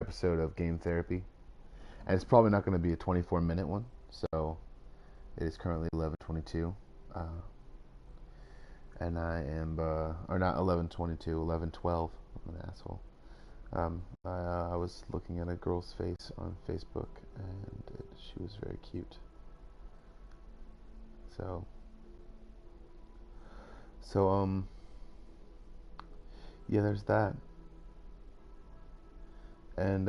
episode of Game Therapy, and it's probably not going to be a 24-minute one. So it is currently 11:22, and I am, or not 11:22, 11:12. I'm an asshole. I was looking at a girl's face on Facebook, and she was very cute. So, yeah, there's that. And,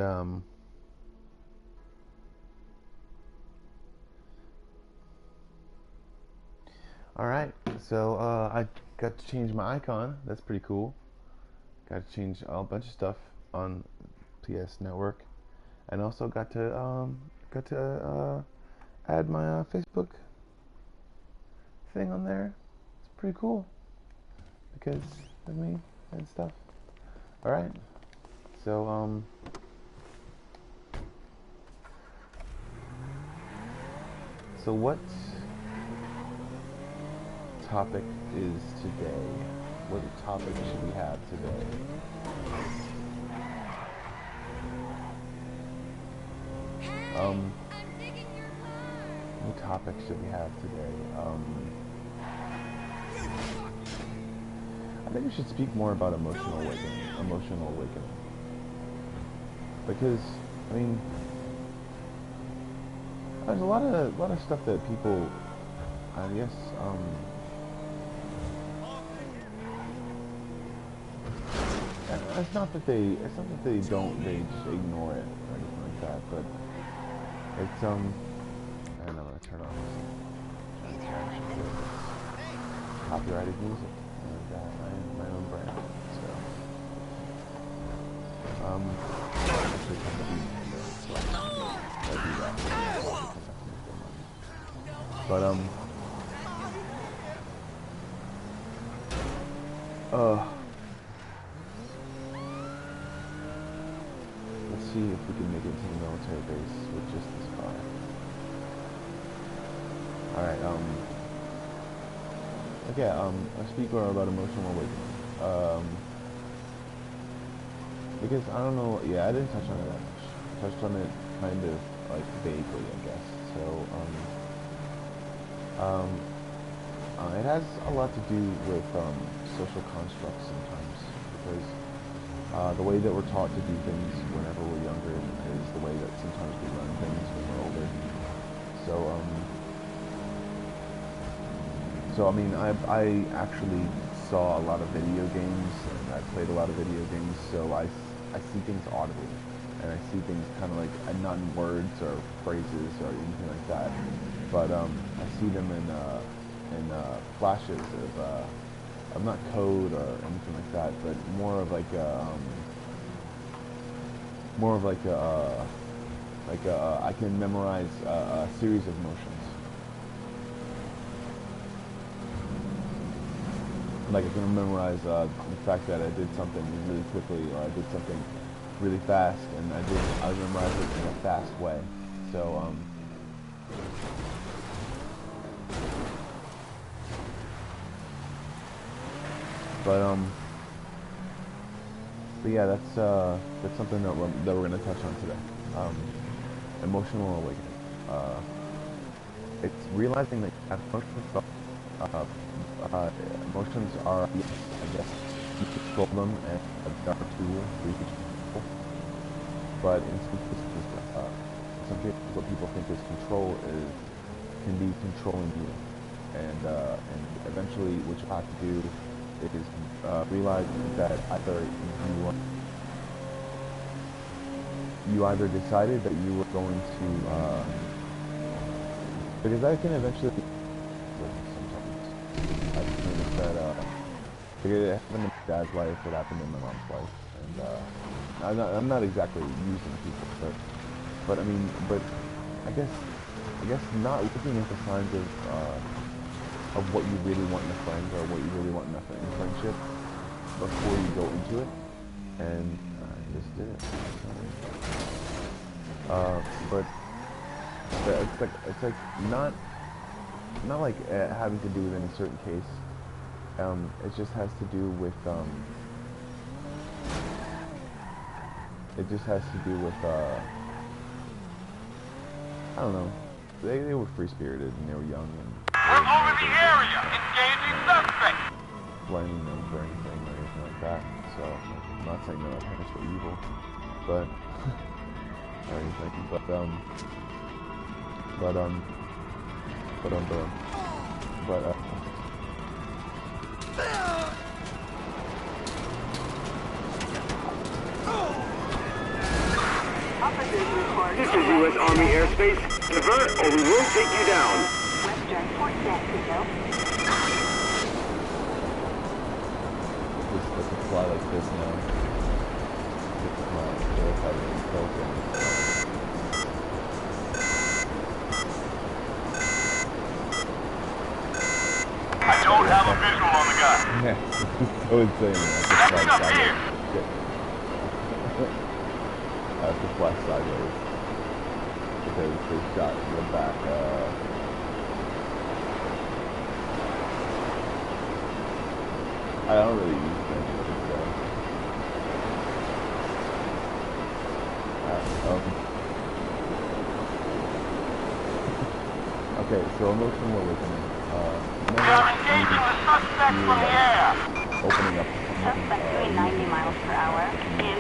alright, so, I got to change my icon. That's pretty cool. Got to change a bunch of stuff on PS Network. And also got to add my Facebook thing on there. It's pretty cool because of me and stuff. All right, so so what topic is today? What topic should we have today? What topic should we have today? I think we should speak more about emotional awakening. Because, I mean, there's a lot of stuff that people, I guess, it's not that they don't, they just ignore it or anything like that, but it's, and I'm gonna turn off copyrighted music. My own brand. So, but let's see if we can make it to the military base with just this car. All right. Okay, I speak more about emotional awakening. Because I don't know, yeah, I didn't touch on it that much. Touched on it kind of like vaguely, I guess. So, it has a lot to do with social constructs sometimes, because the way that we're taught to do things whenever we're younger is the way that sometimes we learn things when we're older. So I mean, I actually saw a lot of video games, and I played a lot of video games, so I see things audibly, and I see things kind of like, not in words or phrases or anything like that, but I see them in flashes of not code or anything like that, but more of like I can memorize a series of motions. Like I can memorize the fact that I did something really quickly, or I did something really fast, and I memorize it in a fast way. So but yeah, that's something that we're gonna touch on today. Emotional awakening. It's realizing that you have emotions. Emotions are, yes, I guess, you control them, and they are a tool for you to control. But in some cases, what people think is control can be controlling you, and eventually, what you have to do is realize that you either decided that you were going to, because that can eventually. That it happened in my dad's life, it happened in my mom's life, and I'm not exactly using people, but I mean, but I guess not looking at the signs of what you really want in a friend, or what you really want in a friendship before you go into it, and I just did it. But it's like not like having to do with any certain case. It just has to do with it just has to do with I don't know. They were free-spirited and they were young and we're over the area. Engaging suspect. Blaming them for anything or anything like that. So I'm not saying that our parents were evil, but or anything. This is U.S. Army airspace. Divert or we will take you down. Western Fort Jacksonville. Let's fly like this now. I don't have a visual on the guy. Yeah, so insane. I have to fly sideways because they shot in the back. I don't really use any of it, so. Okay, so emotional awakening. We are engaging the suspect from the air. Opening up. Suspect doing 90 miles per hour in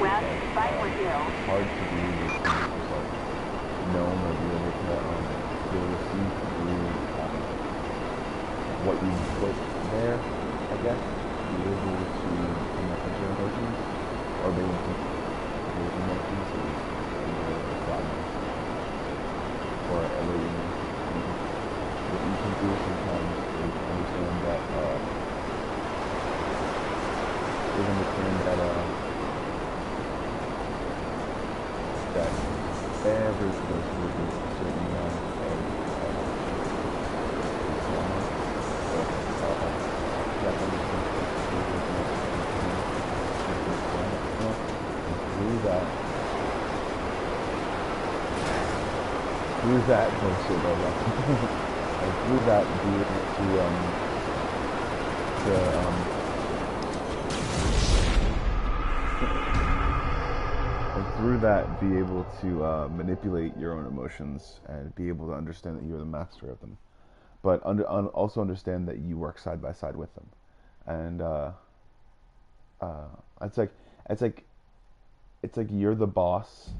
West Byward Hill. Hard to do this like known or be able to see through what you put there, I guess. Be able to connect with your emotions or be able to your emotions is the sadness or everything. What you can do sometimes is understand that every person will do a certain amount of through that bullshit, and through that be able and through that be able to manipulate your own emotions and be able to understand that you're the master of them, but also understand that you work side by side with them, and it's like you're the boss,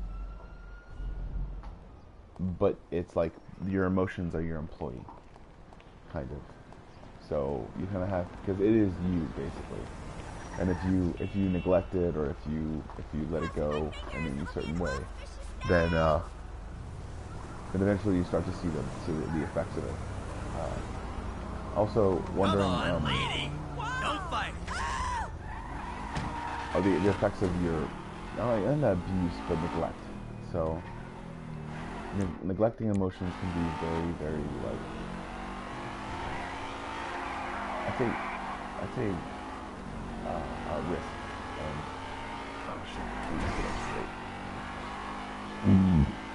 but it's like your emotions are your employee, kind of. So you kind of have, because it is you basically, and if you neglect it or if you let it go in any certain way, then eventually you start to see the effects of it. Also wondering don't fight. The effects of your not abuse but neglect. So neglecting emotions can be very, very like I say a risk.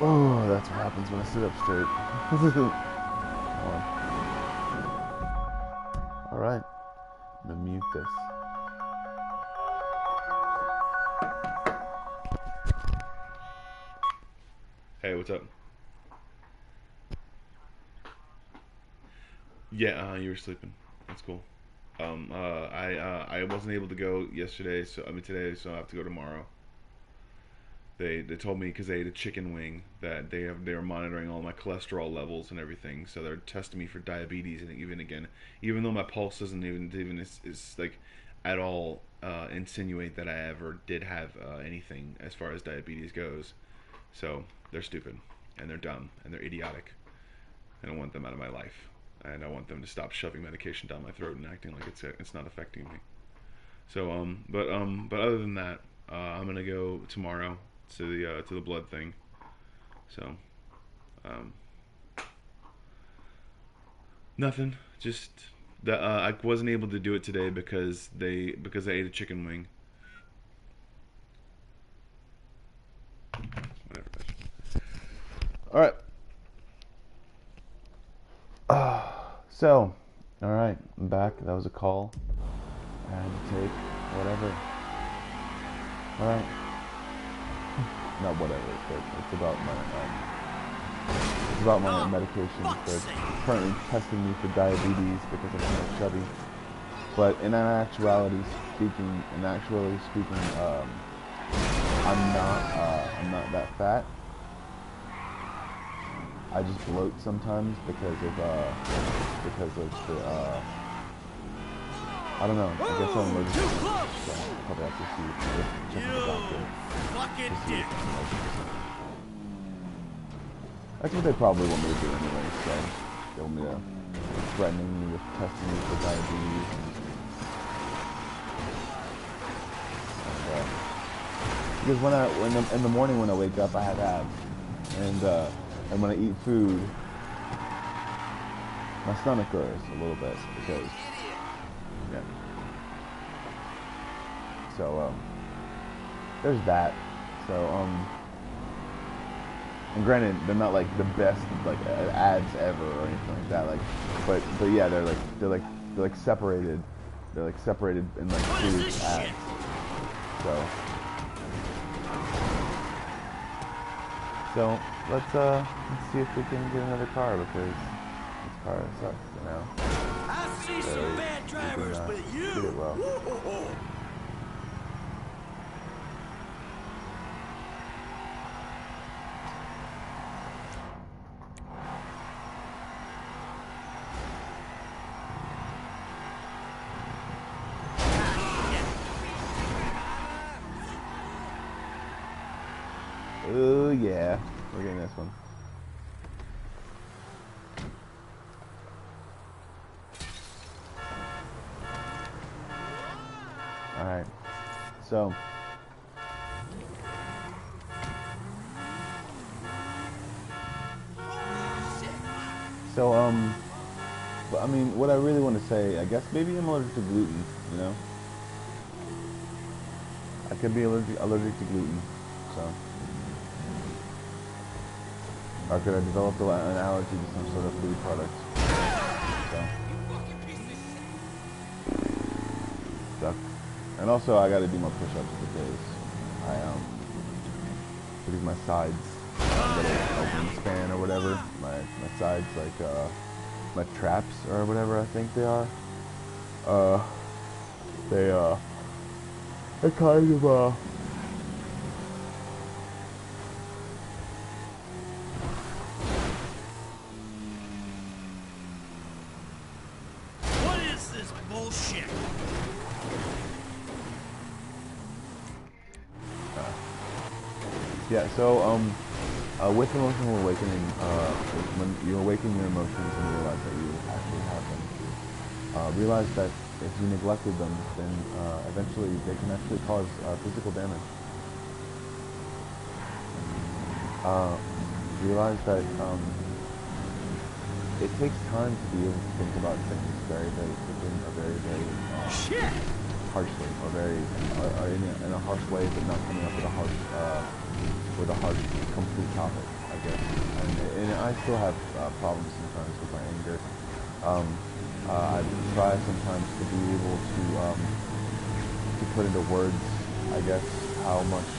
Oh, that's what happens when I sit up straight. All right, I'm gonna mute this. Hey, what's up? Yeah, you were sleeping. That's cool. I wasn't able to go yesterday, today, so I have to go tomorrow. They told me because they ate a chicken wing that they were monitoring all my cholesterol levels and everything, so they're testing me for diabetes and even though my pulse doesn't even is like at all insinuate that I ever did have anything as far as diabetes goes. So they're stupid and they're dumb and they're idiotic. I don't want them out of my life. And I want them to stop shoving medication down my throat and acting like it's not affecting me. So but other than that, I'm gonna go tomorrow to the blood thing. So nothing. Just that I wasn't able to do it today because I ate a chicken wing. Whatever. All right. So, alright, I'm back. That was a call I had to take. Whatever. Alright. Not whatever, but it's about my medication. They're currently testing me for diabetes because I'm kind of chubby. But in actuality speaking, I'm not that fat. I just bloat sometimes because of the I don't know. I guess I'm allergic to it, so I'll probably have to check with the doctor. Fucking dick. That's what they probably want me to do anyway, so they want me to threatening me with testing me for diabetes and because in the morning when I wake up I have abs, and when I eat food my stomach grows a little bit because yeah. So there's that. So and granted they're not like the best like ads ever or anything like that. Like, but yeah, they're like separated. They're like separated in like two ads. So let's see if we can get another car because this car sucks, you know. I see some bad drivers, but you. Did it well. Oh yeah, we're getting this one. Alright, so but I mean, what I really want to say, I guess maybe I'm allergic to gluten, you know? I could be allergic to gluten, so. Or could I develop an allergy to some sort of food product? So. And also, I gotta do more push-ups because because my sides, little wingspan or whatever, my sides, like, my traps or whatever I think they are, they're kind of, What is this bullshit? yeah, so, with emotional awakening, when you awaken your emotions and realize that you actually have them, realize that if you neglected them, then eventually they can actually cause physical damage. Realize that it takes time to be able to think about things very, very quickly, or very, very harshly, or very, or in a harsh way, but not coming up with a harsh, complete topic, I guess. And I still have problems sometimes with my anger. I try sometimes to be able to put into words, I guess, how much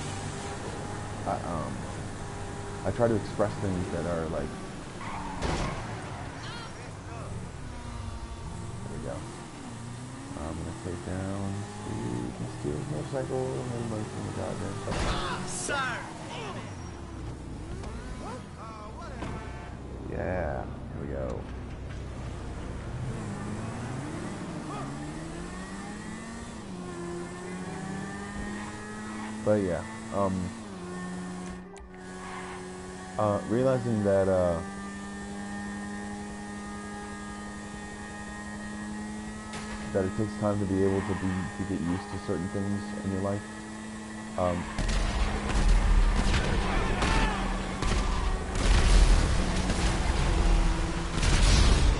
I try to express things that are like. There we go. I'm gonna take down the steal motorcycle and then most of the goddamn stuff. Sir. Yeah, here we go. But yeah, realizing that that it takes time to be able to get used to certain things in your life.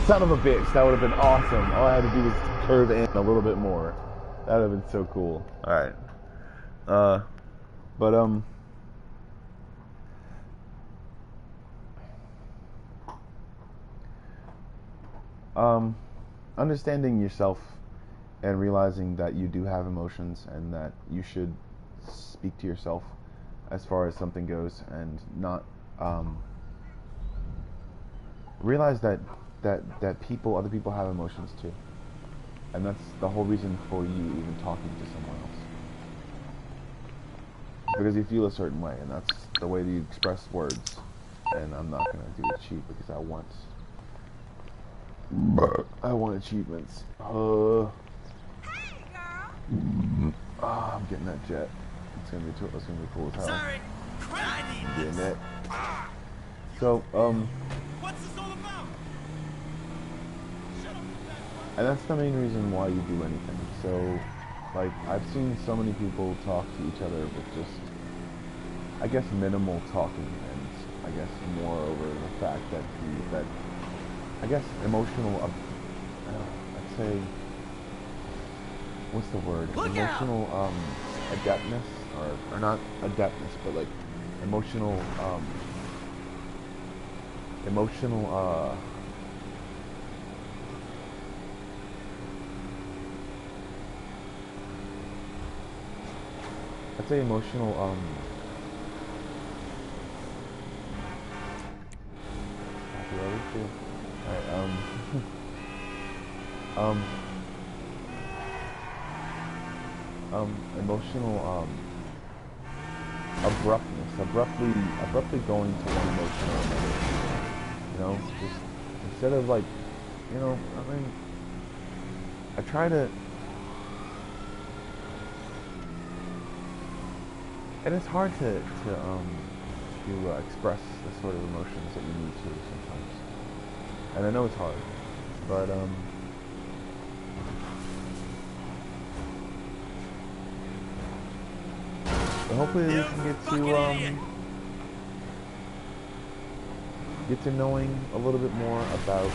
Son of a bitch, that would have been awesome. All I had to do was curve in a little bit more. That would have been so cool. Alright. Understanding yourself and realizing that you do have emotions and that you should speak to yourself as far as something goes, and not realize that other people have emotions too, and that's the whole reason for you even talking to someone else, because you feel a certain way, and that's the way that you express words. And I'm not gonna do it cheap because I want achievements. I'm getting that jet. It's gonna be cool as hell. Sorry, I need Getting this. it. So What's this all about? Shut up. and that's the main reason why you do anything. So, like, I've seen so many people talk to each other with just, I guess, minimal talking, and I guess more over the fact that I guess emotional, I'd say, what's the word? Look Emotional adeptness, or not adeptness, but like emotional I'd say emotional emotional abruptly going to one emotion or another. You know, just instead of like, you know, I mean, I try to, and it's hard to express the sort of emotions that you need to sometimes. And I know it's hard, but hopefully we can get to knowing a little bit more about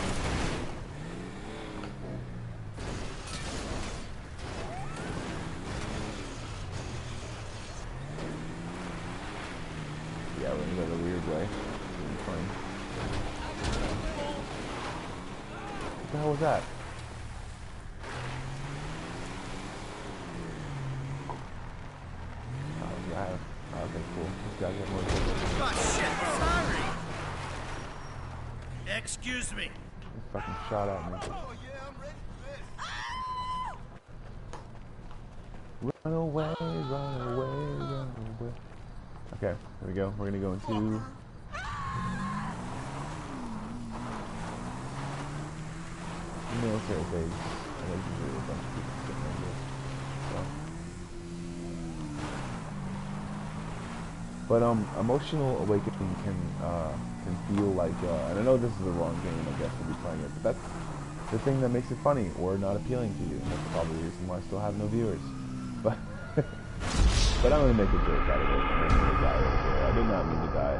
we're gonna go the weird way. It's gonna be fun. What the hell was that? Okay, cool. This guy's got more than Oh shit, sorry. Excuse me. he fucking shot at me. Run away, run away, run away. Okay, here we go. We're gonna go into military base. And there's usually a bunch of people sitting over there. So. But emotional awakening can feel like, and I know this is the wrong game, I guess, to be playing it, but that's the thing that makes it funny or not appealing to you. And that's probably the reason why I still have no viewers. But but I'm gonna make a joke out of it. I'm gonna die right there. I did not mean to die.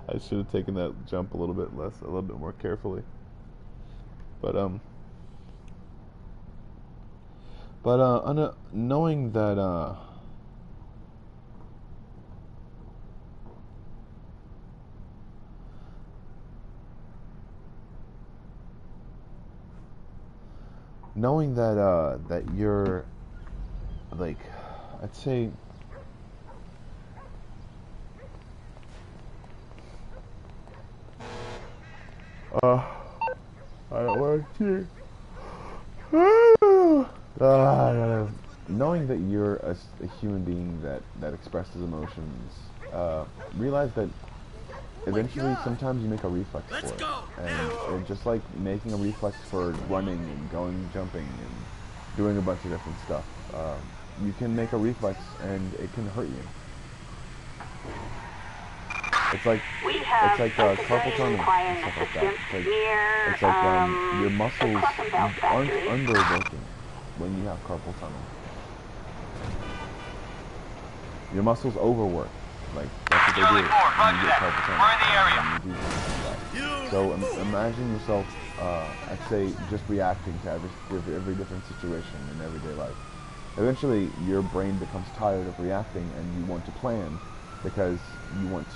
I should have taken that jump a little bit more carefully. But knowing that that you're, like, I'd say, I don't want to. Knowing that you're a human being that expresses emotions, realize that eventually sometimes you make a reflex for it. And just like making a reflex for running and jumping and doing a bunch of different stuff, you can make a reflex and it can hurt you. It's like carpal tunnel and stuff like that. It's like your muscles aren't underworking when you have carpal tunnel. Your muscles overwork. Like, that's what they do when you get carpal tunnel. We're in the area. So imagine yourself, I'd say, just reacting to every different situation in everyday life. Eventually, your brain becomes tired of reacting, and you want to plan, because you want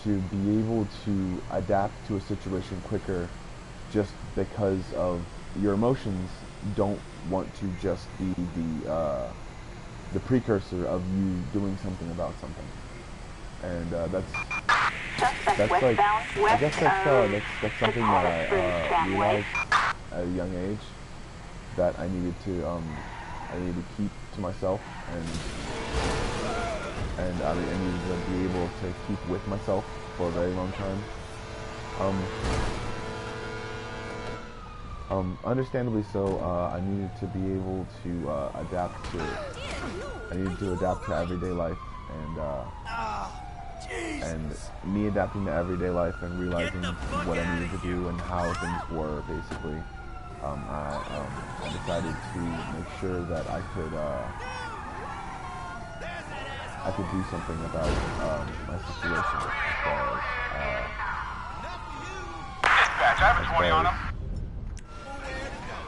to be able to adapt to a situation quicker, just because of your emotions don't want to just be the precursor of you doing something about something, and that's like, I guess that's something that I realized at a young age, that I needed to keep to myself, and I needed to be able to keep with myself for a very long time. Understandably so, I needed to be able to adapt to everyday life, and me adapting to everyday life and realizing what I needed to do and how things were, basically. I decided to make sure that I could do something about my situation as far Dispatch, I have a 20 on him.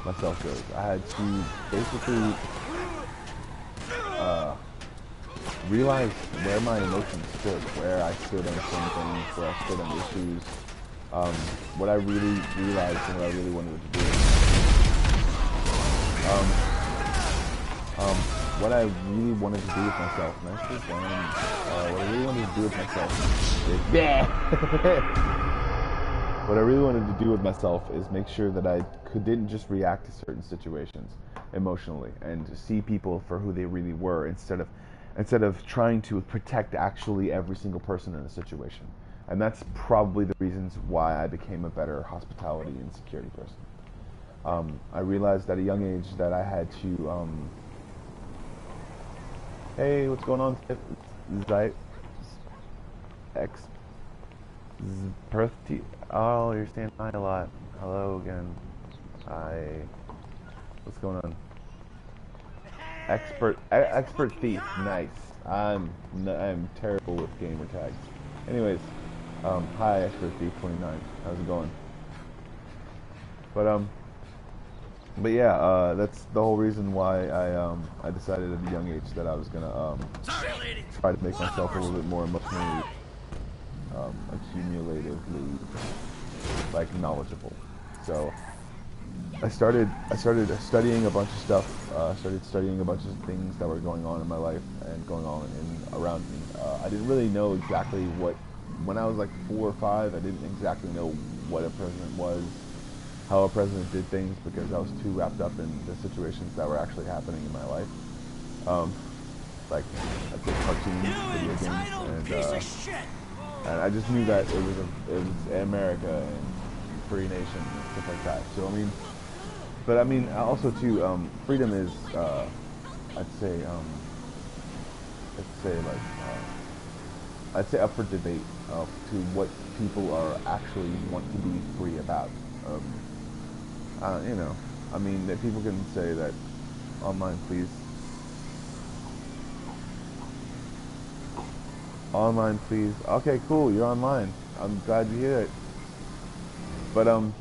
myself goes. I had to basically realize where my emotions stood, where I stood on some things, where I stood on issues, what I really realized and what I really wanted to do. What I really wanted to do with myself, what I really wanted to do with myself is, what I really wanted to do with myself is make sure that I didn't just react to certain situations emotionally, and to see people for who they really were, instead of trying to protect actually every single person in a situation. And that's probably the reasons why I became a better hospitality and security person. I realized at a young age that I had to, hey, what's going on? Oh, you're saying hi a lot. Hello again. Hi. What's going on? Expert thief. Nice. I'm terrible with gamer tags. Anyways, hi, Expert Thief 29. How's it going? But yeah, that's the whole reason why I decided at a young age that I was gonna try to make myself a little bit more emotionally accumulatively, like, knowledgeable. So I started studying a bunch of stuff. Started studying a bunch of things that were going on in my life and going on around me. I didn't really know exactly when I was like 4 or 5. I didn't exactly know what a president was, how a president did things, because I was too wrapped up in the situations that were actually happening in my life. Like, I played cartoons, video games, and I just knew that it was America and free nation and stuff like that. So I mean, also too, freedom is, I'd say up for debate to what people are actually want to be free about. You know, I mean, that people can say that, online please. Online please. Okay, cool, you're online. I'm glad to hear it. But, alright,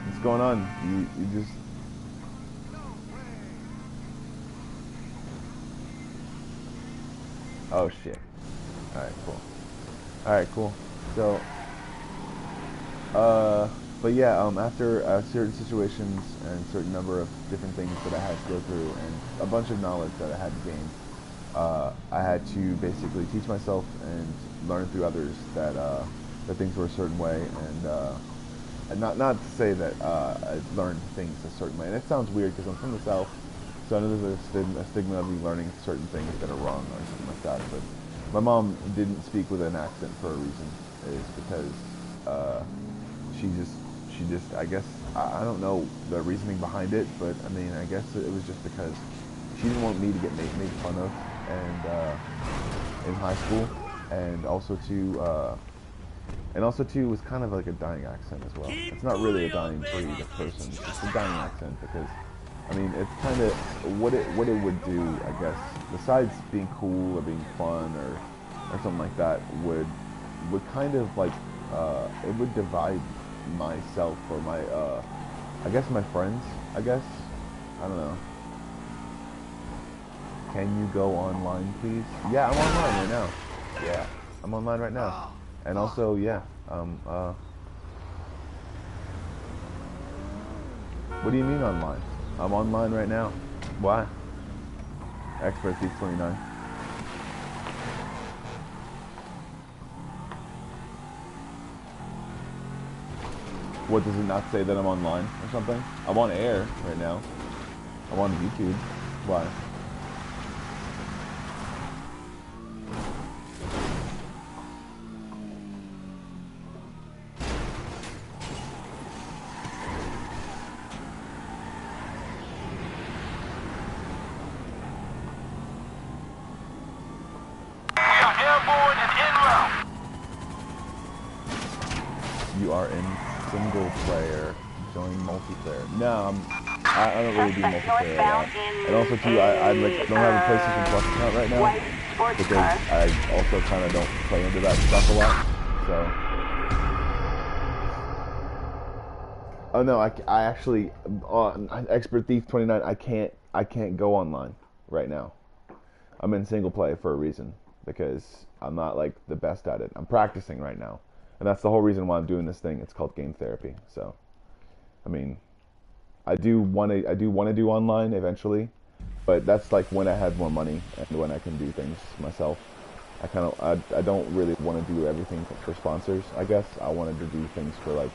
what's going on? You just... Oh shit. Alright, cool. Alright, cool. So, but yeah, after certain situations and certain number of different things that I had to go through, and a bunch of knowledge that I had to gain, I had to basically teach myself and learn through others that things were a certain way, and not to say that I learned things a certain way. And it sounds weird because I'm from the South, so I know there's a stigma of me learning certain things that are wrong or something like that. But my mom didn't speak with an accent for a reason. It's because she just I guess, I don't know the reasoning behind it, but I mean, I guess it was just because she didn't want me to get made fun of, and in high school, and also too it was kind of like a dying accent as well. It's not really a dying breed of person, it's a dying accent, because I mean, it's kind of what it would do, I guess, besides being cool or being fun or something like that, would kind of like it would divide myself, or my I guess my friends, I guess, I don't know. Can you go online, please? Yeah, I'm online right now. Yeah, I'm online right now. And also, yeah, what do you mean online? I'm online right now. Why? Expert Thief 29. What, does it not say that I'm online or something? I'm on air right now. I'm on YouTube. Why? Airborne and en route. You are in single player. Join multiplayer. No, I don't really do multiplayer a lot. And also too, I like don't have a PlayStation Plus account right now because I also kind of don't play into that stuff a lot. So. Oh no, I actually Expert Thief 29. I can't go online right now. I'm in single play for a reason because I'm not like the best at it. I'm practicing right now, and that's the whole reason why I'm doing this thing. It's called game therapy. So, I mean, I do want to do online eventually, but that's like when I have more money and when I can do things myself. I don't really want to do everything for sponsors. I guess I wanted to do things for like.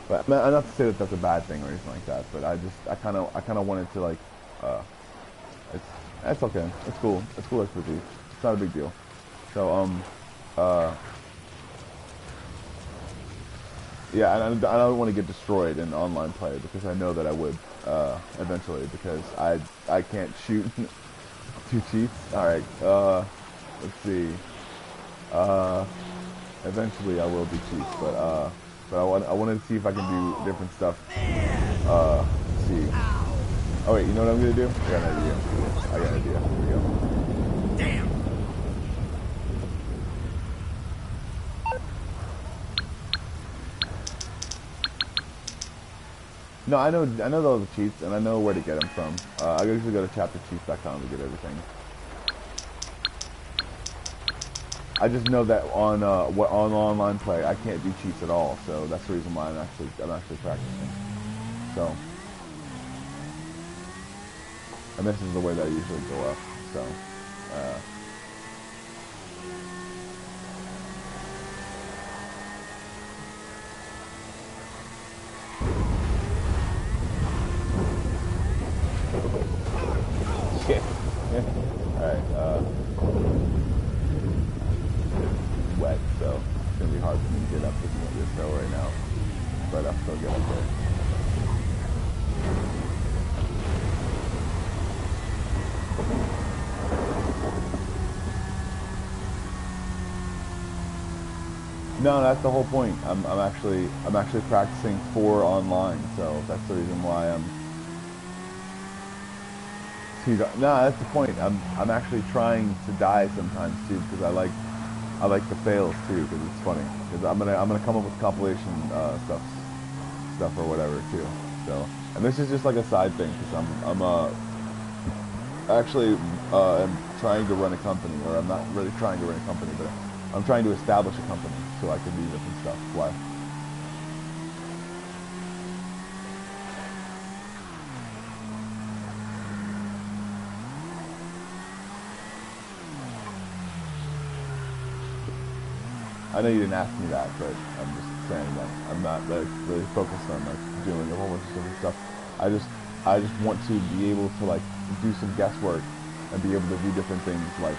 But not to say that that's a bad thing or anything like that, but I kind of wanted to like, it's okay, it's cool expertise, it's not a big deal. So yeah, and I don't want to get destroyed in online play because I know that I would eventually because I can't shoot 2 cheats. All right, let's see. Eventually I will do cheats, but I wanted to see if I can do different stuff. Let's see. Oh wait, you know what I'm gonna do? I got an idea. Here we go. Damn. No, I know all the cheats and I know where to get them from. I usually go to chaptercheats.com to get everything. I just know that on online play I can't do cheats at all, so that's the reason why I'm actually practicing. So, and this is the way that I usually go up. So, shit. All right. Wet, so it's gonna be hard for me to get up this hill right now, but I'll still get up there. No, that's the whole point. I'm actually practicing for online, so that's the reason why I'm. No, that's the point. I'm actually trying to die sometimes too because I like the fails too because it's funny. Because I'm gonna come up with compilation stuff or whatever too. So, and this is just like a side thing because I'm actually am trying to run a company, or I'm not really trying to run a company, but I'm trying to establish a company so I can do different stuff. Why? I know you didn't ask me that, but I'm just saying that I'm not like really focused on like doing a whole bunch of different stuff. I just want to be able to like do some guesswork and be able to do different things like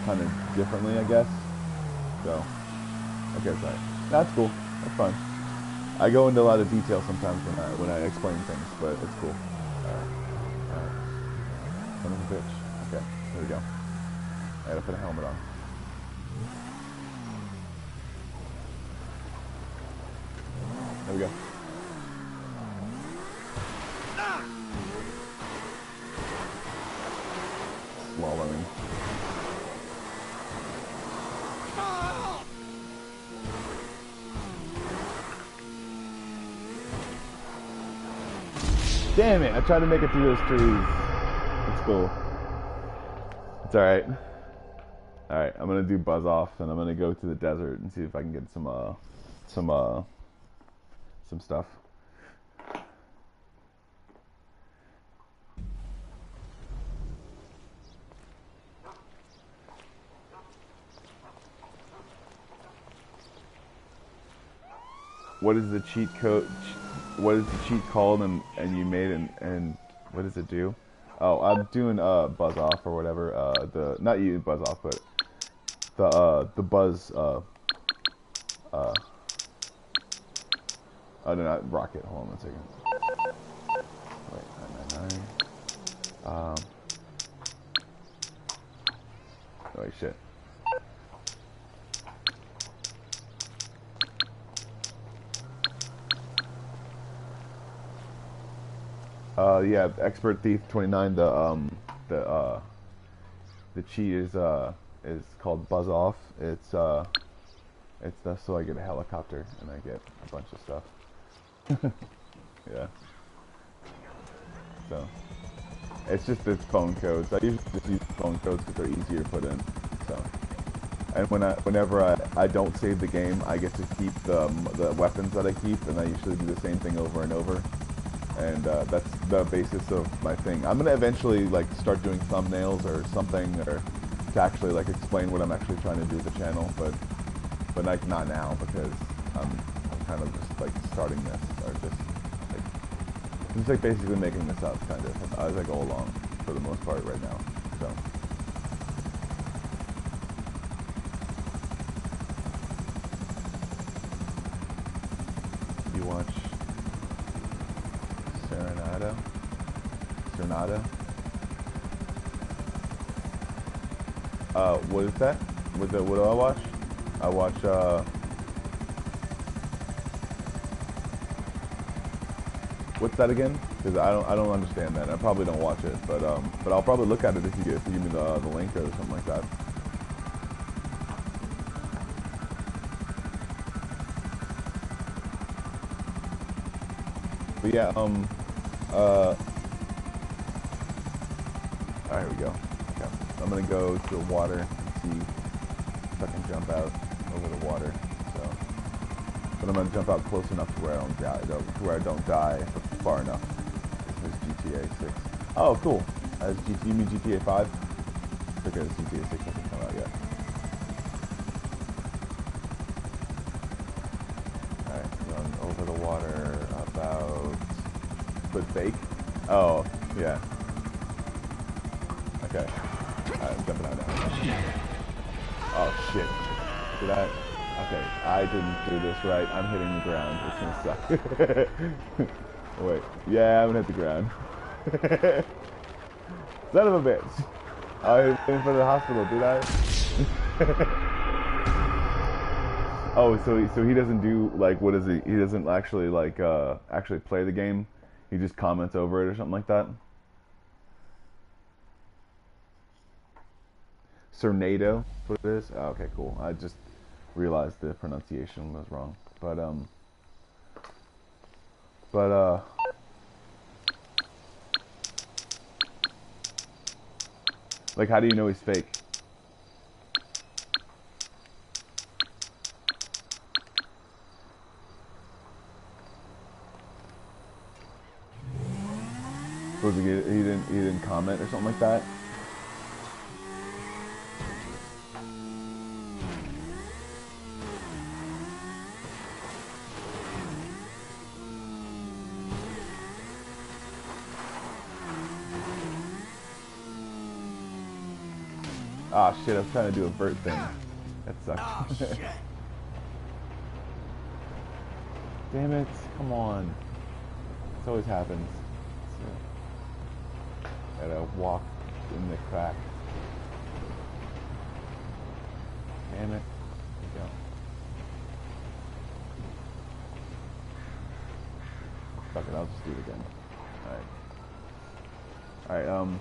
kind of differently, I guess. So, okay, sorry. That's cool. That's fine. I go into a lot of detail sometimes when I explain things, but it's cool. Alright. Son of a bitch. Okay, here we go. I gotta put a helmet on. There we go. Swallowing. Damn it, I tried to make it through those trees. It's cool. It's alright. Alright, I'm gonna do buzz off and I'm gonna go to the desert and see if I can get some stuff. What is the cheat code? What is the cheat called? And you made and what does it do? Oh, I'm doing buzz off or whatever. The not you buzz off, but the buzz oh no, not rocket. Hold on 1 second. Wait, 999. Wait, shit. Yeah, Expert Thief 29. The cheat is called Buzz Off. It's so I get a helicopter and I get a bunch of stuff. Yeah. So it's just its phone codes. I usually just use phone codes because they're easier to put in. So, and whenever I don't save the game, I get to keep the weapons that I keep, and I usually do the same thing over and over. And that's the basis of my thing. I'm gonna eventually like start doing thumbnails or something, or to actually like explain what I'm actually trying to do with the channel, but like not now because I'm kind of just like starting this, or just like basically making this up kind of as I go along for the most part right now. So. You watch Serenada? What is that? What do I watch? I watch, what's that again? Because I don't understand that. I probably don't watch it, but I'll probably look at it if you give me the link or something like that. But yeah, alright, here we go. Okay. I'm gonna go to the water and see if I can jump out over the water. So, but I'm gonna jump out close enough to where I don't die, but far enough. This is GTA 6. Oh, cool. You mean GTA 5? Because GTA 6 hasn't come out yet. Alright, going over the water about foot fake. Oh, yeah. Okay. Alright, I'm jumping out now. Oh shit. Did I? Okay, I didn't do this right. I'm hitting the ground. It's gonna suck. Wait. Yeah, I'm gonna hit the ground. Son of a bitch. I was in for the hospital, did I? Oh, so he doesn't do, like, what is he? He doesn't actually, like, actually play the game? He just comments over it or something like that? Cernado, what it is? Oh, okay, cool. I just realized the pronunciation was wrong. Like, how do you know he's fake? Was he didn't comment or something like that? Ah, shit, I was trying to do a vert thing. That sucks. Oh, shit. Damn it, come on. This always happens. So, gotta walk in the crack. Damn it. There we go. Fuck it, I'll just do it again. Alright,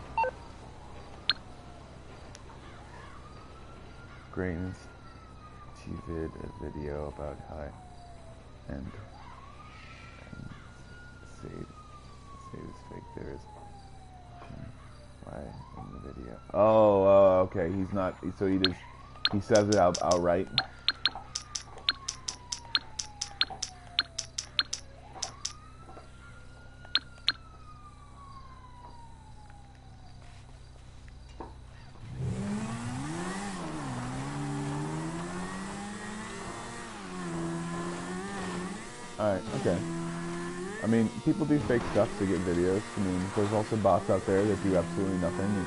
Grains T-vid, a video about how and Save is fake. There is why in the video. Oh, okay. He's not. So he says it outright. Alright, okay. I mean, people do fake stuff to get videos. I mean, there's also bots out there that do absolutely nothing and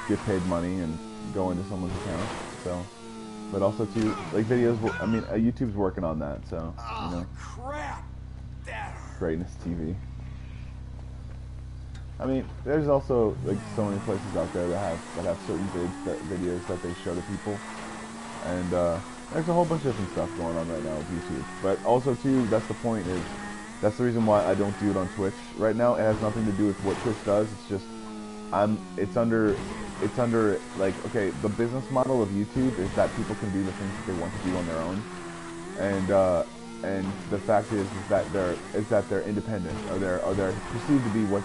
get paid money and go into someone's account. So, but also too, like videos. I mean, YouTube's working on that. So, you know. Crap! That hurt. Greatness TV. I mean, there's also like so many places out there that have certain videos that they show to people, and there's a whole bunch of different stuff going on right now with YouTube. But also too, that's the point is. That's the reason why I don't do it on Twitch right now. It has nothing to do with what Twitch does. It's just, it's under, like, okay, the business model of YouTube is that people can do the things that they want to do on their own, and the fact is that they're independent, or they're perceived to be what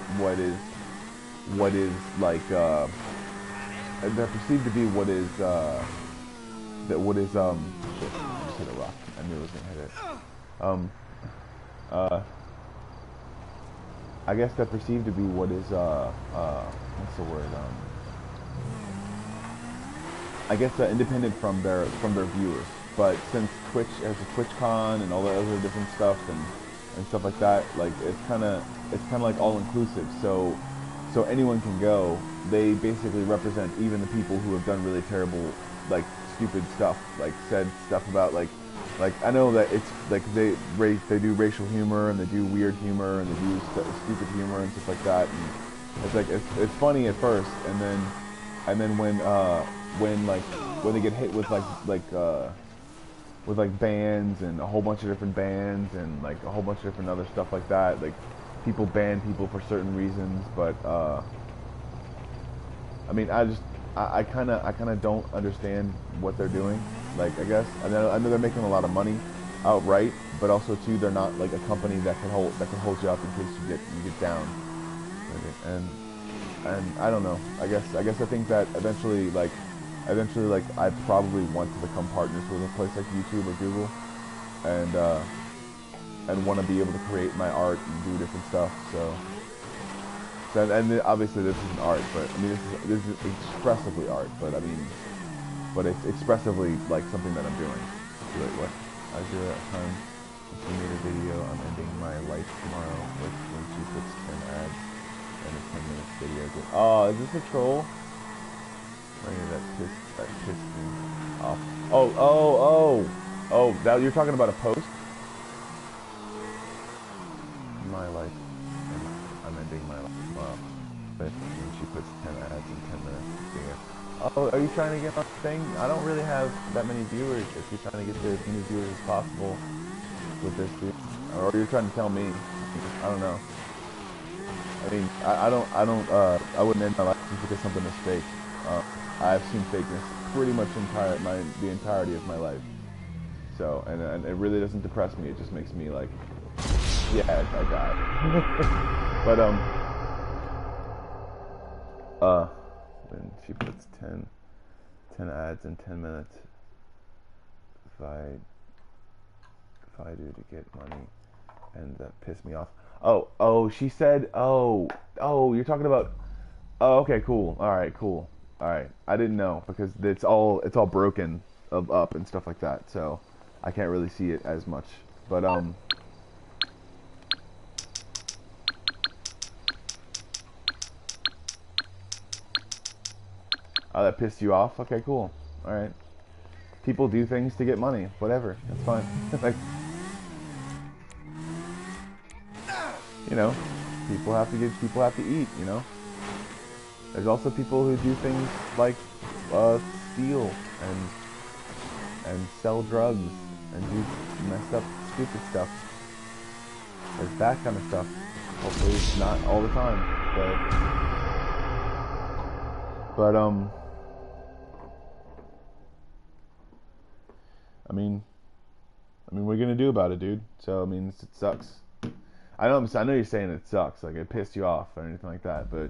is like, they're perceived to be what is shit, I just hit a rock. I knew I was gonna hit it. I guess they're perceived to be what is, what's the word, I guess independent from their viewers. But since Twitch has a TwitchCon and all the other different stuff and stuff like that, like it's kind of like all inclusive. So anyone can go. They basically represent even the people who have done really terrible, like stupid stuff, like said stuff about like I know that it's like they do racial humor and they do weird humor and they do stupid humor and stuff like that, and it's like it's funny at first, and then when they get hit with like bans and a whole bunch of different bans and like a whole bunch of different other stuff like that, like people ban people for certain reasons, but I mean I kind of don't understand what they're doing. Like, I guess I know they're making a lot of money outright, but also too they're not like a company that can hold you up in case you get down. And I don't know. I guess I think that eventually I probably want to become partners with a place like YouTube or Google, and want to be able to create my art and do different stuff. And obviously this isn't art, but I mean this is expressively art, but I mean, but it's expressively like something that I'm doing. Wait, what? I do it at time. If she made a video, I'm ending my life tomorrow with when she puts 10 ads and a 10-minute video. Oh, is this a troll? Right, that pissed me off. Oh, that you're talking about a post? My life. I'm ending my life tomorrow. But when she puts 10 ads in 10 minutes, yeah. Oh, are you trying to get on the thing? I don't really have that many viewers. If you're trying to get as many viewers as possible with this, dude, or you're trying to tell me, I don't know. I mean, I wouldn't end my life just because something is fake. I've seen fakeness pretty much the entirety of my life. So, and it really doesn't depress me. It just makes me like, yeah, I died. But when she puts 10 ads in 10 minutes, if I do to get money, and that pissed me off. Oh, she said, oh, you're talking about, oh, okay, cool, alright, cool, alright, I didn't know, because it's all broken up and stuff like that, so I can't really see it as much, but, oh, that pissed you off? Okay, cool. Alright. People do things to get money. Whatever. That's fine. Like, you know, people have to eat, you know? There's also people who do things like, steal and sell drugs and do messed up, stupid stuff. There's that kind of stuff. Hopefully it's not all the time, but I mean, what are you gonna do about it, dude? So, I mean, it sucks. I know you're saying it sucks, like it pissed you off or anything like that, but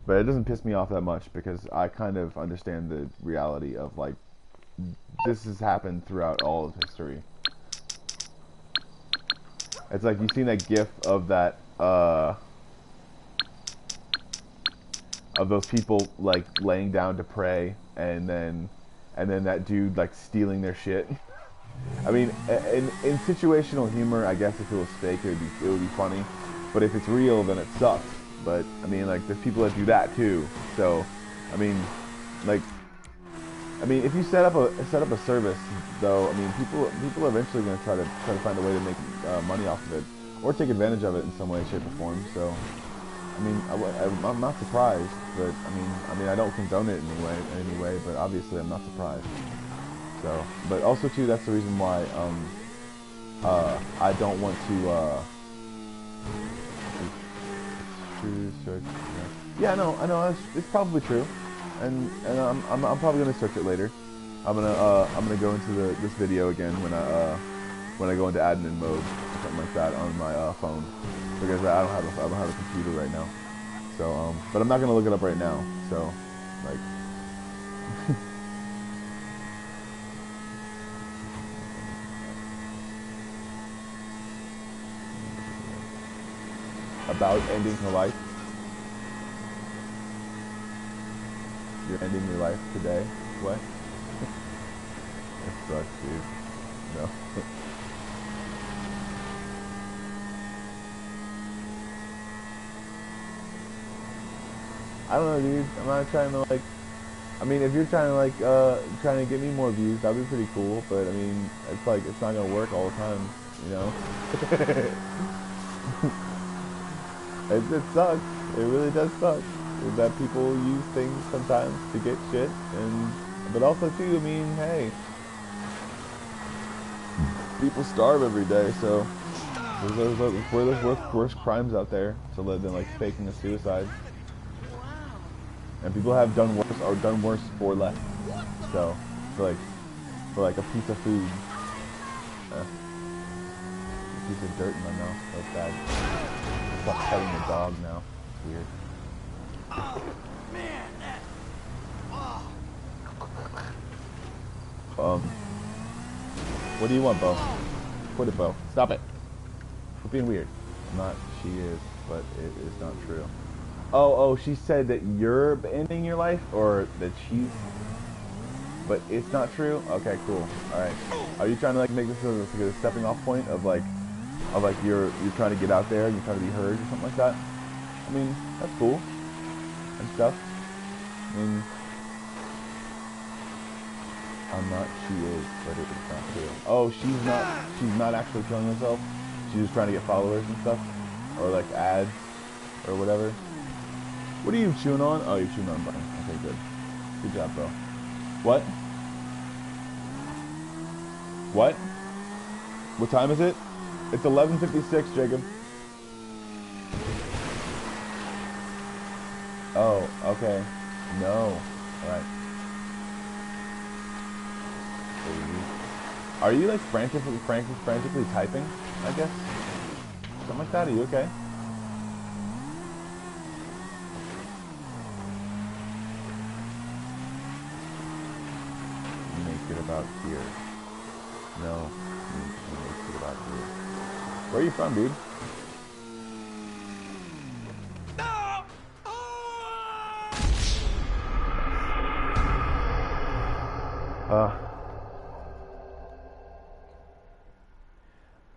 But it doesn't piss me off that much because I kind of understand the reality of like this has happened throughout all of history. It's like you've seen that GIF of that of those people like laying down to pray and then that dude like stealing their shit. I mean, in situational humor, I guess if it was fake, it would be funny. But if it's real, then it sucks. But I mean, like, there's people that do that too. So, I mean, like, if you set up a service, though, I mean, people are eventually going to try to find a way to make money off of it, or take advantage of it in some way, shape, or form. So, I mean, I'm not surprised. But I mean, I don't condone it in any way. But obviously, I'm not surprised. So, but also too, that's the reason why I don't want to. Yeah, I know. It's probably true, and I'm probably gonna search it later. I'm gonna go into this video again when I go into admin mode or something like that on my phone, because I don't have a computer right now. So but I'm not gonna look it up right now. So like. About ending her life. You're ending your life today. What? That sucks, dude. No. I don't know, dude. I'm not trying to like. I mean, if you're trying to like, trying to get me more views, that'd be pretty cool. But I mean, it's like it's not gonna work all the time, you know. It sucks. It really does suck that people use things sometimes to get shit, but also too, I mean, hey, people starve every day, so there's worse crimes out there to live than like faking a suicide, and people have done worse for less. So for like a piece of food, a piece of dirt in my mouth, that's bad. Stop petting the dog now. It's weird. Oh, man, that... Oh. What do you want, Bo? Quit it, Bo. Stop it. Quit being weird. She is, but it is not true. Oh, she said that you're ending your life, or that she's... But it's not true? Okay, cool. Alright. Are you trying to like make this a stepping off point of like you're trying to get out there and you're trying to be heard or something like that? I mean, that's cool and stuff. I mean, she is, but it is not true. Oh, she's not actually killing herself. She's just trying to get followers and stuff, or like ads or whatever. What are you chewing on? Oh, you're chewing on a button. Okay, good job, bro. What time is it? It's 11:56, Jacob. Oh, okay. No. Alright. Are you like frantically typing, I guess? Something like that? Are you okay? Make it about here. No. Make it about here. Where are you from, dude?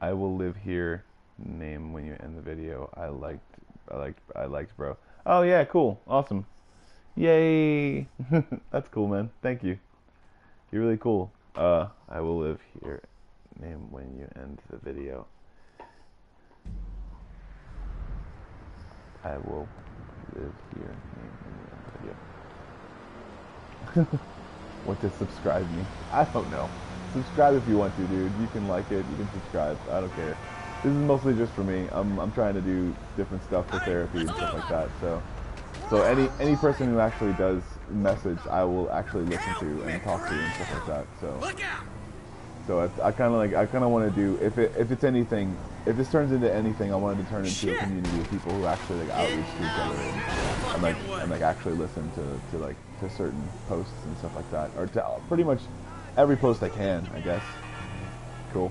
I will live here. Name when you end the video. I liked, bro. Oh yeah, cool, awesome, yay! That's cool, man. Thank you. You're really cool. I will live here. Name when you end the video. I will live here. Name when you end the video. What does subscribe me? I don't know. Subscribe if you want to, dude. You can like it. You can subscribe. I don't care. This is mostly just for me. I'm trying to do different stuff for therapy and stuff like that. So any person who actually does message, I will actually listen to and talk to and stuff like that. So So I kind of want to do, if it's anything, if this turns into anything, I wanted to turn it into a community of people who actually like outreach to each other and like actually listen to certain posts and stuff like that, or to pretty much every post I can, I guess. Cool.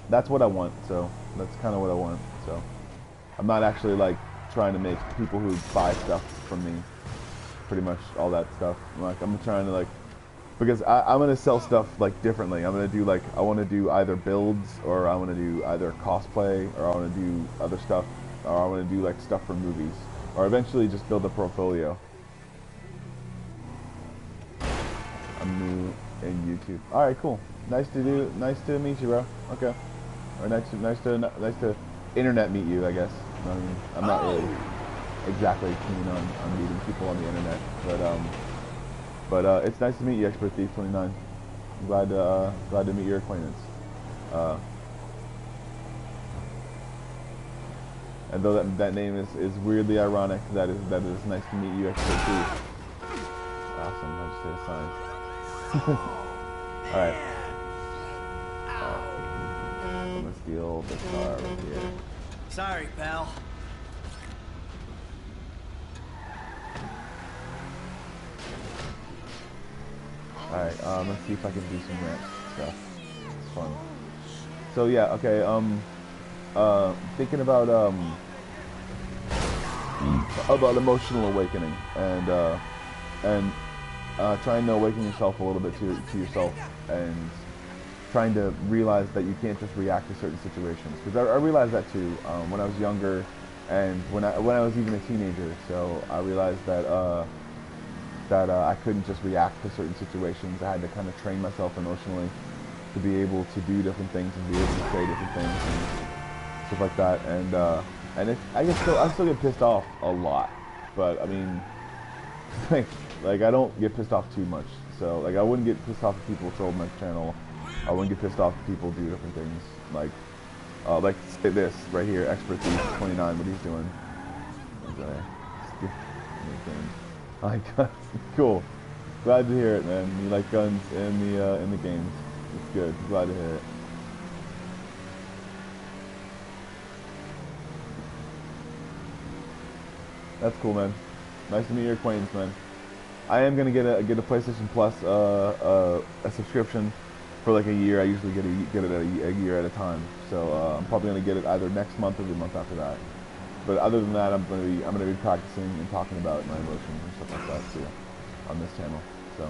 That's what I want. So that's kind of what I want. So I'm not actually like trying to make people who buy stuff from me, pretty much all that stuff. I'm trying to like, because I'm gonna sell stuff like differently. I'm gonna do like, I want to do either builds, or I want to do either cosplay, or I want to do other stuff, or I want to do like stuff from movies, or eventually just build a portfolio. I'm new in YouTube. All right, cool. Nice to meet you, bro. Okay. Or nice to internet meet you, I guess. I mean, I'm not really exactly keen on meeting people on the internet, but it's nice to meet you, Expert Thief 29. I'm glad to meet your acquaintance. And though that name is weirdly ironic, that is nice to meet you, Expert Thief. Awesome. I just hit a sign. All right. I'm gonna steal this car right here. Sorry, pal. Alright, let's see if I can do some rant stuff. It's fun. So yeah, okay, thinking about emotional awakening and trying to awaken yourself a little bit to yourself, and trying to realize that you can't just react to certain situations. Because I realized that too when I was younger, and when I was even a teenager. So I realized that I couldn't just react to certain situations. I had to kind of train myself emotionally to be able to do different things and be able to say different things and stuff like that. And I still get pissed off a lot, but I mean, like I don't get pissed off too much. So like I wouldn't get pissed off if people troll my channel. I wouldn't get pissed off if people do different things. Like say this right here, Expert Thief 29, what he's doing. I like guns. Cool. Glad to hear it, man. You like guns in the games. It's good. Glad to hear it. That's cool, man. Nice to meet your acquaintance, man. I am gonna get a PlayStation Plus a subscription for like a year. I usually get it a year at a time. So I'm probably gonna get it either next month or the month after that. But other than that, I'm gonna be practicing and talking about my emotions and stuff like that too on this channel. So.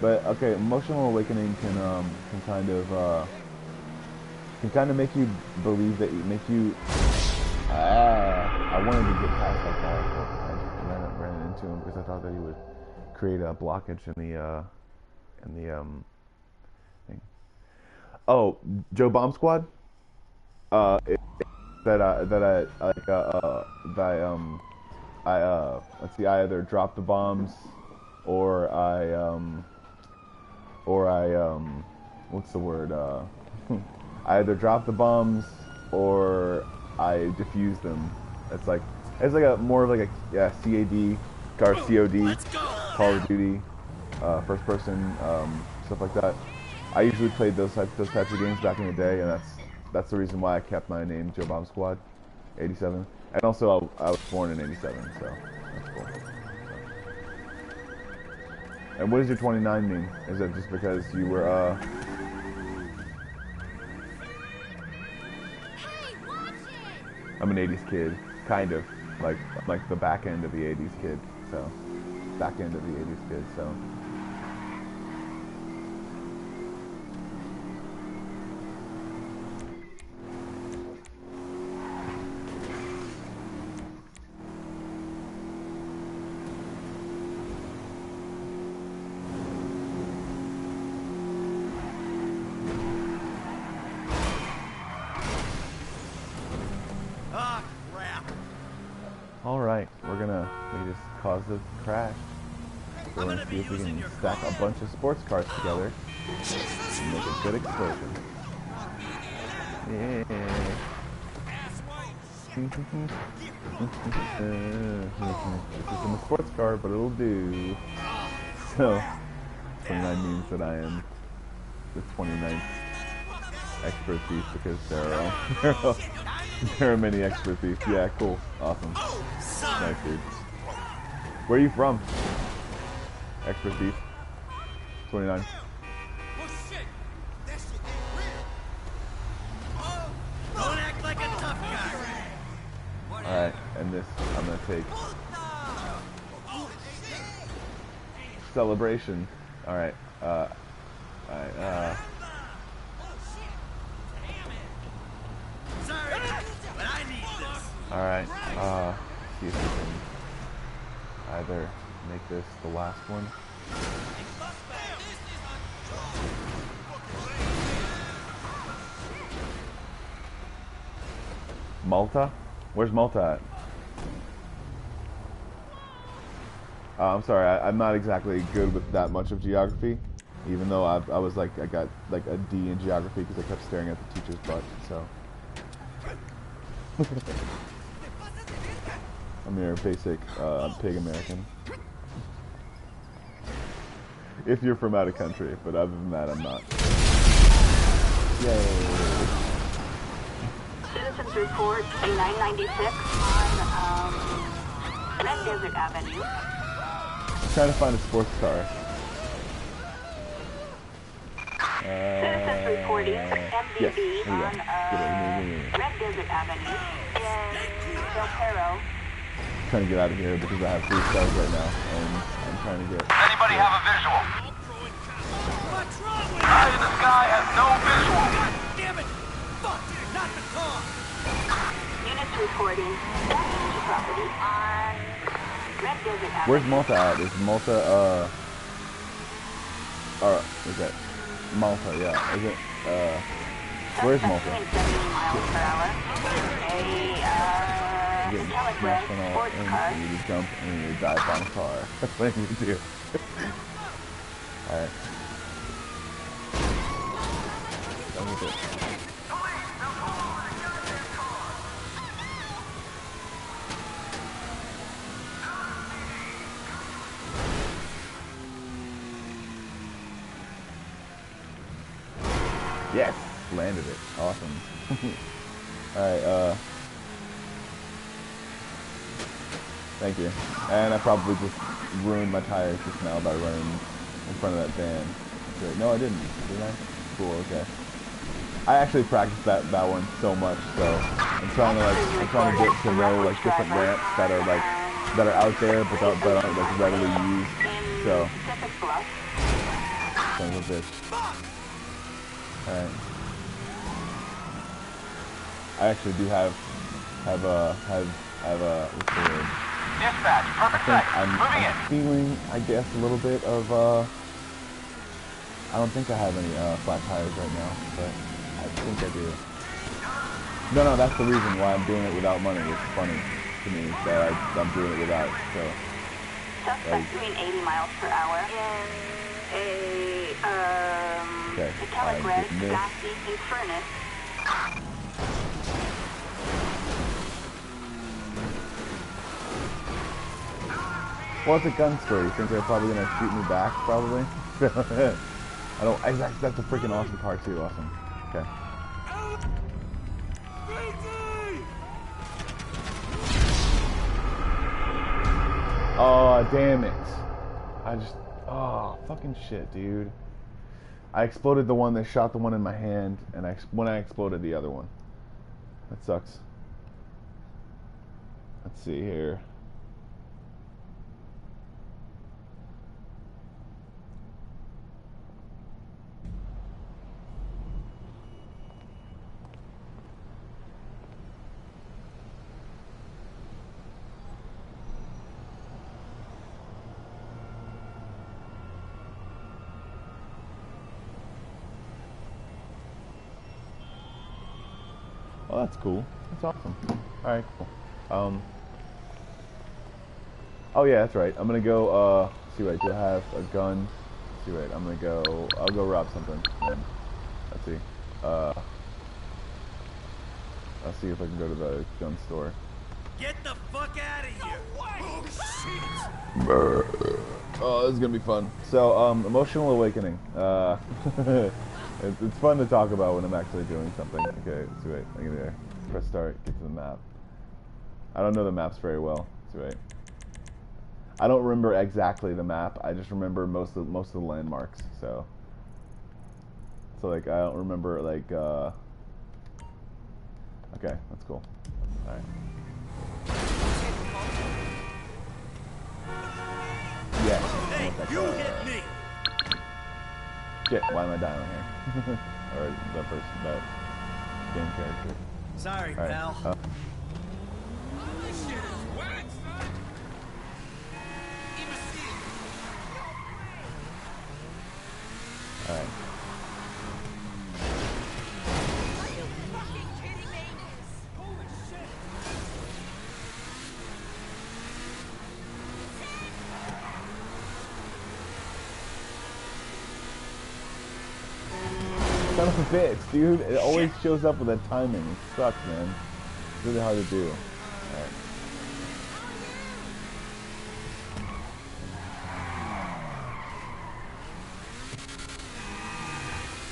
But okay, emotional awakening can kind of make you believe that I wanted to get past that guy, but I ran into him because I thought that he would create a blockage in the thing. Oh, Joe Bomb Squad. Let's see, I either dropped the bombs, or what's the word? I either dropped the bombs or I defused them. It's like a more of like a CAD, or COD, Call of Duty, first person, stuff like that. I usually played those types of games back in the day, and that's the reason why I kept my name Joe Bomb Squad 87. And also I was born in 87, so that's cool. And what does your 29 mean? Is that just because you were I'm an 80s kid, kind of, like the back end of the 80s kid, so back end of the 80s kid, so. Alright, we just caused a crash. We're gonna see if we can stack a bunch of sports cars together and make a good explosion. Yeah. isn't a sports car, but it'll do. So, 29 means that I am the 29th expert thief because there are many expert thieves. Yeah, cool. Awesome. Nice, dude. Where are you from? Expert thief. 29. Oh shit! That shit ain't real. Oh, don't act like a tough guy. Alright, and this I'm gonna take. Celebration. Alright, alright, Sorry, but I need this. alright, see if we can either make this the last one. Malta? Where's Malta at? I'm sorry, I'm not exactly good with that much of geography, even though I was like, I got like a D in geography because I kept staring at the teacher's butt, so. I'm your basic pig American. If you're from out of country, but other than that, I'm not. Yay! Citizens report a 996 on Red Desert Avenue. Trying to find a sports car. Citizens reporting MDB yes, here we go. on Red Desert Avenue in Del Perro. I'm trying to get out of here because I have 3 stars right now, and I'm trying to get. Anybody have a visual? What's wrong with Eye in the sky has no visual. God damn it! Fuck, not the car! Units reporting damage to property on Red Desert Avenue. Where's Malta at? Is Malta or is that Malta? Yeah. Is it where's Malta? Doing 70 miles per hour. Getting Metallic red smashed on all sports ends, car. and you just jump and you dive on a car. That's what you do. Alright. Done with it. Yes! Landed it. Awesome. Alright, thank you. And I probably just ruined my tires just now by running in front of that van. Great. No, I didn't. Did I? Cool, okay. I actually practiced that one so much, so I'm trying to get to know like different ramps that are out there but aren't like readily used. So son of a bitch. Alright. I actually do have a what's the word? Dispatch, perfect sight. I'm feeling, I guess, a little bit of, I don't think I have any flat tires right now, but I think I do. No, that's the reason why I'm doing it without money. It's funny to me that I'm doing it without, so. Suspect doing 80 miles per hour in a metallic red gas leaking furnace. Well, it's a gun store. You think they're probably gonna shoot me back? Probably. I don't. That's a freaking awesome car too. Awesome. Okay. Oh, damn it! Oh, fucking shit, dude. I exploded the one that shot the one in my hand, and when I exploded the other one. That sucks. Let's see here. Oh, that's cool. That's awesome. Alright, cool. Oh yeah, that's right. I'm gonna go, see, wait, do I have a gun? See, wait, I'll go rob something. Then. Let's see. I'll see if I can go to the gun store. Get the fuck out of here! Oh shit! Oh, this is gonna be fun. So, emotional awakening. It's fun to talk about when I'm actually doing something. Okay, so wait, I'm gonna press start, get to the map. I don't know the maps very well. So wait. I don't remember exactly the map. I just remember most of the landmarks. So like I don't remember like. Okay, that's cool. All right. Yeah. Hey, you hit me! Shit, why am I dying here? Or that game character. Sorry, All right. pal. This shit is whack, son. Even see it. Alright. Are you fucking kidding me? Holy shit. Son of a bitch, dude. It always shows up with that timing. It sucks, man. It's really hard to do. Alright.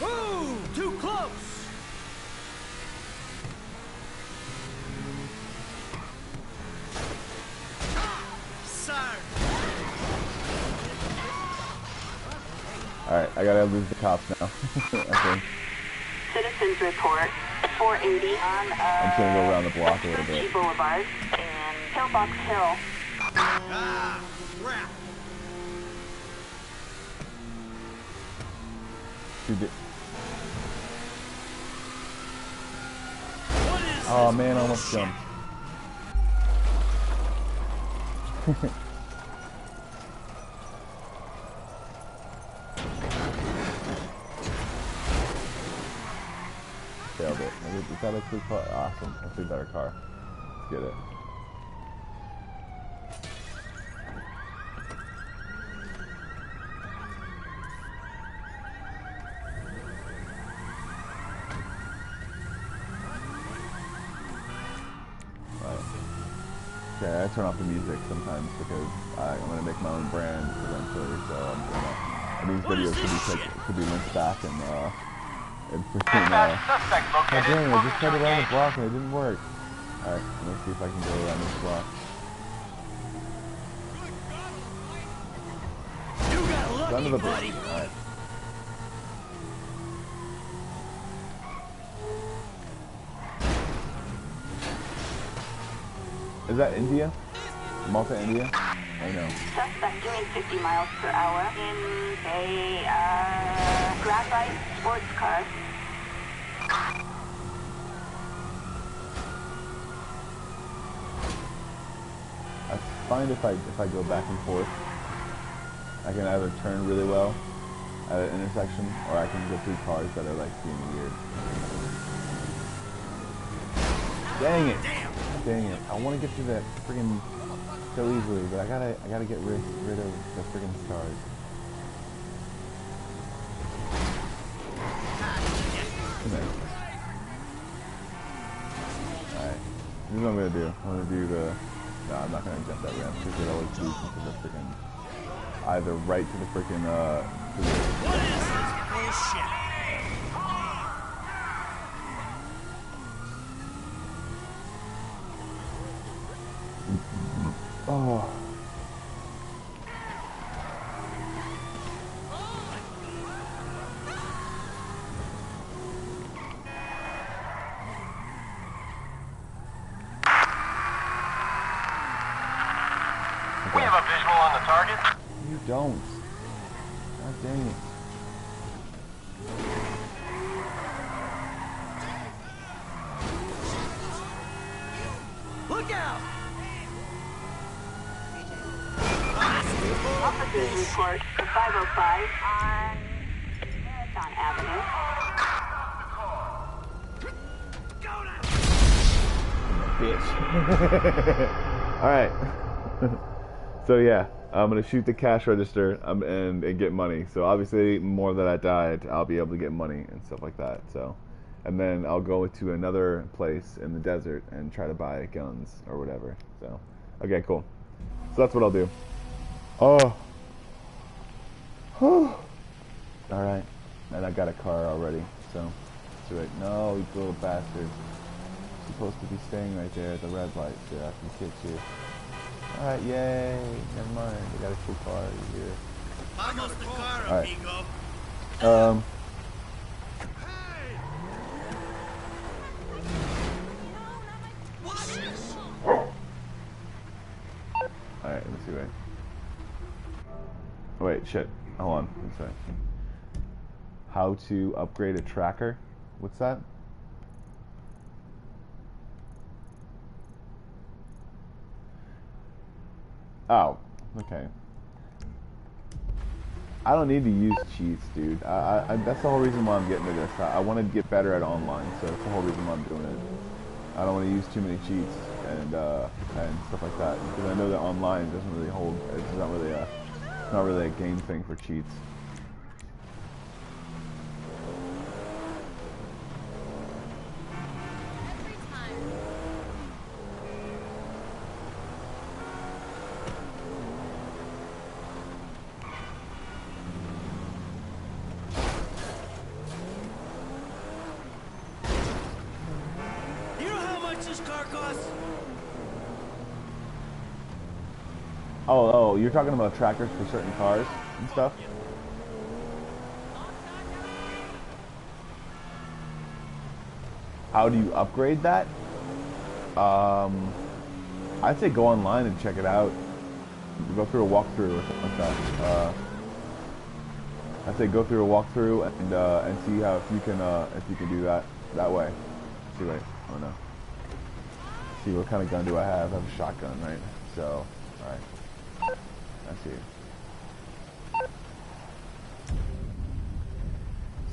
Ooh, too close! Sorry. Alright, I gotta lose the cops now. Okay. Citizens report 480 on I'm just gonna go around the block a little bit. Boulevard and Pillbox Hill. Ah, crap. Dude, What is oh this man, I almost bullshit? jumped. Failed it. Is that a good car? Awesome. That's a better car. Let's get it. Okay, I turn off the music sometimes because I'm gonna make my own brand eventually. So I'm gonna. And these videos could be linked back and freaking Suspect oh located. dang! I just tried Moving to around the engage. block and it didn't work. All right, let's see if I can go around this block. You got Son lucky, of a buddy. bitch. All right. Is that India? Malta, India? I know. Suspect doing 50 miles per hour in a graphite sports car. That's fine if I go back and forth. I can either turn really well at an intersection, or I can go through cars that are like being weird. Dang it! Dang it! I want to get to that friggin' so easily, but I gotta get rid of the friggin' stars. Come here. Alright. This is what I'm gonna do. I'm gonna do the. No, I'm not gonna jump that ramp because it always leads into the friggin' either right to the friggin' What is this bullshit? Oh. We have a visual on the target. You don't. God dang it. Look out! Officers report 505 on Marathon Avenue. Bitch. Alright. So yeah, I'm gonna shoot the cash register and get money. So obviously, more that I died, I'll be able to get money and stuff like that. So and then I'll go to another place in the desert and try to buy guns or whatever. So, okay, cool. So that's what I'll do. Oh. All right, and I got a car already. So, let's do it. No, you little bastard. You're supposed to be staying right there at the red light so I can hit you. All right, yay. Never mind. We got a cool car here. Vamos the car, All right. amigo. Alright, let's see. Wait, shit. Hold on. I'm sorry. How to upgrade a tracker? What's that? Oh, okay. I don't need to use cheats, dude. That's the whole reason why I'm getting to this. I want to get better at online, so that's the whole reason why I'm doing it. I don't want to use too many cheats and stuff like that, because I know that online doesn't really hold. It's not really a game thing for cheats. Oh, you're talking about trackers for certain cars and stuff? How do you upgrade that? I'd say go online and check it out. Go through a walkthrough or something like that. I'd say go through a walkthrough and see how if you can do that way. Let's see, wait, oh no. Let's see what kind of gun do I have? I have a shotgun, right? So, all right. I see.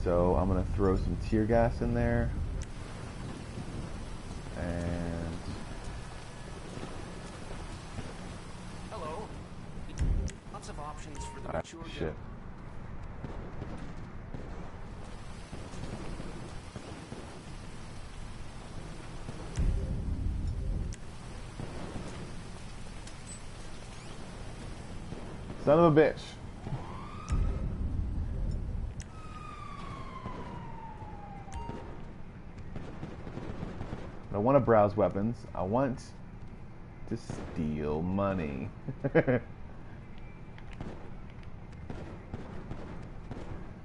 So I'm gonna throw some tear gas in there, and hello. Lots of options for the mature shit. Son of a bitch. I don't want to browse weapons. I want to steal money.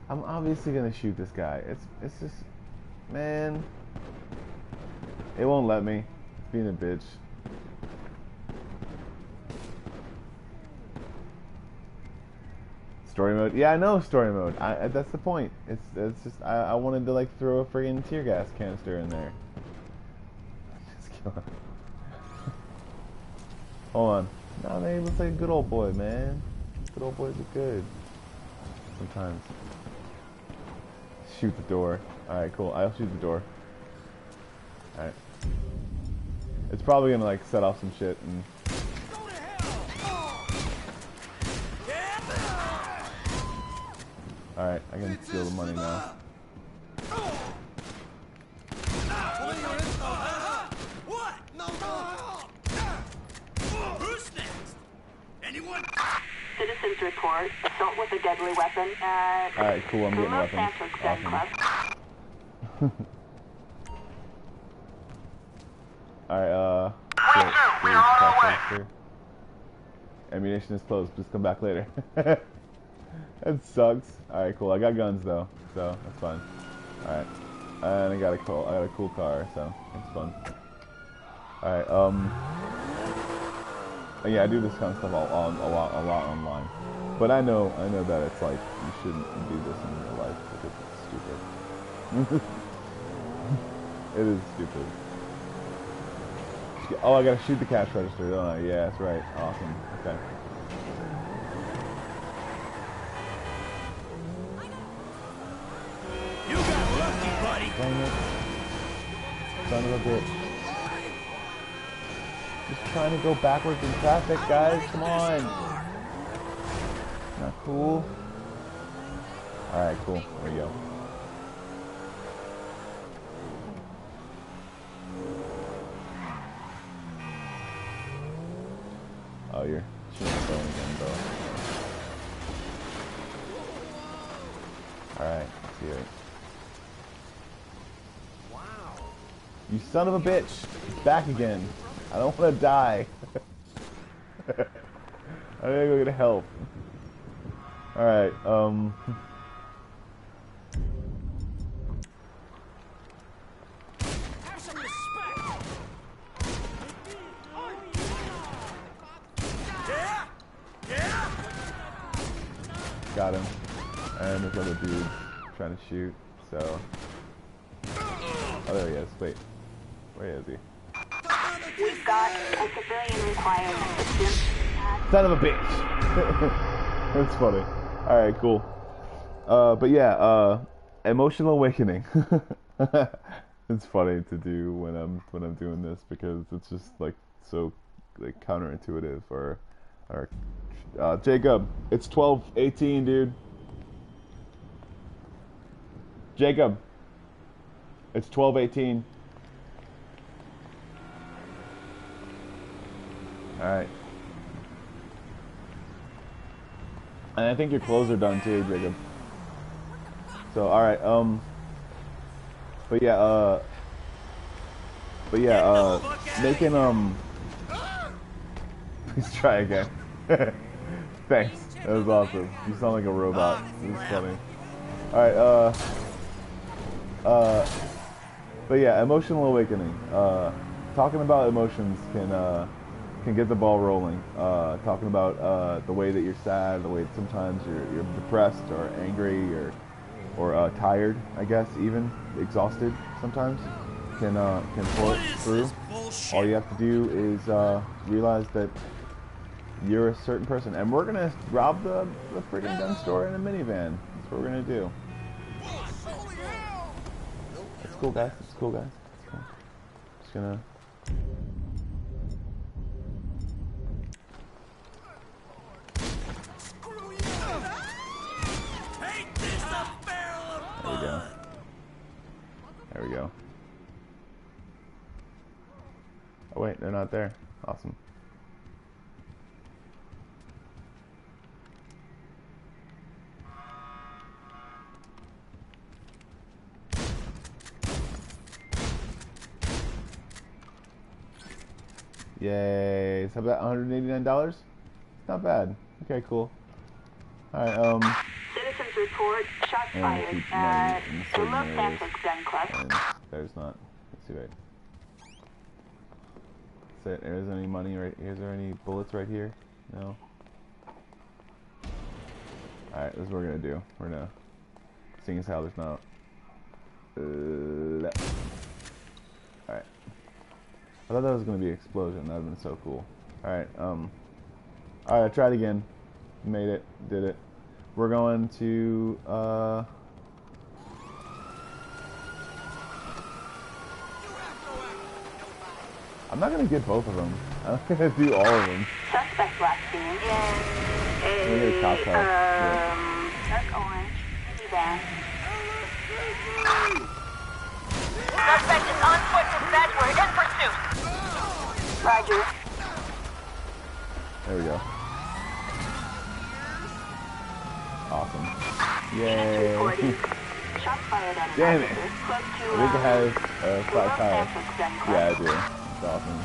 I'm obviously gonna shoot this guy. It's just, man. It won't let me. It's being a bitch. Story mode? Yeah, I know story mode. That's the point. It's just I wanted to like throw a friggin' tear gas canister in there. Just kill him. Hold on. Nah, man, he looks like a good old boy, man. Good old boys are good. Sometimes. Shoot the door. Alright, cool. I'll shoot the door. Alright. It's probably gonna like set off some shit and alright, I can steal the money now. What? No. Who's next? Anyone? Citizens report assault with a deadly weapon at Alright, cool, I'm getting weapons. Awesome. Alright, shit, ammunition is closed, please come back later. That sucks. Alright, cool. I got guns though, so that's fine. Alright. And I got a cool car, so it's fun. Alright, yeah, I do this kind of stuff a lot online. But I know that it's like you shouldn't do this in real life because it's stupid. It is stupid. Oh, I gotta shoot the cash register, don't I? Yeah, that's right. Awesome. Okay. You got lucky, buddy. Dang it. Son of a bitch. Just trying to go backwards in traffic, guys. Come on. Not cool. Alright, cool. There we go. Oh, you're shooting the phone again, bro. Alright, let's see it. Wow. You son of a bitch! Back again. I don't want to die. I gotta go get help. Alright, Have some respect. Yeah. Yeah. got him. And this other dude trying to shoot, so... Oh, there he is. Wait. Where is he? We've got a civilian requiring assistance. Son of a bitch! That's funny. Alright, cool. But yeah, emotional awakening. It's funny to do when I'm doing this because it's just like so like counterintuitive or Jacob, it's 12:18, dude. Jacob, it's 12:18. Alright. And I think your clothes are done too, Jacob. So, alright, making, please try again. Thanks, that was awesome. You sound like a robot. It was funny. Alright, but yeah, emotional awakening. Talking about emotions can get the ball rolling. Talking about the way that you're sad, the way that sometimes you're depressed or angry or tired, I guess, even exhausted sometimes can pull it through. All you have to do is realize that you're a certain person, and we're gonna rob the friggin' gun store in a minivan. That's what we're gonna do. It's cool, guys. It's cool, guys. It's cool. Just gonna. There we go. There we go. Oh wait, they're not there. Awesome. Yay. So about $189? It's not bad. Okay, cool. Alright, Citizens report shots and fired keep at money in the certain Los areas. Santos Gun Club. And there's not. Let's see, wait. Is there any money right? Is there any bullets right here? No. Alright, this is what we're gonna do. We're gonna, seeing as how there's not. Alright. I thought that was gonna be an explosion. That would've been so cool. Alright, alright, I tried again. Made it. Did it. We're going to, I'm not gonna get both of them. I'm gonna do all of them. Suspect last seen in I'm gonna get a cop car. dark orange minivan. Suspect is on foot, dispatch. We're in pursuit. Roger. There we go. Awesome. Yay. Reporting. Shots fired at an Damn it. officer close to Rick has flat Los tire. Santos Gun Club. Yeah, I do. It's awesome.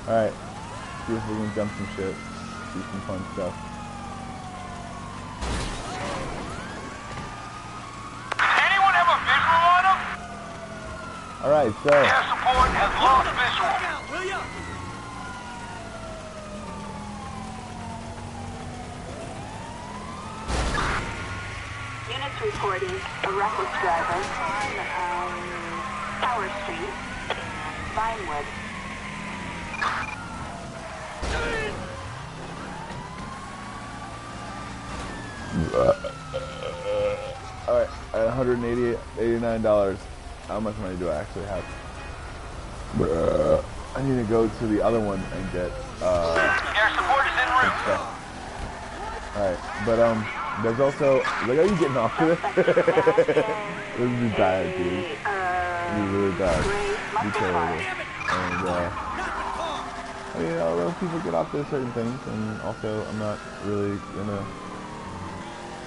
Alright. See if we can jump some shit. Do some fun stuff. Anyone have a visual on him? Alright, so. Air support has lost visual. Will ya? Units reporting a reckless driver on Tower Street, Vinewood. Alright, at $189. How much money do I actually have? I need to go to the other one and get Air support is en route. stuff. Alright, but there's also, look how you getting off to this. This is bad, dude. This is really bad. Be terrible. And I mean, although people get off to certain things, and also I'm not really gonna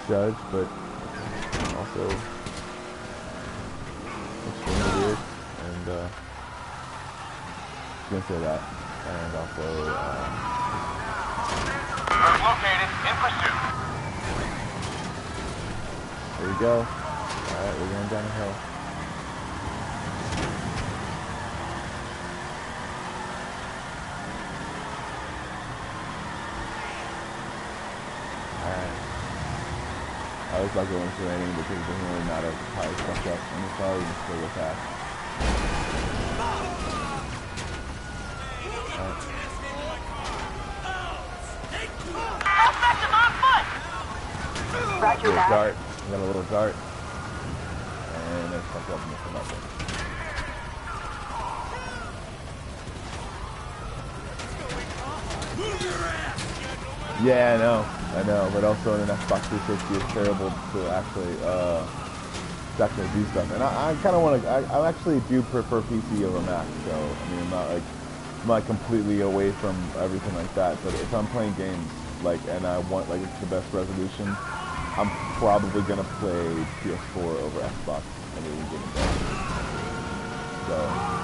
judge, but also extremely weird, and just gonna say that, and also Located in pursuit. there you go. Alright, we're going down the hill. Alright. I always like going through raining because it doesn't really matter how it's fucked up, and it's already just go real fast. Suspect is on foot! Roger Little that. dart. I got a little dart. And it's fucked up and it's about it. Yeah, I know, but also in an Xbox 360 it's terrible to actually do stuff. And I kind of want to, I actually do prefer PC over Mac, so, I mean, I'm not completely away from everything like that, but if I'm playing games, like, and I want, like, the best resolution, I'm probably gonna play PS4 over Xbox any given day. So, I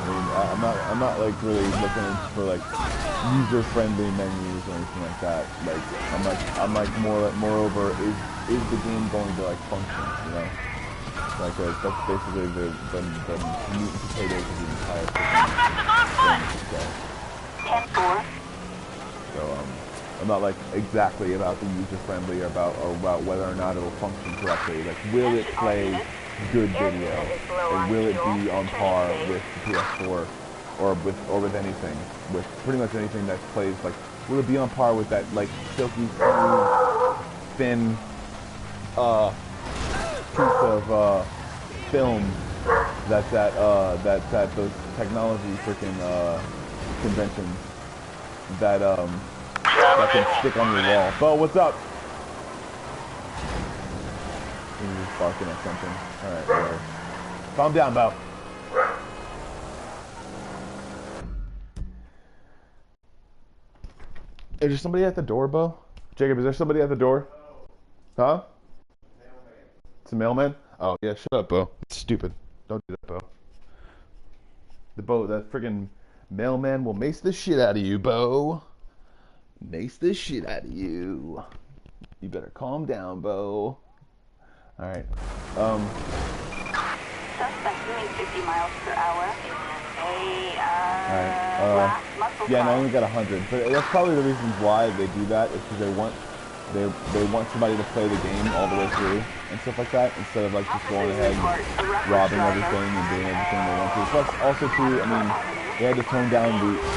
mean, I'm not like really looking for like user-friendly menus or anything like that. Like, I'm like moreover, is the game going to like function? You know, like that's basically the meat and potatoes of the entire thing. So, 10-4. so I'm not like exactly about the user-friendly or about whether or not it'll function correctly. Like, will it play good video, and will it be on par with the PS4 or with anything, with pretty much anything that plays? Like, will it be on par with that like silky smooth, thin piece of film that's at those technology freaking conventions that can stick on your wall? Bo, what's up? He's just barking at something. Alright, whatever. Calm down, Bo. Is there somebody at the door, Bo? Jacob, is there somebody at the door? Huh? It's a mailman? Oh, yeah, shut up, Bo. It's stupid. Don't do that, Bo. That friggin' mailman will mace the shit out of you, Bo. Mace the shit out of you. You better calm down, Bo. Alright. Suspect doing 50 miles per hour. Alright. Yeah, and I only got 100. But that's probably the reason why they do that, is because they want somebody to play the game all the way through and stuff like that, instead of like just going ahead and robbing everything and doing everything they want to. Plus, also too, I mean, they had to tone down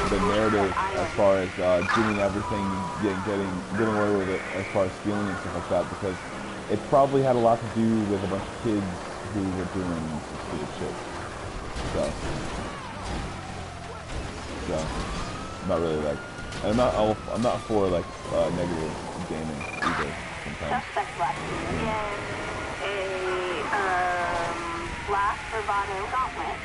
the narrative as far as doing everything, getting away with it as far as stealing and stuff like that, because it probably had a lot to do with a bunch of kids who were doing some stupid shit. So I'm not really like, I'm not for like negative gaming either. Sometimes. Suspect left in a black bravado gauntlet.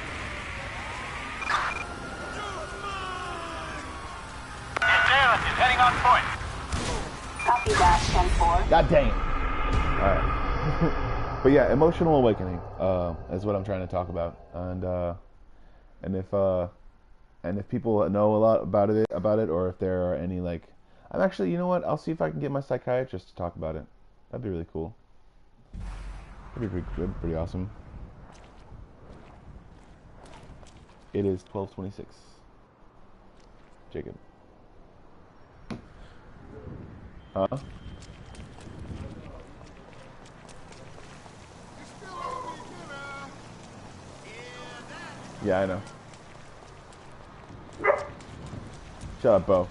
Is heading on point. Copy that, 10-4. God dang it. Alright. But yeah, emotional awakening is what I'm trying to talk about. And if people know a lot about it, or if there are any like, I'm actually, you know what? I'll see if I can get my psychiatrist to talk about it. That'd be really cool. That'd be pretty awesome. It is 12:26. Jacob. Huh? Yeah, I know. Shut up, Bo.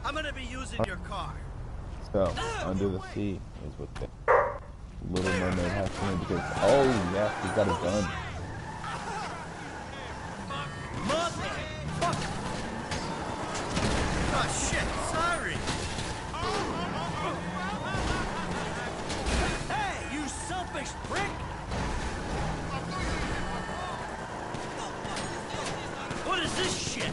I'm gonna be using your car. So, Under the Sea is what the Little Mermaid has to me, because, oh yes, he's got a gun. Motherfucker! Oh shit, sorry. Hey, you selfish prick! this shit?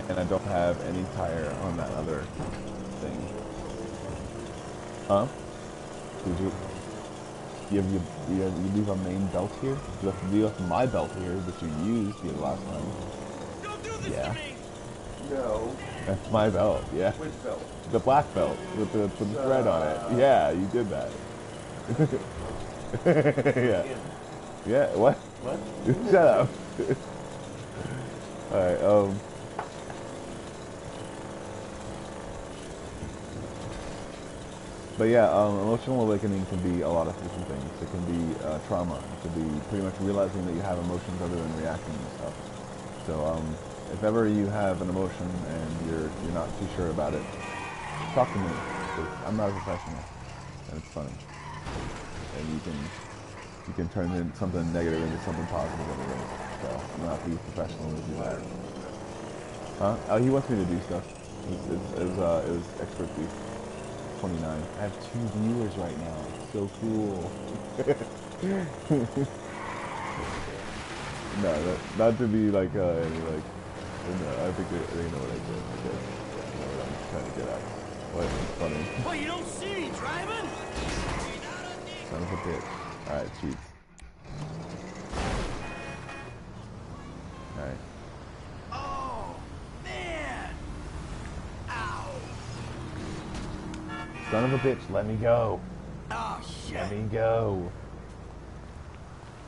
And I don't have any tire on that other thing. Huh? Did you leave a main belt here? You left my belt here that you used the last time. Don't do this Yeah. to me! No. That's my belt, yeah. Which belt? The black belt with the thread on it. Yeah, you did that. Yeah. Yeah, what? What? Shut up. Alright, but yeah, emotional awakening can be a lot of different things. It can be trauma. It can be pretty much realizing that you have emotions other than reacting to stuff. So if ever you have an emotion and you're not too sure about it, talk to me, because I'm not a professional, and it's funny. And you can turn something negative into something positive anyway. So I'm not the professional to do that. Huh? Oh, he wants me to do stuff. It was expert beef. 29. I have 2 viewers right now. It's so cool. No, not to be like any like. No, I think they know what I did. I guess. They know what I'm trying to get at. What? It's funny. Well, you don't see me driving? Son of a bitch. All right, cheats. All right. Oh, man! Ow! Son of a bitch, let me go. Oh, shit! Let me go.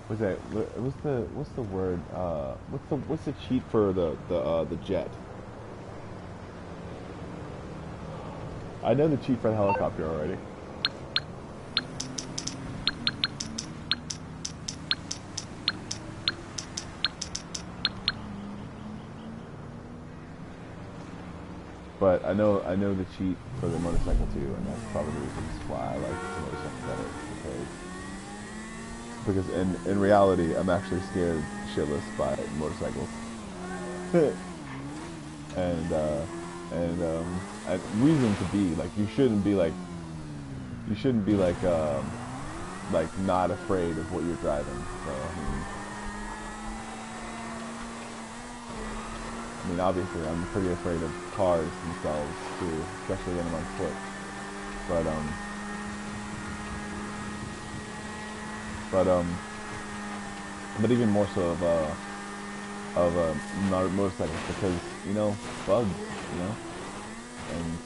What's that? What's the word? What's the cheat for the jet? I know the cheat for the helicopter already. But I know the cheat for the motorcycle too, and that's probably the reasons why I like the motorcycle better. Because in reality, I'm actually scared shitless by motorcycles. and reason to be like you shouldn't be like not afraid of what you're driving. So I mean, obviously, I'm pretty afraid of cars themselves too, especially when I'm on foot. But even more so of motorcycles, because bugs, and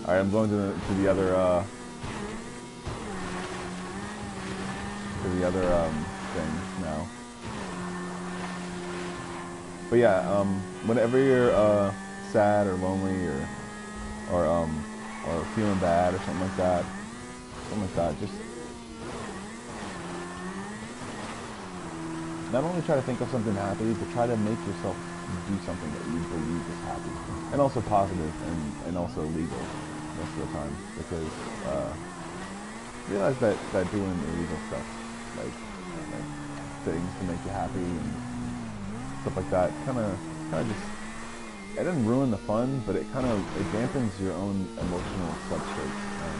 Alright, I'm going to the other thing now. But yeah, whenever you're sad or lonely or feeling bad or something like that, just not only try to think of something happy, but try to make yourself do something that you believe is happy, and also positive and also legal most of the time, because realize that doing illegal stuff, like things to make you happy and stuff like that, kind of just, it doesn't ruin the fun, but it dampens your own emotional substrate, and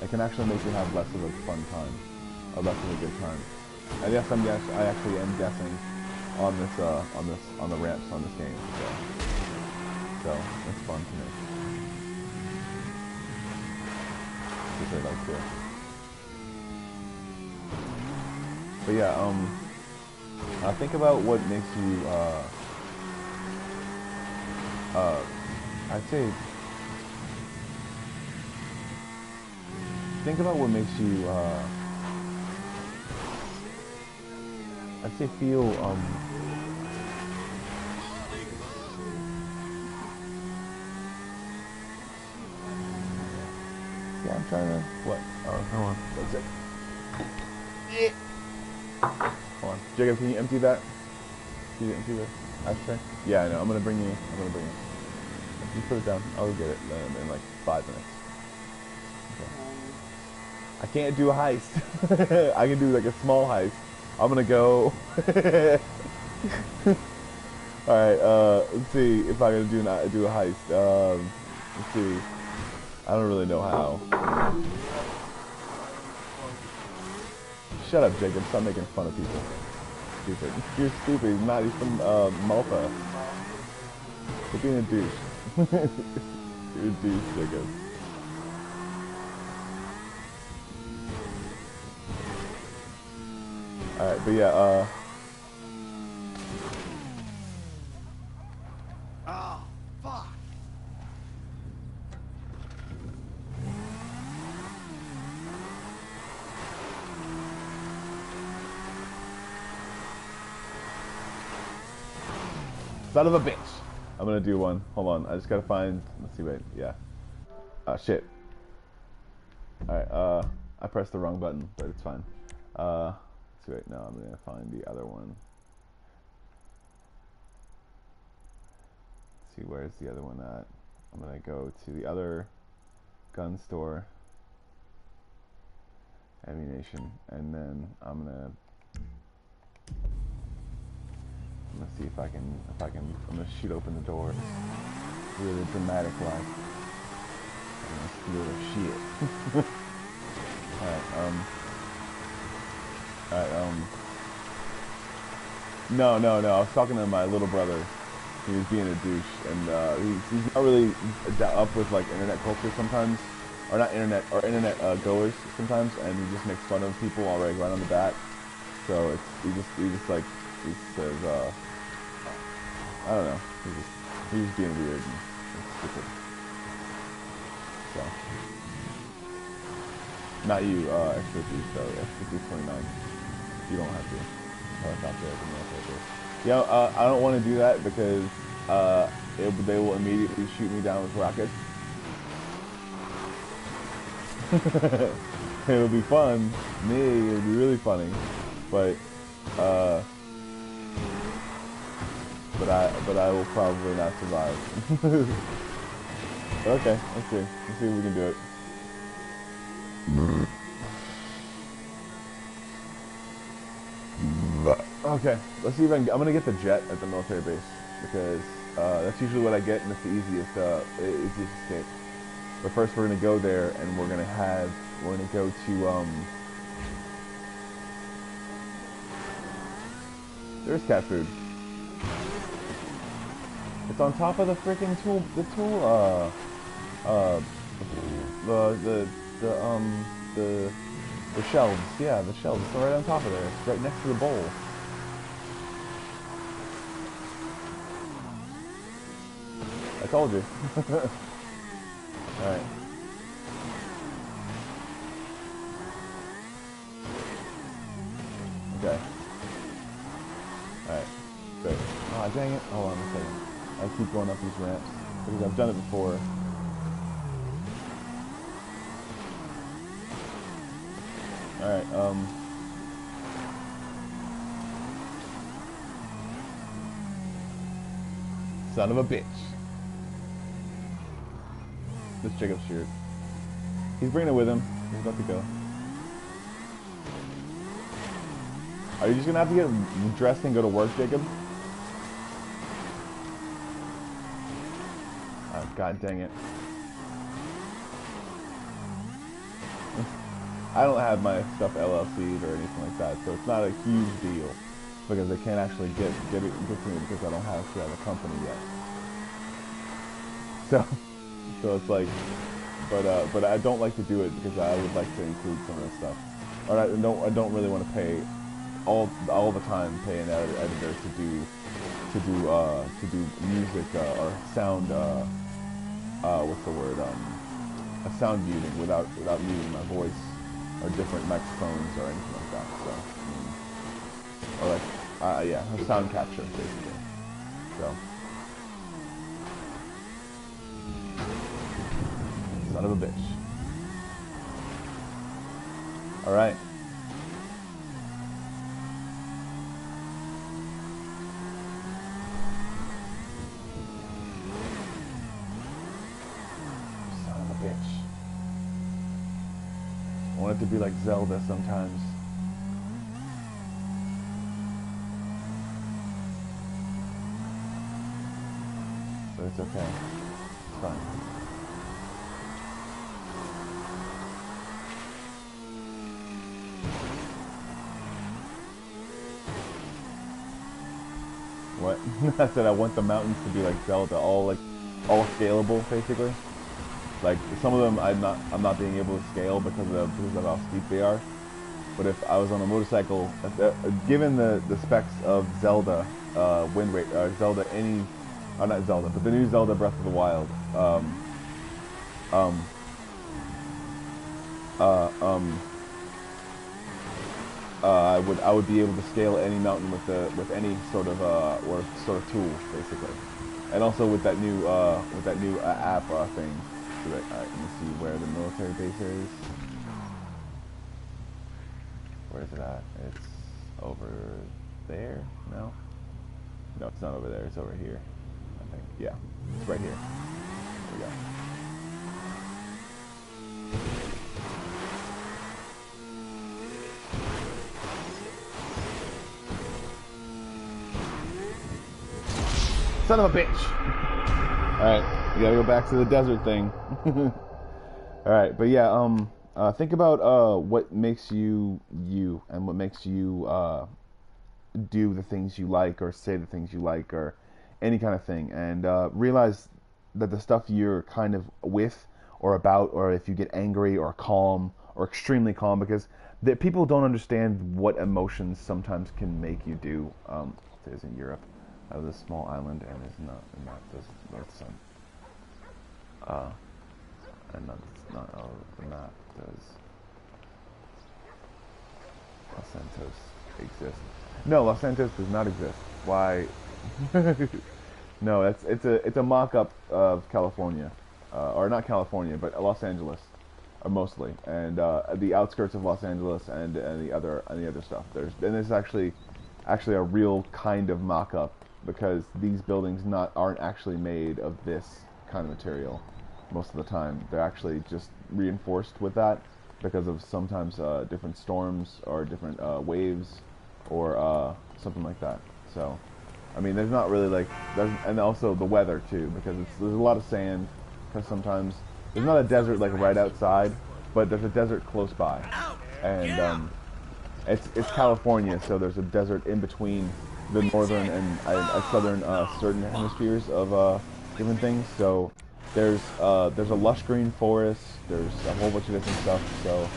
it can actually make you have less of a fun time, or less of a good time. I guess I actually am guessing on the ramps on this game, so it's fun to me. Which I like too. But yeah, think about what makes you I'd say think about what makes you I'd say feel yeah, I'm trying to what? Oh, hold on. One sec. Yeah. Hold on. Jacob, can you empty that? Can you empty the ashtray? Yeah, I know. I'm gonna bring you. Just put it down. I'll get it in like 5 minutes. Okay. I can't do a heist. I can do like a small heist. I'm gonna go. Alright, let's see if I can do a heist. Let's see. I don't really know how. Shut up, Jacob. Stop making fun of people. Stupid. You're stupid. He's from Malta. Quit being a douche. You're a douche, Jacob. Alright, but yeah, Oh, fuck. son of a bitch. I'm gonna do one. Hold on. I just gotta find. Let's see. Wait. Yeah. Shit. All right. I pressed the wrong button, but it's fine. Let's see. Wait. No, I'm gonna find the other one. Let's see. Where's the other one at? I'm gonna go to the other gun store. Ammunition, and then I'm gonna see if I can, I'm gonna shoot open the door. Really dramatic like. I'm gonna steal their shit. Alright, no, I was talking to my little brother. He was being a douche, and he's not really up with like internet culture sometimes. Or not internet, or internet goers sometimes, and he just makes fun of people already right on the bat. So it's, he says, I don't know, he's being weird and stupid. So, not you, expertise though, expertise 29. You don't have to. That's not there, yeah, I don't want to do that because they will immediately shoot me down with rockets. It'll be fun. It'll be really funny. But I will probably not survive. Okay, let's see. Let's see if we can do it. Okay, let's see if I can. I'm gonna get the jet at the military base because that's usually what I get, and it's the easiest escape. But first, we're gonna go there, and we're gonna go to There's cat food. It's on top of the freaking tool. The shelves. Yeah, the shelves. It's right on top of there. It's right next to the bowl. I told you. Alright. Okay. Alright. Great. Aw, dang it. Hold on a second. I keep going up these ramps because I've done it before. Alright, son of a bitch. This Jacob's shirt. He's bringing it with him. He's about to go. Are you just gonna have to get dressed and go to work, Jacob? Oh, God dang it. I don't have my stuff LLC'd or anything like that, so it's not a huge deal because they can't actually get to me because I don't have a company yet. So it's like, but I don't like to do it because I would like to include some of this stuff. Or I don't really want to pay all the time pay an editor to do music or sound what's the word a sound muting without muting my voice or different microphones or anything like that. So or like yeah, sound capture basically. So son of a bitch. All right. I want it to be like Zelda sometimes. But it's okay. It's fine. What? I said I want the mountains to be like Zelda, all scalable basically. Like some of them I'm not being able to scale because of how steep they are. But if I was on a motorcycle, given the specs of Zelda, Zelda not Zelda, but the new Zelda Breath of the Wild, I would be able to scale any mountain with any sort of tool basically, and also with that new app thing. So that, let me see where the military base is. Where is it at? It's over there? No? No, it's not over there. It's over here, I think. Yeah, it's right here. There we go. Son of a bitch! Alright, we gotta go back to the desert thing. Alright, but yeah, think about what makes you you, and what makes you do the things you like, or say the things you like, or any kind of thing, and realize that the stuff you're kind of with, or about, or if you get angry, or calm, or extremely calm, because people don't understand what emotions sometimes can make you do. It is in Europe. Out of this small island, and is not the North Sun. And that's not how the map does. Los Santos exist. No, Los Santos does not exist. Why? No, it's a mock-up of California, or not California, but Los Angeles, mostly, and the outskirts of Los Angeles and the other stuff. There's actually a real kind of mock-up, because these buildings aren't actually made of this kind of material most of the time. They're actually just reinforced with that because of sometimes different storms or different waves or something like that. So, I mean, there's not really and also the weather too, because there's a lot of sand, because sometimes there's not a desert like right outside, but there's a desert close by, and it's California, so there's a desert in between the northern and southern certain hemispheres of different things. So there's a lush green forest. There's a whole bunch of different stuff. So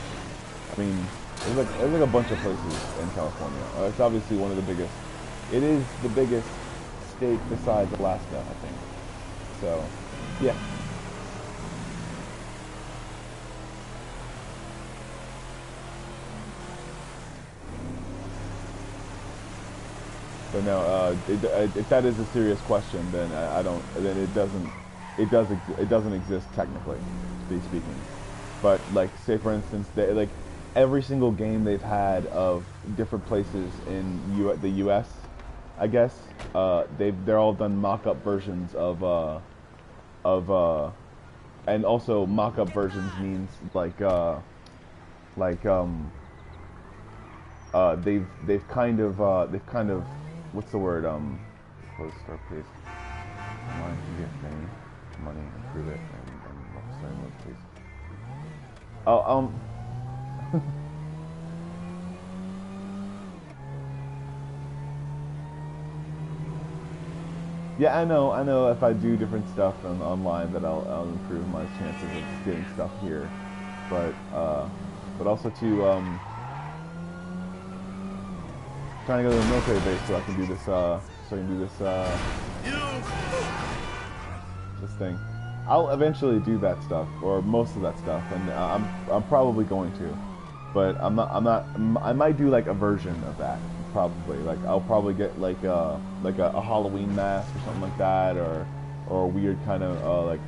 I mean, there's like a bunch of places in California. It's obviously one of the biggest. It is the biggest state besides Alaska, I think. So yeah. But no, if that is a serious question, then then it doesn't exist technically, speaking. But like, say for instance, every single game they've had of different places in the U.S., I guess, they're all done mock-up versions of and also mock-up versions means they've kind of what's the word? Close store, please. Money to get fame, money, improve it, and sorry, move, please. Oh, yeah, I know. If I do different stuff online, that I'll improve my chances of getting stuff here, but also to trying to go to the military base so I can do this this thing. I'll eventually do that stuff, or most of that stuff, and I'm probably going to, but I might do like a version of that, probably. Like, I'll probably get like a Halloween mask or something like that, or a weird kind of a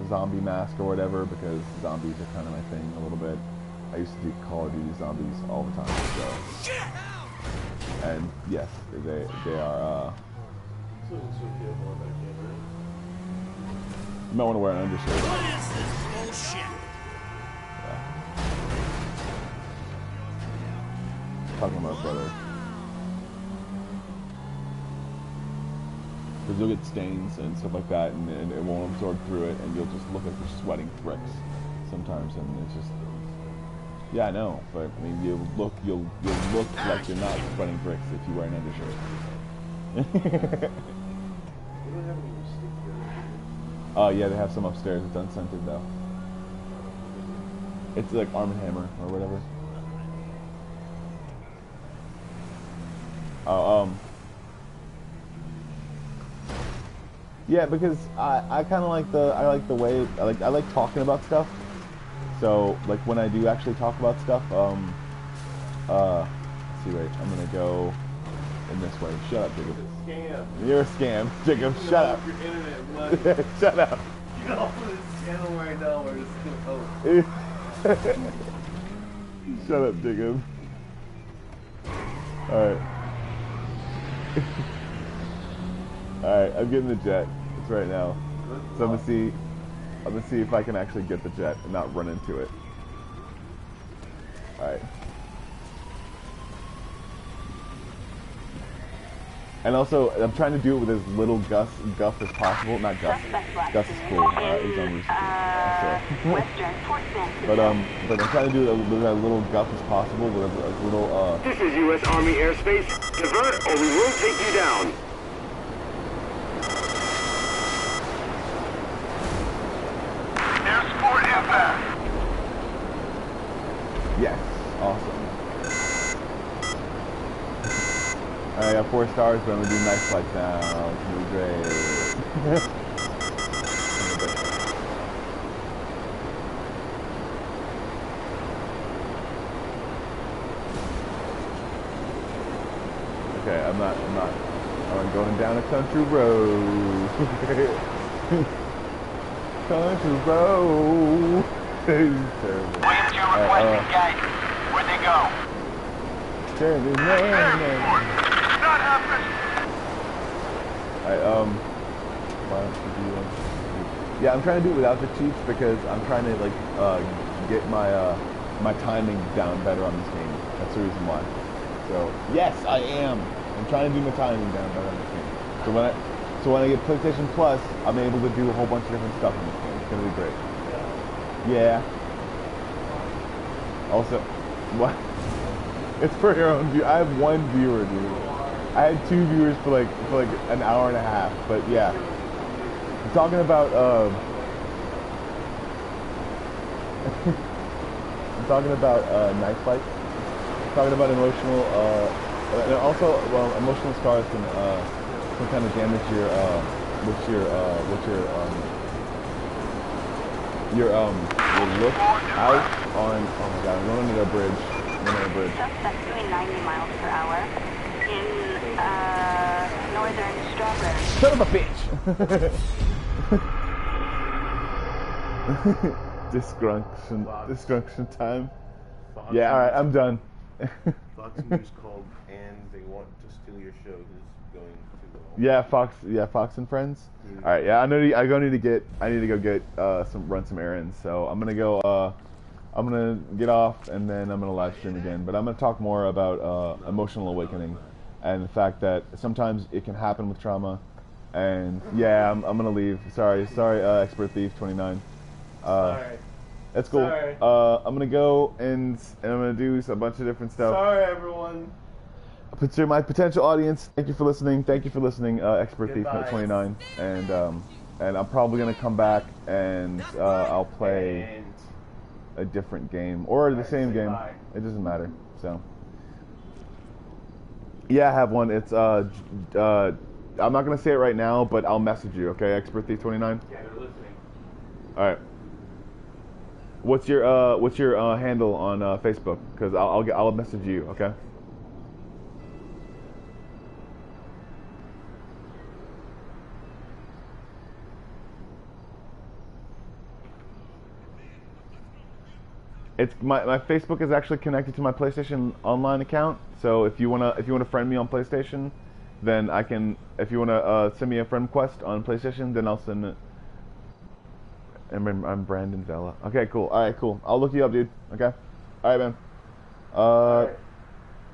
zombie mask or whatever, because zombies are kind of my thing a little bit. I used to do Call of Duty zombies all the time, so. And yes, they are. You might want to wear an undershirt. What is this bullshit? talking about, brother. Because you'll get stains and stuff like that, and it won't absorb through it, and you'll just look like you're sweating bricks sometimes, and it's just, yeah, I know, but I mean, you'll look like you're not sweating bricks if you wear an undershirt. Yeah, they have some upstairs. It's unscented though. It's like Arm & Hammer or whatever. Yeah, because I kind of like the way I like talking about stuff. So like when I do actually talk about stuff, let's see, wait, I'm gonna go in this way. Shut up, Jacob. Scam. You're a scam, Jacob. Shut up. Your internet money. Shut up. Get off of this channel right now, or it's gonna post. Shut up, Jacob. Alright. Alright, I'm getting the jet. It's right now. So I'm gonna see if I can actually get the jet and not run into it. Alright. And also, I'm trying to do it with as little guff as possible. Not Gus. Gus is cool. He's on Rooster Teeth. But I'm trying to do it with as little guff as possible, with as little. This is U.S. Army airspace. Divert, or we will take you down. Air support inbound. Yes. Awesome. I got 4 stars, but I'm gonna do night flights now. It's gonna be great. Okay, I'm going down a country road. Country road. Terrible. Williams, you requesting guidance. Where'd they go? Terrible. Not happening. Yeah, I'm trying to do it without the cheats because I'm trying to like get my timing down better on this game. That's the reason why. So yes, I am. I'm trying to do my timing down better on this game. So when I get PlayStation Plus, I'm able to do a whole bunch of different stuff in this game. It's gonna be great. Yeah. Also, what? It's for your own view. I have 1 viewer, dude. I had 2 viewers for like an hour and a half. But yeah, I'm talking about I'm talking about night flights. I'm talking about emotional and also, well, emotional scars can kind of damage your look out on. Oh my God, I'm going under a bridge. Suspect doing 90 miles per hour in northern Strawberry. Son of a bitch! Disgrunction time. Fox Yeah, alright, I'm done. Fox News called and they want to steal your show. Who's going to? Yeah, Fox and Friends. Alright, yeah, I need to go get run some errands. So I'm gonna get off and then I'm gonna live stream again. But I'm gonna talk more about emotional awakening and the fact that sometimes it can happen with trauma. And yeah, I'm gonna leave. Sorry, Expert Thief 29. Sorry. That's cool. Sorry. I'm gonna go and I'm gonna do a bunch of different stuff. Sorry, everyone. To my potential audience, thank you for listening. Expert Thief Goodbye. 29. And I'm probably gonna come back and I'll play a different game or the same game. Bye. It doesn't matter. So yeah, I have one. It's I'm not gonna say it right now, but I'll message you. Okay, Expert Thief 29. Yeah, they're listening. All right. What's your handle on Facebook? Because I'll message you. Okay. It's my Facebook is actually connected to my PlayStation Online account. So if you wanna friend me on PlayStation, then I can. If you wanna send me a friend request on PlayStation, then I'll send it. I'm Brandon Vela. Okay, cool. All right, cool. I'll look you up, dude. Okay. All right, man.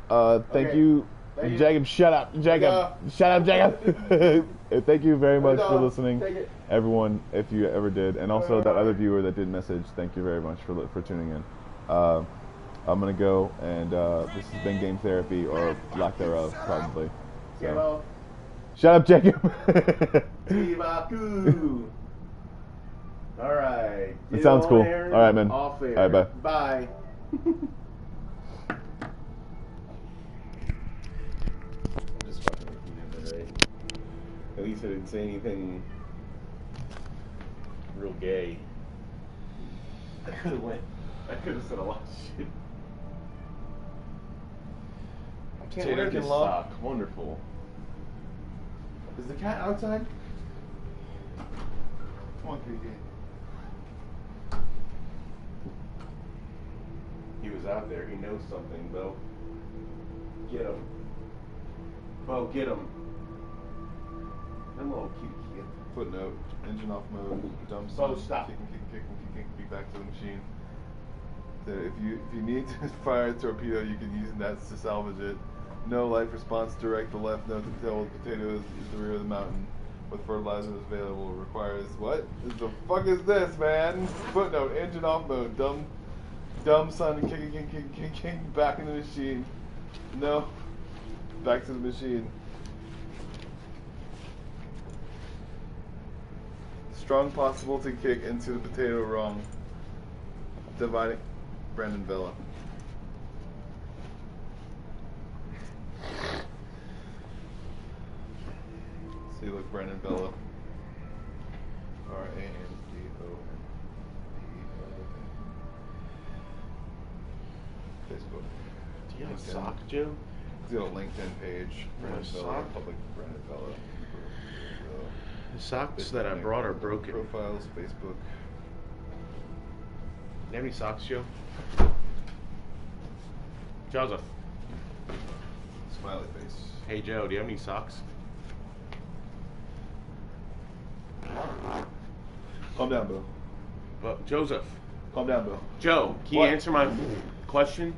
Thank Okay. you, Thank you. Jacob. Shut up, Jacob. Shut up, Jacob. Thank you very much for listening, everyone, if you ever did, and also that other viewer that did message. Thank you very much for tuning in. I'm gonna go, and this has been Game Therapy, or lack thereof, probably. So. Shut up, Jacob. Tibaku. All right. It sounds cool. Air, All right, man. Off air. All right, bye. Bye. I'm just fucking with you, right? At least I didn't say anything real gay. I could have said a lot of shit. I can't wear this sock. Wonderful. Is the cat outside? Come on, KJ. He was out there. He knows something, Bo. Get him. Bo, get him. That little cute kid. Footnote, engine off mode, dumb Bo, son, stop. kick back to the machine. So if you need to fire a torpedo, you can use nets to salvage it. No life response, direct the left node to tell with potatoes is the rear of the mountain. With fertilizer is available, requires what? The fuck is this, man? Footnote, engine off mode, dumb son, kick back in the machine. No, back to the machine. Strong possible to kick into the potato wrong. Dividing Brandon Villa. See, look, Brandon Villa. RANDONE. Facebook. Do you have a LinkedIn. sock, Joe? He's got a LinkedIn page. Brandon Villa, sock? public Brandon Villa. The socks that I brought are broken. Profiles, Facebook. You have any socks, Joe? Joseph. Smiley face. Hey, Joe, do you have any socks? Calm down, Bill. But Joseph. Calm down, Bill. Joe, can What? you answer my question?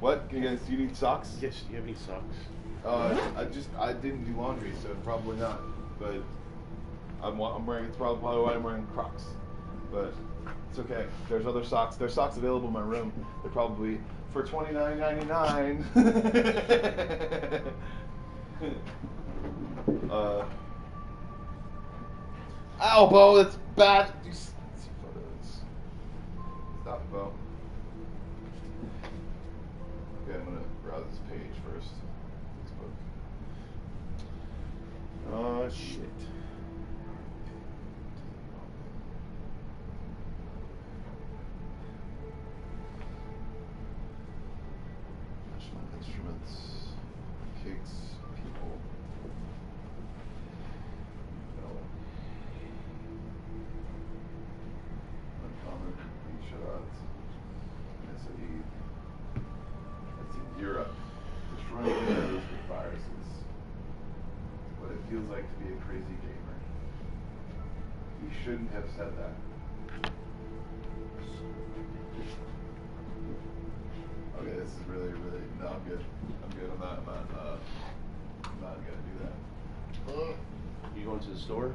What? Do you need socks? Yes, do you have any socks? I didn't do laundry, so probably not. But I'm wearing. It's probably why I'm wearing Crocs. But it's okay. There's other socks. There's socks available in my room. They're probably for $29.99. Ow, Bo, that's bad. You see photos. Stop it, Bo. Okay, I'm gonna browse this page first. Facebook. Oh, shit. National Instruments. Cakes. People. Uncommon. Shot. SAE. That's in Europe. Destroying windows with viruses. What it feels like to be a crazy gamer. You shouldn't have said that. Okay, this is really, no, I'm good. I'm good. I'm not gonna do that. You going to the store?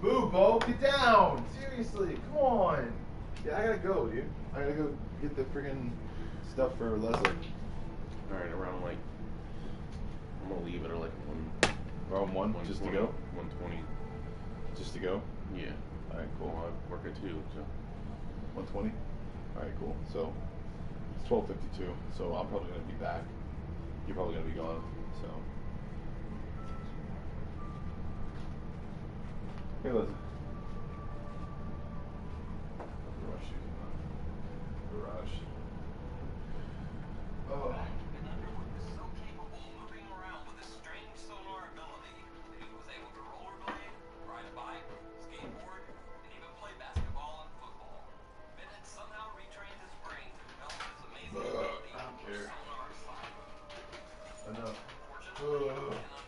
Boo, Bo, get down! Seriously, come on! Yeah, I gotta go, dude. I gotta go get the friggin' stuff for Leslie. Alright, around like, I'm gonna leave it at like Around 1, just to go? 1:20. Just to go? Yeah. Alright, Well, cool. I work at 2, so. 1:20? Alright, cool. So, it's 12:52, so I'm probably gonna be back. You're probably gonna be gone, so. Here, listen. Garage shoes. Garage. Oh. An Underwood was so capable of moving around with a strange sonar ability that he was able to rollerblade, ride a bike, skateboard, and even play basketball and football. Ben had somehow retrained his brain to develop his amazing ability I don't for care. sonar sight. Enough. Fortunately,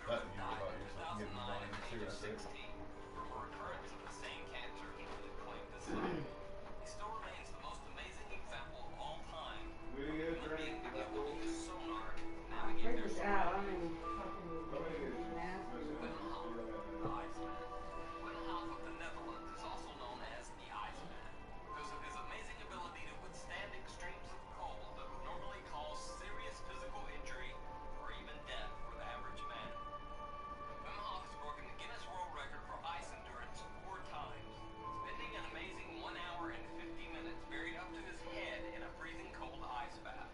That Ben you Underwood about died in yourself getting 2009 mine at the age of cigarettes, 16 right? from a recurrence of the same cancer he had claimed to suffer. He still remains the most amazing example of all time. We didn't get a drink. Being able to use sonar to I'll navigate figure their this terrain. out. I'm in fucking nasty. Wimhoff, the Iceman. Wimhoff of the Netherlands is also known as the Iceman because of his amazing ability to withstand extremes of cold that would normally cause serious physical injury or even death for the average man. Wimhoff has broken the Guinness World Record for ice endurance 4 times, spending an amazing 1 hour and 50 minutes buried up to his head in a freezing cold ice bath.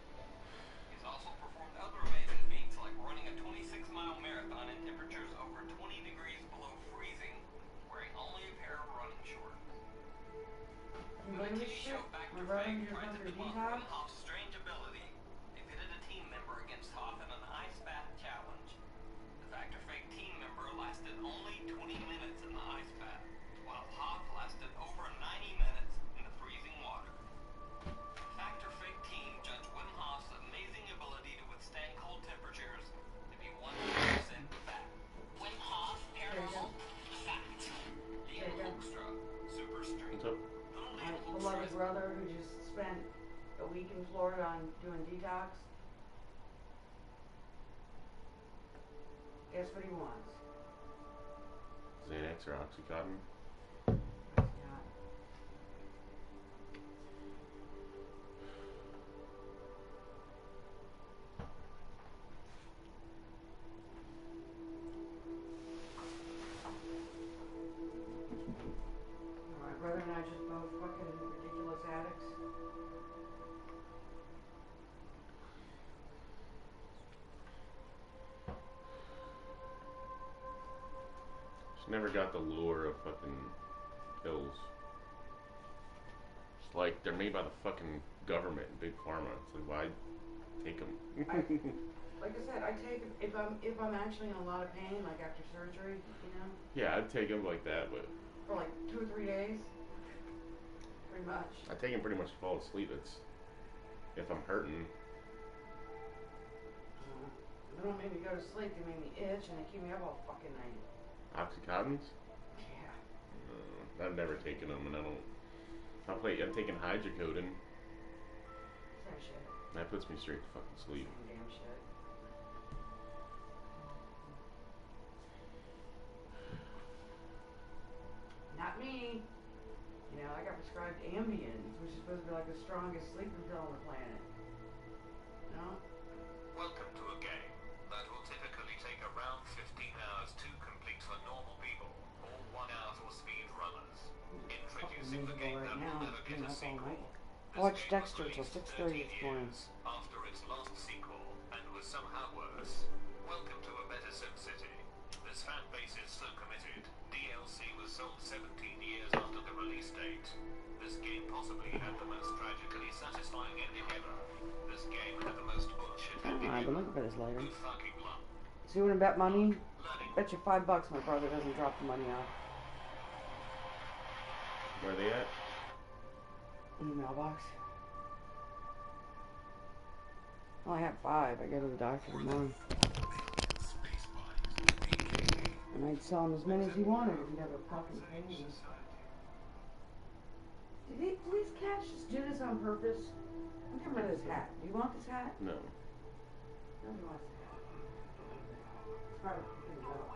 He's also performed other amazing feats like running a 26-mile marathon in temperatures over 20 degrees below freezing, wearing only a pair of running shorts. You When believe the this TV shit? show My Factor brother Fake just tried went to through debunk detox. Wimhoff's strange ability, they pitted a team member against Hoff in an ice bath challenge. The Factor Fake team member lasted only 20 minutes in the ice bath, while Hoff lasted over 90 minutes in the freezing water. The Factor Fake team judged Wim Hof's amazing ability to withstand cold temperatures to be 100% fact. Wim Hof, paranormal, fact. Liam Hoekstra, super strange. What's up? My beloved brother who just spent a week in Florida on doing detox. Guess what he wants? Xanax or Oxycontin? Yeah. My brother and I just both fucking ridiculous addicts. Just never got the lure of fucking pills. It's like they're made by the fucking government, big pharma. It's like, why take them? Like I said, I take if I'm actually in a lot of pain, like after surgery, you know, Yeah, I'd take them like that, but for like 2 or 3 days, pretty much. I take them pretty much to fall asleep. It's if I'm hurting. They don't make me go to sleep. They make me itch and they keep me up all fucking night. Oxycontins? Yeah. I've never taken them, and I don't. I'm taking hydrocodone. Same shit. That puts me straight to fucking sleep. Same damn shit. Not me. You know, I got prescribed Ambien, which is supposed to be like the strongest sleeping pill on the planet. No? Welcome to a game that will typically take around 15 hours to complete for normal people, or 1 hour for speed runners. Introducing the game that will never get a sequel. I watched Dexter till 6:30 this morning. After its last sequel, and was somehow worse. Welcome to a better SimCity. This fan base is so committed. DLC was sold 17 years after the release date. This game possibly had the most tragically satisfying ending ever. This game had the most bullshit ending I've ever. been looking for this later. Good fucking luck. So you want to bet money? Bet you $5 my brother doesn't drop the money off. Where are they at? In the mailbox. Well, I have 5. I go to the doctor tomorrow. And I'd sell him as many as he wanted if he never fucking paid me. Do these cats just do this on purpose? I'm getting rid of this hat. Do you want this hat? No. Nobody wants the hat. It's part of the metal.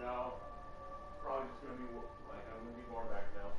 No. Probably just gonna be like I'm gonna be more back now.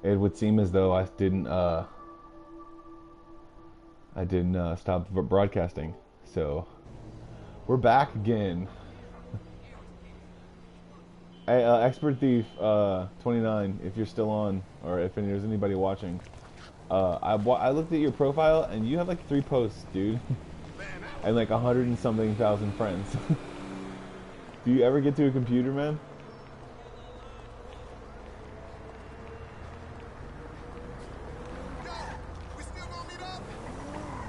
It would seem as though I didn't stop broadcasting. So we're back again. Hey, Expert Thief 29, if you're still on, or if there's anybody watching, I looked at your profile and you have like 3 posts, dude, and like 100 and something thousand friends. Do you ever get to a computer, man?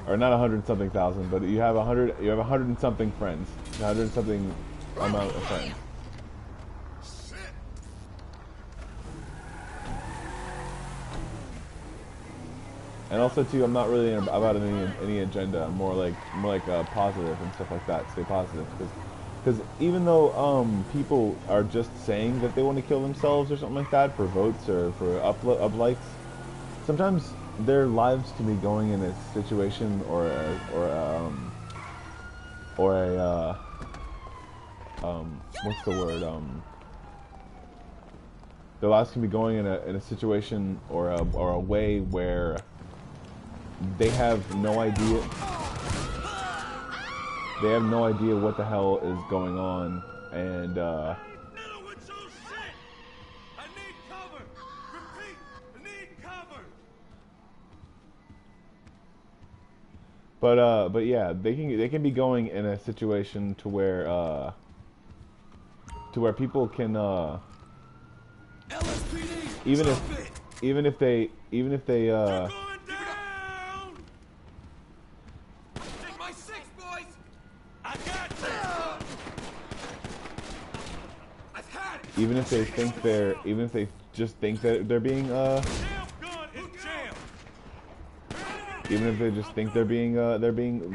Or not 100 something thousand, but you have 100. You have 100 and something friends. 100 and something amount of friends. And also too, I'm not really about any agenda. I'm more like positive and stuff like that. Stay positive, because even though people are just saying that they want to kill themselves or something like that for votes or for up likes, sometimes their lives can be going in a situation or a what's the word, their lives can be going in a situation or a way where they have no idea what the hell is going on, and but yeah, they can be going in a situation to where people can even if they even if they just think that they're being even if they just think they're being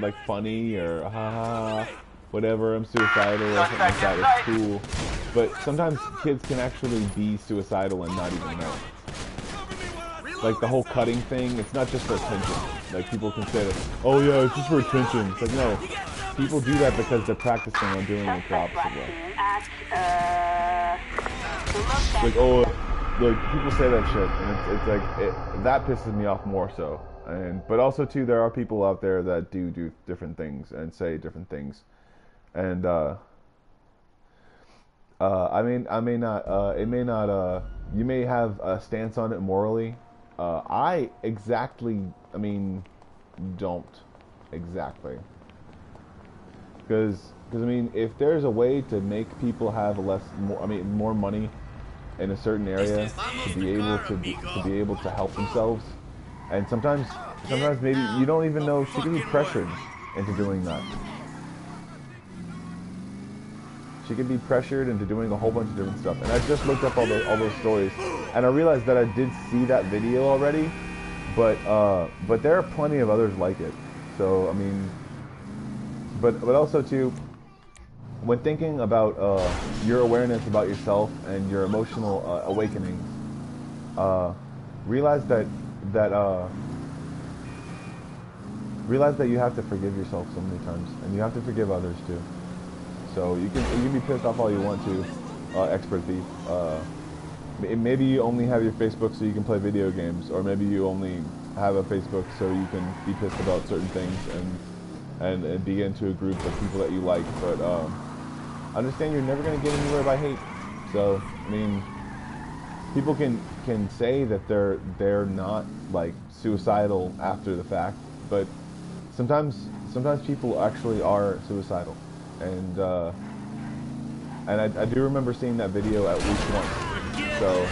like funny or ha ha, whatever, I'm suicidal or something like that. It's cool, but sometimes kids can actually be suicidal and not even know. Like the whole cutting thing, it's not just for attention. Like people can say that, oh yeah, it's just for attention. It's like no, people do that because they're practicing on doing it the opposite way. Like oh, like people say that shit, and it's like that pisses me off more so. But also too, there are people out there that do different things and say different things, and I may not. It may not. You may have a stance on it morally. I don't exactly. Because I mean, if there's a way to make people have more money in a certain area to be able to help themselves, and sometimes maybe you don't even know she can be pressured into doing that. She could be pressured into doing a whole bunch of different stuff. And I just looked up all those stories, and I realized that I did see that video already, but there are plenty of others like it. So I mean, but also too, when thinking about your awareness about yourself and your emotional awakenings, realize that you have to forgive yourself so many times, and you have to forgive others too. So you can be pissed off all you want to, expert thief. Maybe you only have your Facebook so you can play video games, or maybe you only have a Facebook so you can be pissed about certain things and be into a group of people that you like. But understand you're never going to get anywhere by hate. So I mean, people can say that they're not like suicidal after the fact, but sometimes people actually are suicidal. And I do remember seeing that video at least once. So,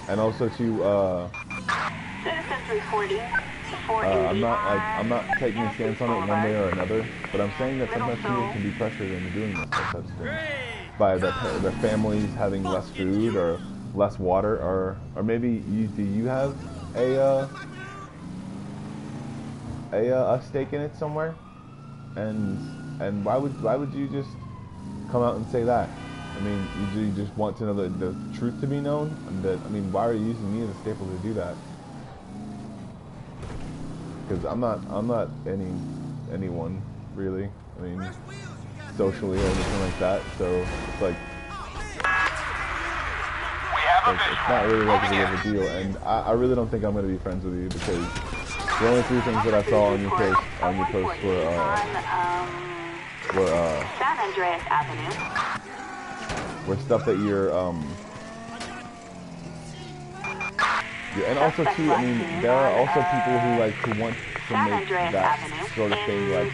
and also too, I'm not taking a stance on it one way or another, but I'm saying that sometimes people can be pressured into doing this type of thing by their families having less food or less water, or maybe do you have a stake in it somewhere, and why would you just come out and say that? I mean, you just want to know the truth to be known, and why are you using me as a staple to do that? Because I'm not anyone really. I mean, socially or anything like that. So it's like it's not really like a big of a deal, and I really don't think I'm going to be friends with you because the only three things that I saw on your post were San Andreas Avenue. Were stuff that you're and also too, I mean, there are also people who want to make that sort of thing, like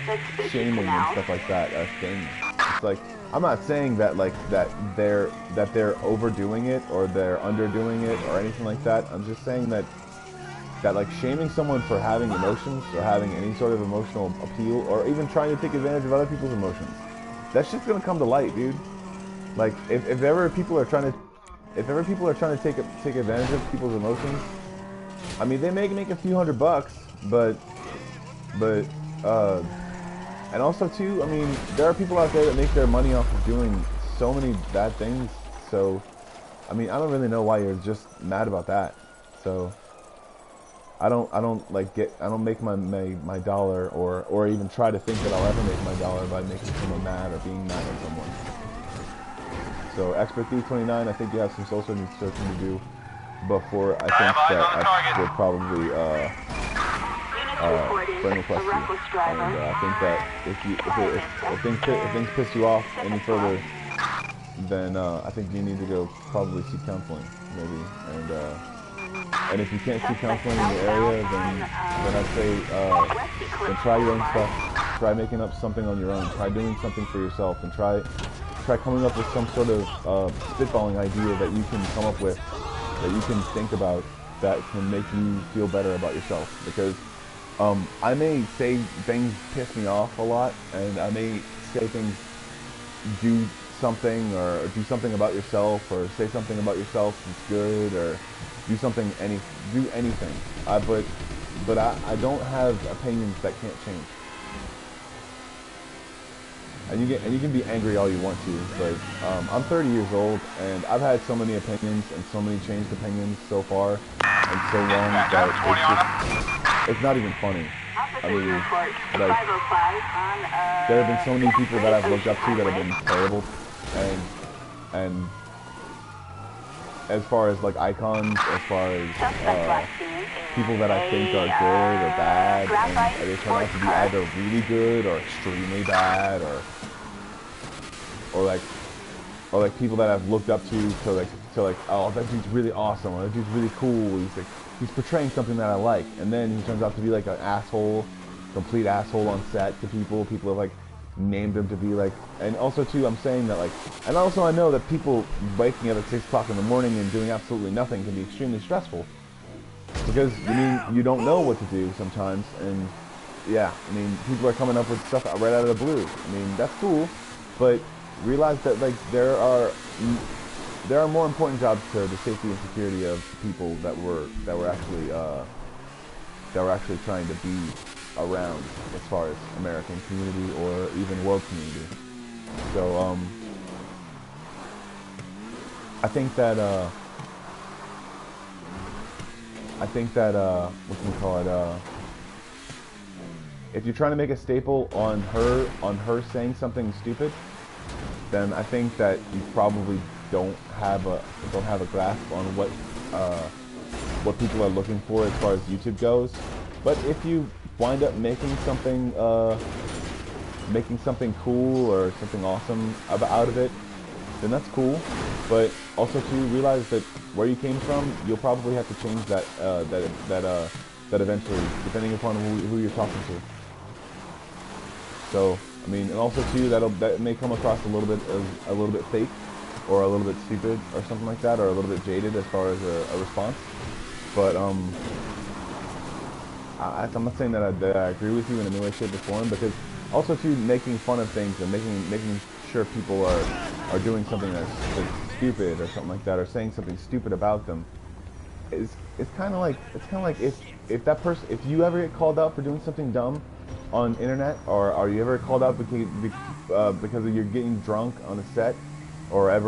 shaming and stuff like that, a thing. It's like, I'm not saying that that they're overdoing it or they're underdoing it or anything like that. I'm just saying that like shaming someone for having emotions or having any sort of emotional appeal or even trying to take advantage of other people's emotions, that's just gonna come to light, dude. Like if ever people are trying to take advantage of people's emotions, I mean, they may make a few $100, but and also too, I mean, there are people out there that make their money off of doing so many bad things. So, I mean, I don't really know why you're just mad about that. So, I don't make my dollar or even try to think that I'll ever make my dollar by making someone mad or being mad at someone. So, Expert Thief29, I think you have some soul searching to do before I think that I would probably friend request you. And I think that if things piss you off any further, then I think you need to go probably seek counseling, maybe. And if you can't seek counseling in the area, then I'd say then try your own stuff. Try making up something on your own. Try doing something for yourself, and try coming up with some sort of spitballing idea that you can come up with, that you can think about, that can make you feel better about yourself. Because I may say things piss me off a lot, and I may say things, do something or do something about yourself, or say something about yourself that's good, or do anything. But I don't have opinions that can't change. And you can be angry all you want to, but I'm 30 years old, and I've had so many opinions and so many changed opinions so far, and so long that it's not even funny. I mean, like, there have been so many people that I've looked up to that have been terrible, and as far as like icons, as far as people that I think are good or bad, and they turn out to be either really good or extremely bad, or like people that I've looked up to like, oh, that dude's really awesome, or that dude's really cool. He's portraying something that I like, and then he turns out to be like an asshole, complete asshole on set to people. People have like named him to be like, and also too, I'm saying that like, and also I know that people waking up at 6 o'clock in the morning and doing absolutely nothing can be extremely stressful, because you don't know what to do sometimes, and yeah, I mean, people are coming up with stuff right out of the blue. I mean, that's cool, but realize that like there are more important jobs to the safety and security of people that were actually trying to be around as far as American community or even world community. So I think that what can we call it, if you're trying to make a staple on her saying something stupid, then I think that you probably don't have a grasp on what people are looking for as far as YouTube goes. But if you wind up making something cool or something awesome out of it, then that's cool. But also to realize that where you came from, you'll probably have to change that eventually, depending upon who you're talking to. So I mean, and also too, that may come across a little bit fake, or a little bit stupid, or something like that, or a little bit jaded as far as a response. But I'm not saying that I agree with you in any way, shape, or form, because also too, making fun of things and making sure people are doing something that's stupid or something like that, or saying something stupid about them, it's kind of like if you ever get called out for doing something dumb on internet, or are you ever called out because you're getting drunk on a set, or if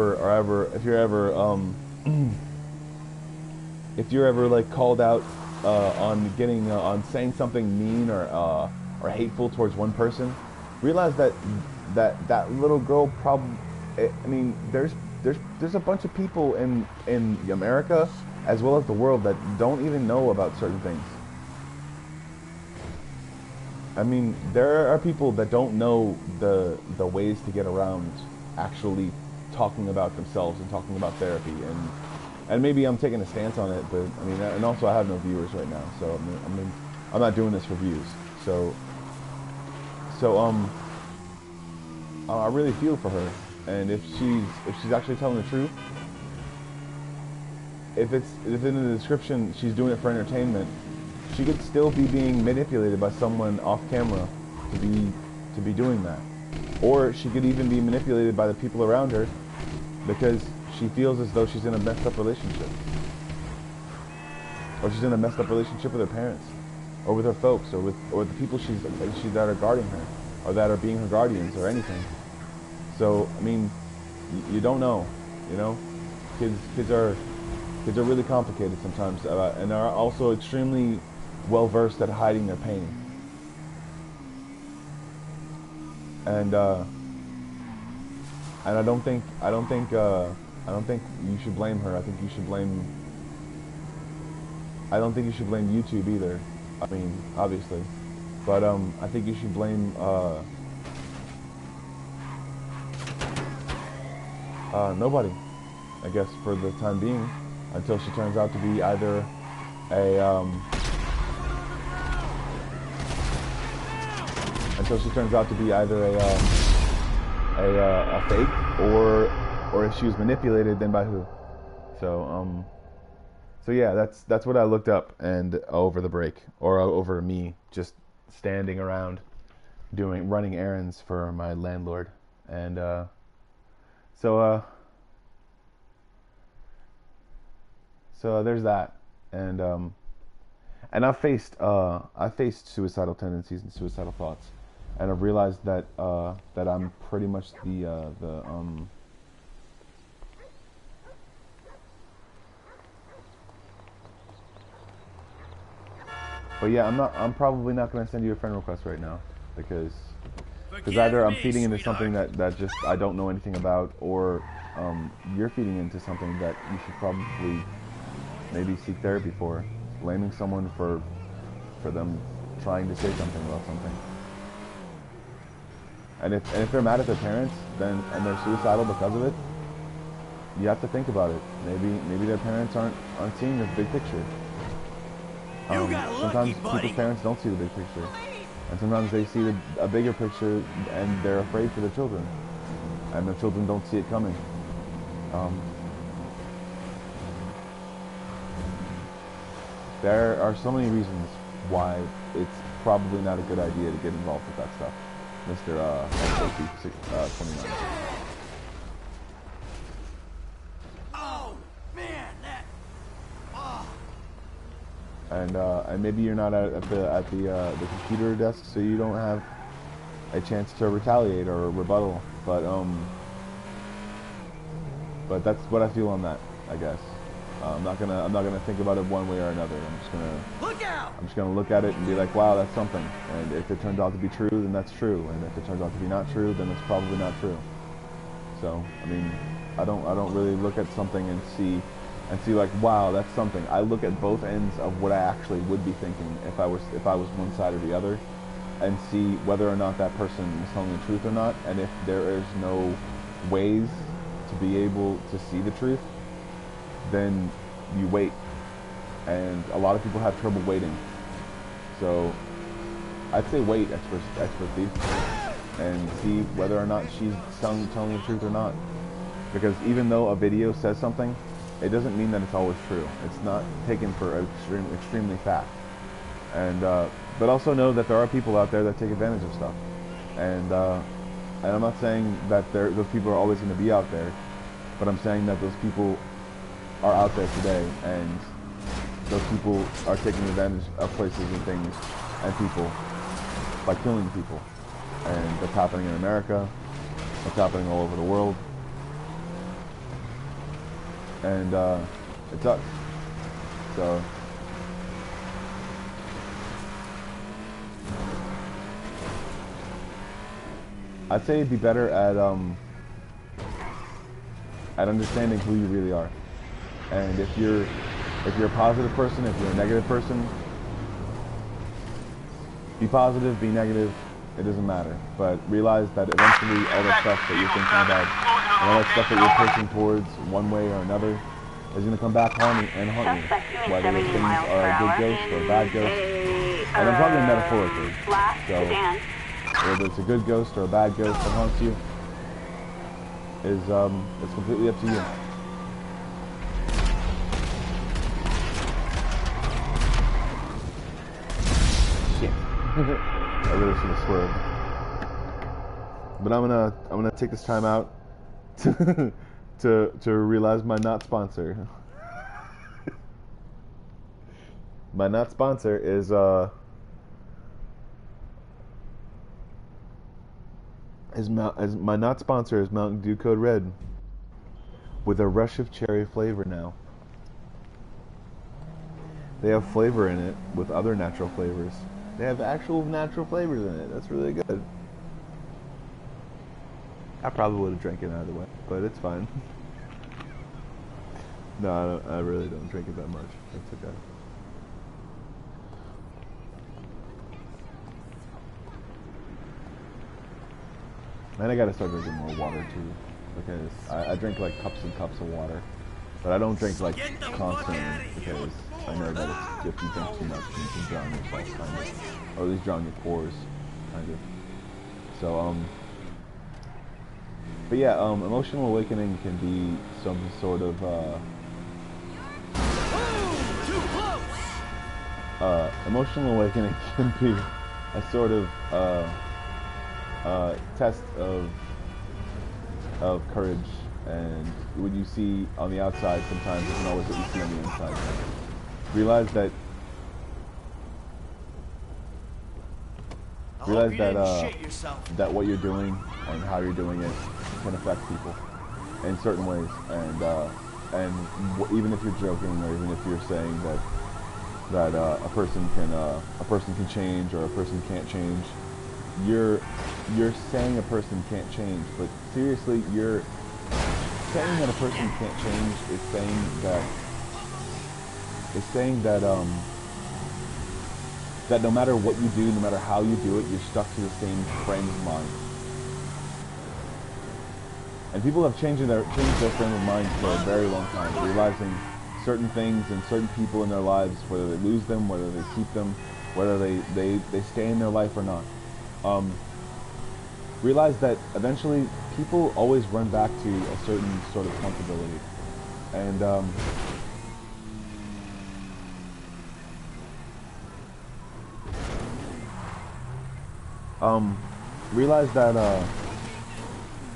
you're ever like called out on saying something mean or hateful towards one person, realize that little girl probably, I mean, there's a bunch of people in America as well as the world that don't even know about certain things. I mean, there are people that don't know the ways to get around actually talking about themselves and talking about therapy, and maybe I'm taking a stance on it, but I mean, and also I have no viewers right now, so I'm not doing this for views. So I really feel for her, and if she's actually telling the truth, if in the description she's doing it for entertainment, she could still be being manipulated by someone off camera to be doing that. Or she could even be manipulated by the people around her because she feels as though she's in a messed up relationship. Or she's in a messed up relationship with her parents, or with her folks, or the people that are guarding her, or that are being her guardians, or anything. So I mean, you don't know, you know. Kids are really complicated sometimes, and are also extremely well versed at hiding their pain. And I don't think you should blame her. I don't think you should blame YouTube either. I mean, obviously, but I think you should blame nobody, I guess, for the time being, until she turns out to be either a fake, or if she was manipulated, then by who. So yeah, that's what I looked up and over the break, or over me just standing around running errands for my landlord, and so there's that, and And I faced suicidal tendencies and suicidal thoughts, and I've realized that that I'm pretty much But yeah, I'm probably not going to send you a friend request right now, because either I'm feeding into something that just I don't know anything about, or you're feeding into something that you should probably maybe seek therapy for. Blaming someone for them trying to say something about something. And if they're mad at their parents, and they're suicidal because of it, you have to think about it. Maybe their parents aren't seeing the big picture. Sometimes people's parents don't see the big picture, and sometimes they see a bigger picture and they're afraid for their children, and their children don't see it coming. There are so many reasons why it's probably not a good idea to get involved with that stuff, Mr. SOP 29. Oh man, that. Oh. And maybe you're not at the computer desk, so you don't have a chance to retaliate or rebuttal. But that's what I feel on that, I guess. I'm not gonna think about it one way or another. I'm just gonna look at it and be like, wow, that's something. And if it turns out to be true, then that's true. And if it turns out to be not true, then it's probably not true. So I mean, I don't really look at something and see like, wow, that's something. I look at both ends of what I actually would be thinking if I was one side or the other, and see whether or not that person is telling the truth or not. And if there is no ways to be able to see the truth, then you wait. And a lot of people have trouble waiting. So I'd say wait, expert thief, and see whether or not she's telling the truth or not. Because even though a video says something, it doesn't mean that it's always true. It's not taken for extremely fact. And but also know that there are people out there that take advantage of stuff. And I'm not saying that those people are always going to be out there, but I'm saying that those people are out there today, and those people are taking advantage of places and things and people by killing people. And that's happening in America. That's happening all over the world. And it sucks. So I'd say it'd be better at understanding who you really are. And if you're a positive person, if you're a negative person, be positive, be negative, it doesn't matter. But realize that eventually all that stuff that you're thinking about, and all that stuff that you're pushing towards one way or another, is going to come back and haunt you. Whether those things are a good ghost or a bad ghost. And I'm talking metaphorically. So whether it's a good ghost or a bad ghost that haunts you, it's completely up to you. I really should have swerved. But I'm gonna take this time out to realize my not sponsor. My not sponsor is my not sponsor is Mountain Dew Code Red with a rush of cherry flavor now. They have flavor in it with other natural flavors. They have actual natural flavors in it. That's really good. I probably would have drank it either way, but it's fine. No, I really don't drink it that much. That's okay. And I gotta start drinking more water too, because I drink like cups and cups of water, but I don't drink like constantly, because I know that if you drink too much, you can drown yourself, kind of, or at least drown your pores, kind of. So but yeah, emotional awakening can be some sort of emotional awakening can be a sort of test of courage, and what you see on the outside sometimes isn't always what you see on the inside. Realize that Realize that what you're doing and how you're doing it can affect people in certain ways, and even if you're joking, or even if you're saying that a person can change or a person can't change, you're saying a person can't change, but seriously, you're saying that a person can't change is saying that that no matter what you do, no matter how you do it, you're stuck to the same frame of mind. And people have changed their frame of mind for a very long time, realizing certain things and certain people in their lives, whether they lose them, whether they keep them, whether they stay in their life or not. Realize that eventually people always run back to a certain sort of comfortability. And realize that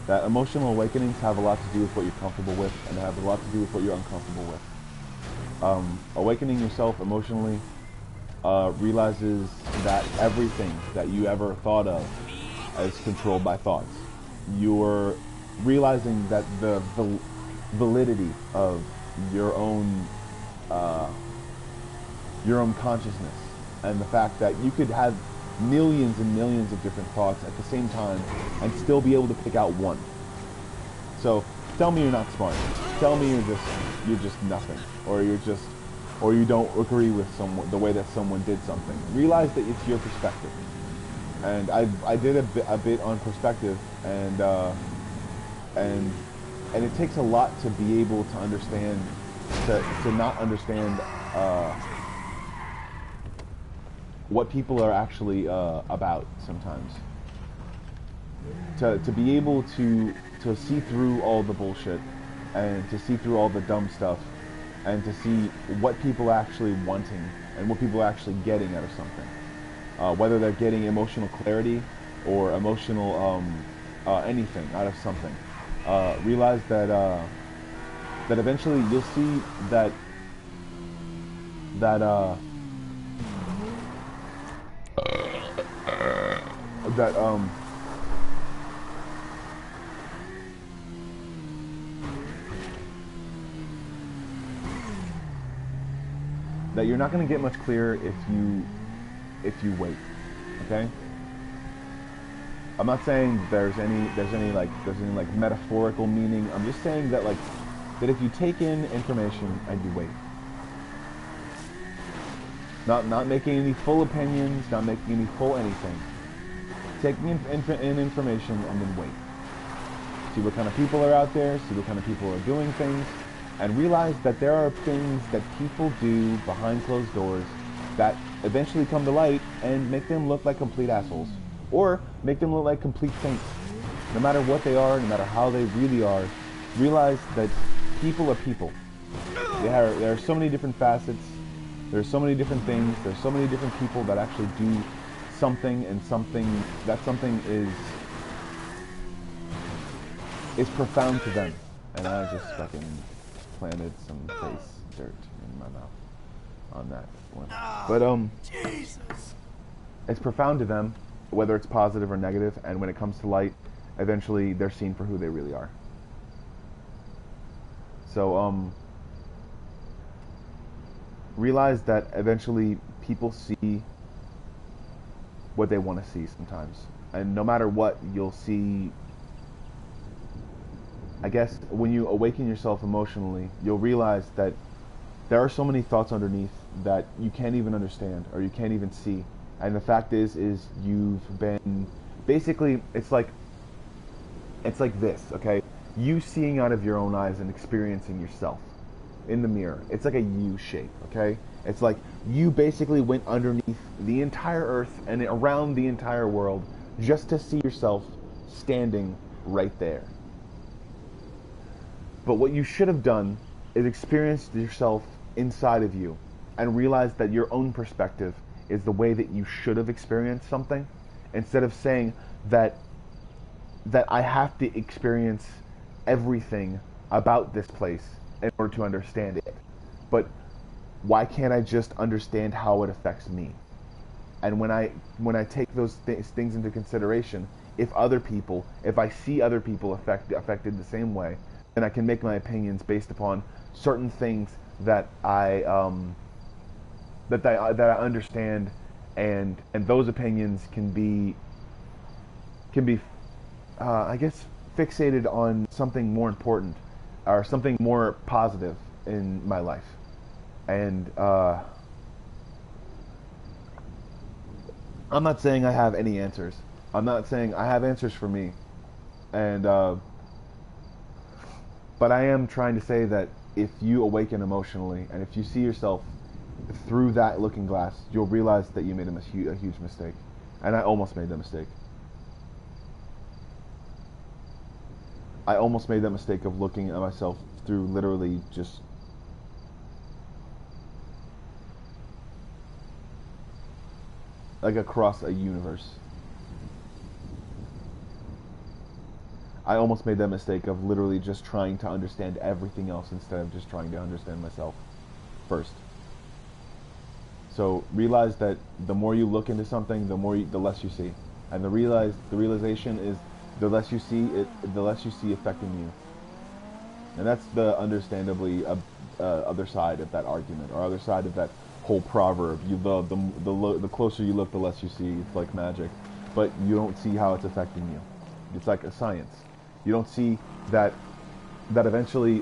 that emotional awakenings have a lot to do with what you're comfortable with, and have a lot to do with what you're uncomfortable with. Awakening yourself emotionally realizes that everything that you ever thought of is controlled by thoughts. You're realizing that the validity of your own consciousness, and the fact that you could have millions and millions of different thoughts at the same time and still be able to pick out one. So tell me you're not smart. Tell me you're just nothing, or you don't agree with the way that someone did something. Realize that it's your perspective. And I did a bit on perspective, and it takes a lot to be able to understand, to not understand what people are actually about sometimes. To be able to see through all the bullshit, and to see through all the dumb stuff, and to see what people are actually wanting and what people are actually getting out of something. Whether they're getting emotional clarity or emotional anything out of something. Realize that eventually you'll see that that you're not going to get much clearer if you wait. Okay? I'm not saying there's any metaphorical meaning. I'm just saying that that if you take in information and you wait. Not making any full opinions, not making any full anything. Taking in information and then wait. See what kind of people are out there, see what kind of people are doing things, and realize that there are things that people do behind closed doors that eventually come to light and make them look like complete assholes. Or make them look like complete saints. No matter what they are, no matter how they really are, realize that people are people. There are so many different facets, there's so many different things, there's so many different people that actually do something, and that something is profound to them. And I just fucking planted some face dirt in my mouth on that one. But Jesus. It's profound to them, whether it's positive or negative, and when it comes to light, eventually they're seen for who they really are. So realize that eventually people see what they want to see sometimes, and no matter what, you'll see. I guess when you awaken yourself emotionally, you'll realize that there are so many thoughts underneath that you can't even understand, or you can't even see. And the fact is you've been, basically, it's like this, okay? You seeing out of your own eyes and experiencing yourself in the mirror. It's like a U shape, okay? It's like you basically went underneath the entire earth and around the entire world just to see yourself standing right there. But what you should have done is experienced yourself inside of you and realized that your own perspective is the way that you should have experienced something, instead of saying that I have to experience everything about this place in order to understand it. But why can't I just understand how it affects me? And when I take those things into consideration, if I see other people affected the same way, then I can make my opinions based upon certain things that I understand, and those opinions can be I guess fixated on something more important or something more positive in my life. And I'm not saying I have any answers. I'm not saying I have answers for me. And but I am trying to say that if you awaken emotionally and if you see yourself through that looking glass, you'll realize that you made a huge mistake. And I almost made that mistake. I almost made that mistake of looking at myself through literally just like across a universe. I almost made that mistake of literally just trying to understand everything else instead of just trying to understand myself first. So realize that the more you look into something, the less you see, and the realization is the less you see it, the less you see affecting you. And that's the understandably other side of that argument, or other side of that whole proverb. The closer you look, the less you see. It's like magic, but you don't see how it's affecting you. It's like a science. You don't see that eventually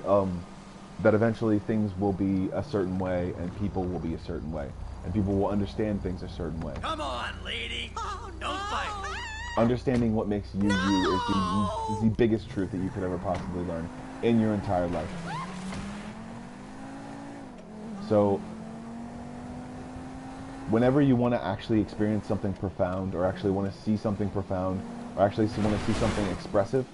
things will be a certain way, and people will be a certain way, and people will understand things a certain way. Come on, lady. Don't fight. Understanding what makes you you is the biggest truth that you could ever possibly learn in your entire life. So whenever you want to actually experience something profound, or actually want to see something profound, or actually want to see something expressive,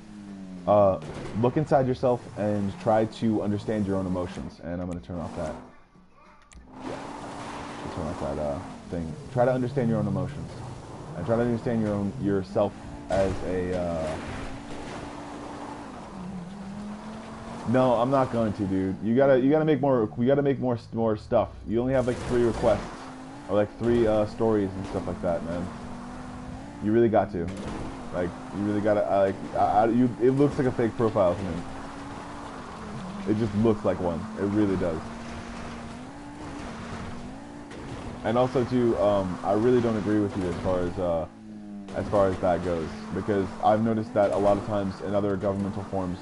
look inside yourself and try to understand your own emotions. And I'm going to turn off that. Turn off that thing. Try to understand your own emotions, and try to understand yourself as a. No, I'm not going to, dude. You gotta make more. We gotta make more stuff. You only have like 3 requests, or like 3 stories and stuff like that, man. You really got to. Like, you really gotta. It looks like a fake profile to me. It just looks like one. It really does. And also too, I really don't agree with you as far as that goes, because I've noticed that a lot of times in other governmental forms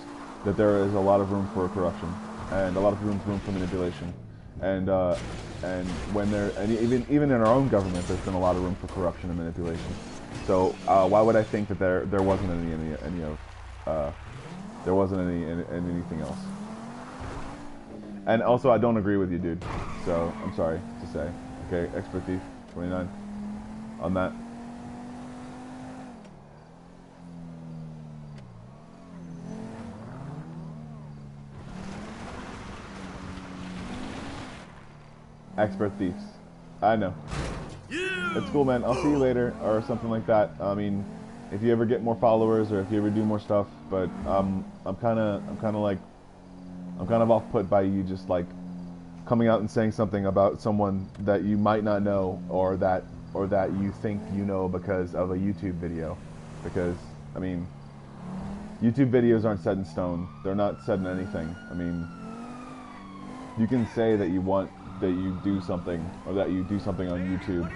that there is a lot of room for corruption and a lot of room for manipulation, and when even in our own government, there's been a lot of room for corruption and manipulation. So why would I think that there wasn't anything else? And also, I don't agree with you, dude. So I'm sorry to say. Okay, Expert Thief 29 on that. Expert Thieves. I know. It's cool, man. I'll see you later, or something like that. I mean, if you ever get more followers, or if you ever do more stuff, but I'm kind of off put by you just like coming out and saying something about someone that you might not know, or that you think you know because of a YouTube video. Because, I mean, YouTube videos aren't set in stone. They're not set in anything. I mean, you can say that you do something, or that you do something on YouTube,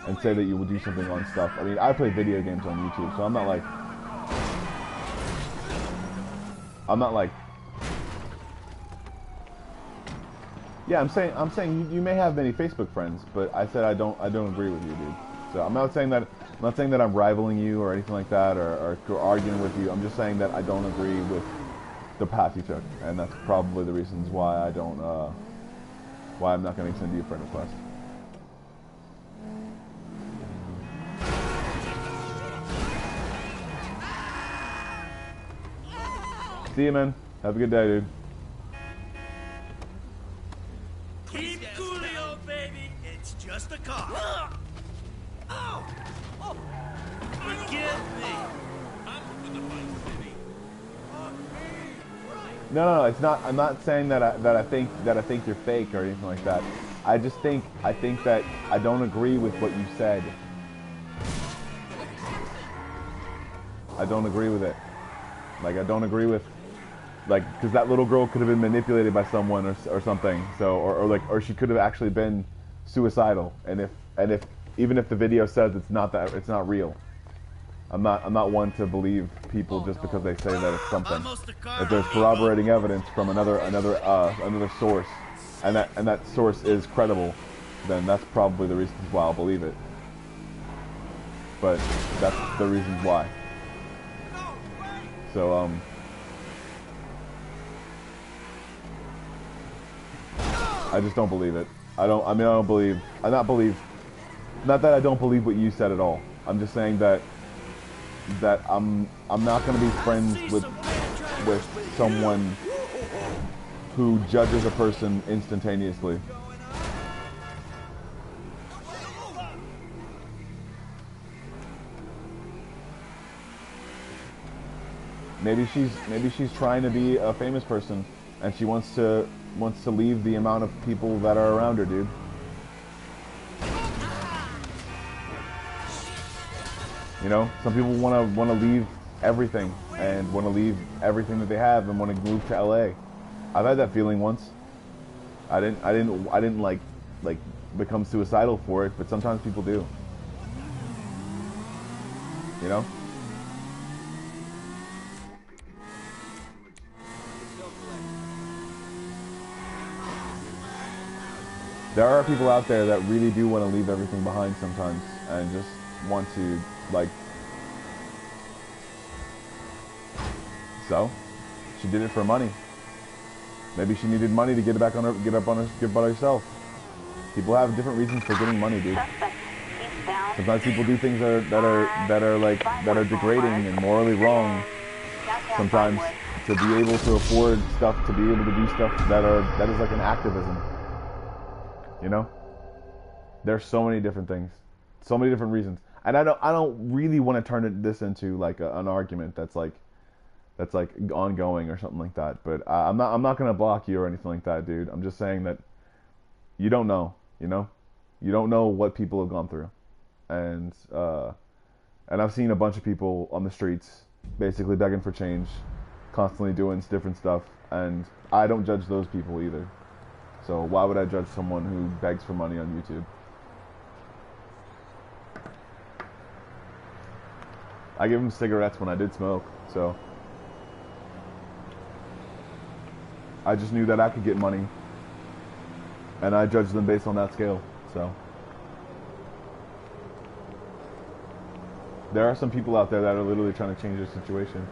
and say that you will do something on stuff. I mean, I play video games on YouTube, so I'm not like yeah, I'm saying you may have many Facebook friends, but I said I don't agree with you, dude. So I'm not saying that I'm rivaling you or anything like that, or arguing with you. I'm just saying that I don't agree with the path you took, and that's probably the reasons why why I'm not going to send you a friend request. See you, man. Have a good day, dude. Keep coolio, baby. It's just a car. Oh! Oh! Forgive me. I'm for the fight, baby. No, it's not. I'm not saying that I think you're fake or anything like that. I think that I don't agree with what you said don't agree with it. Like, I don't agree with, like, because that little girl could have been manipulated by someone or something. So, or she could have actually been suicidal. And if even if the video says it's not real. I'm not one to believe people just because they say that it's something. If there's corroborating evidence from another source, and that source is credible, then that's probably the reasons why I'll believe it. But that's the reasons why. So I just don't believe it. Not that I don't believe what you said at all. I'm just saying that I'm not going to be friends with someone who judges a person instantaneously. Maybe she's trying to be a famous person, and she wants to leave the amount of people that are around her, dude. You know, some people want to leave everything and want to leave everything that they have and want to move to LA. I've had that feeling once. I didn't like become suicidal for it, but sometimes people do. You know? There are people out there that really do want to leave everything behind sometimes and just want to, like... So, she did it for money. Maybe she needed money to get by herself. People have different reasons for getting money, dude. Sometimes people do things that are degrading and morally wrong. Sometimes to be able to afford stuff, to be able to do stuff that is like an activism. You know, there's so many different things, so many different reasons, and I don't really want to turn this into like an argument that's like ongoing or something like that. But I'm not gonna block you or anything like that, dude. I'm just saying that you don't know, you don't know what people have gone through, and I've seen a bunch of people on the streets basically begging for change, constantly doing different stuff, and I don't judge those people either. So why would I judge someone who begs for money on YouTube? I give them cigarettes when I did smoke, so I just knew that I could get money, and I judged them based on that scale. So there are some people out there that are literally trying to change their situation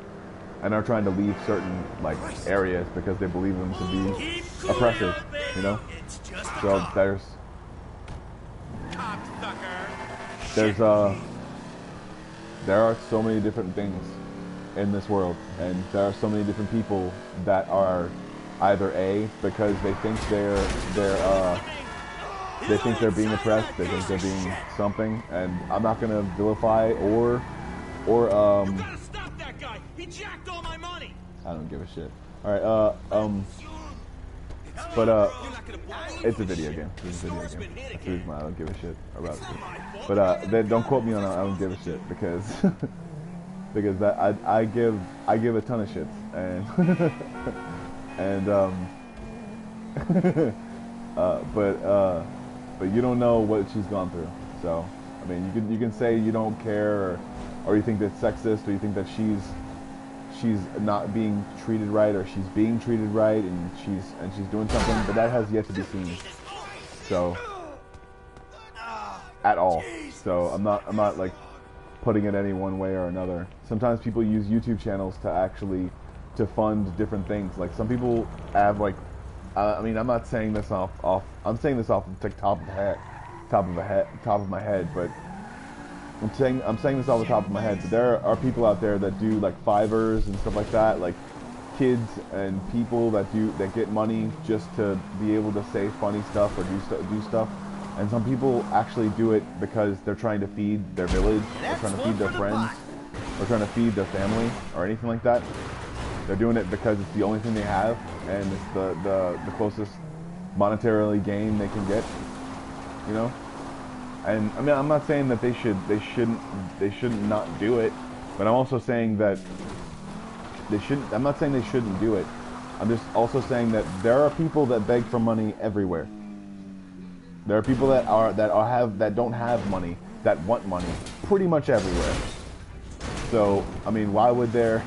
and are trying to leave certain like areas because they believe them to be oppressive, you know. So there are so many different things in this world, and there are so many different people that are either because they think they're being oppressed, they think they're being something, and I'm not gonna vilify or Stop that guy! He jacked all my money. I don't give a shit. All right, but it's a video game. It's a video game. That's the reason why I don't give a shit about it. But don't quote me on I don't give a shit because that I give a ton of shits and but you don't know what she's gone through. So I mean, you can say you don't care or you think that's sexist, or you think that she's not being treated right, or she's being treated right, and she's doing something, but that has yet to be seen. So at all. So I'm not like putting it any one way or another. Sometimes people use YouTube channels to fund different things. Like some people have like I mean, I'm not saying this I'm saying this off the top of my head, but I'm saying this off the top of my head, but there are people out there that do like Fivers and stuff like that, like kids and people that get money just to be able to say funny stuff or do stuff. And some people actually do it because they're trying to feed their village, or trying to feed their friends, or trying to feed their family, or anything like that. They're doing it because it's the only thing they have, and it's the closest monetarily gain they can get, you know. And I mean, I'm not saying that they shouldn't not do it, But I'm also saying that they shouldn't. I'm not saying they shouldn't do it. I'm just also saying that there are people that beg for money everywhere. There are people that don't have money that want money pretty much everywhere. So I mean, why would there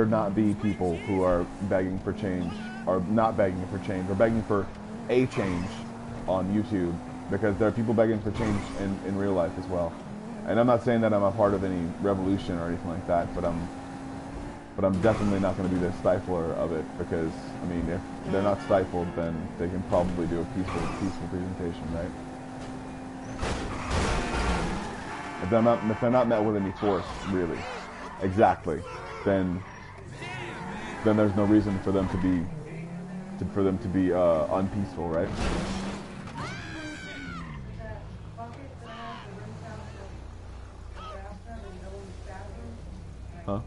not be people who are begging for change, or not begging for change, or begging for a change on YouTube? Because there are people begging for change in real life as well. And I'm not saying that I'm a part of any revolution or anything like that, but I'm definitely not going to be the stifler of it, because I mean, if they're not stifled, then they can probably do a peaceful presentation, right? If they're not met with any force, really, exactly, then there's no reason for them to be unpeaceful, right? Huh?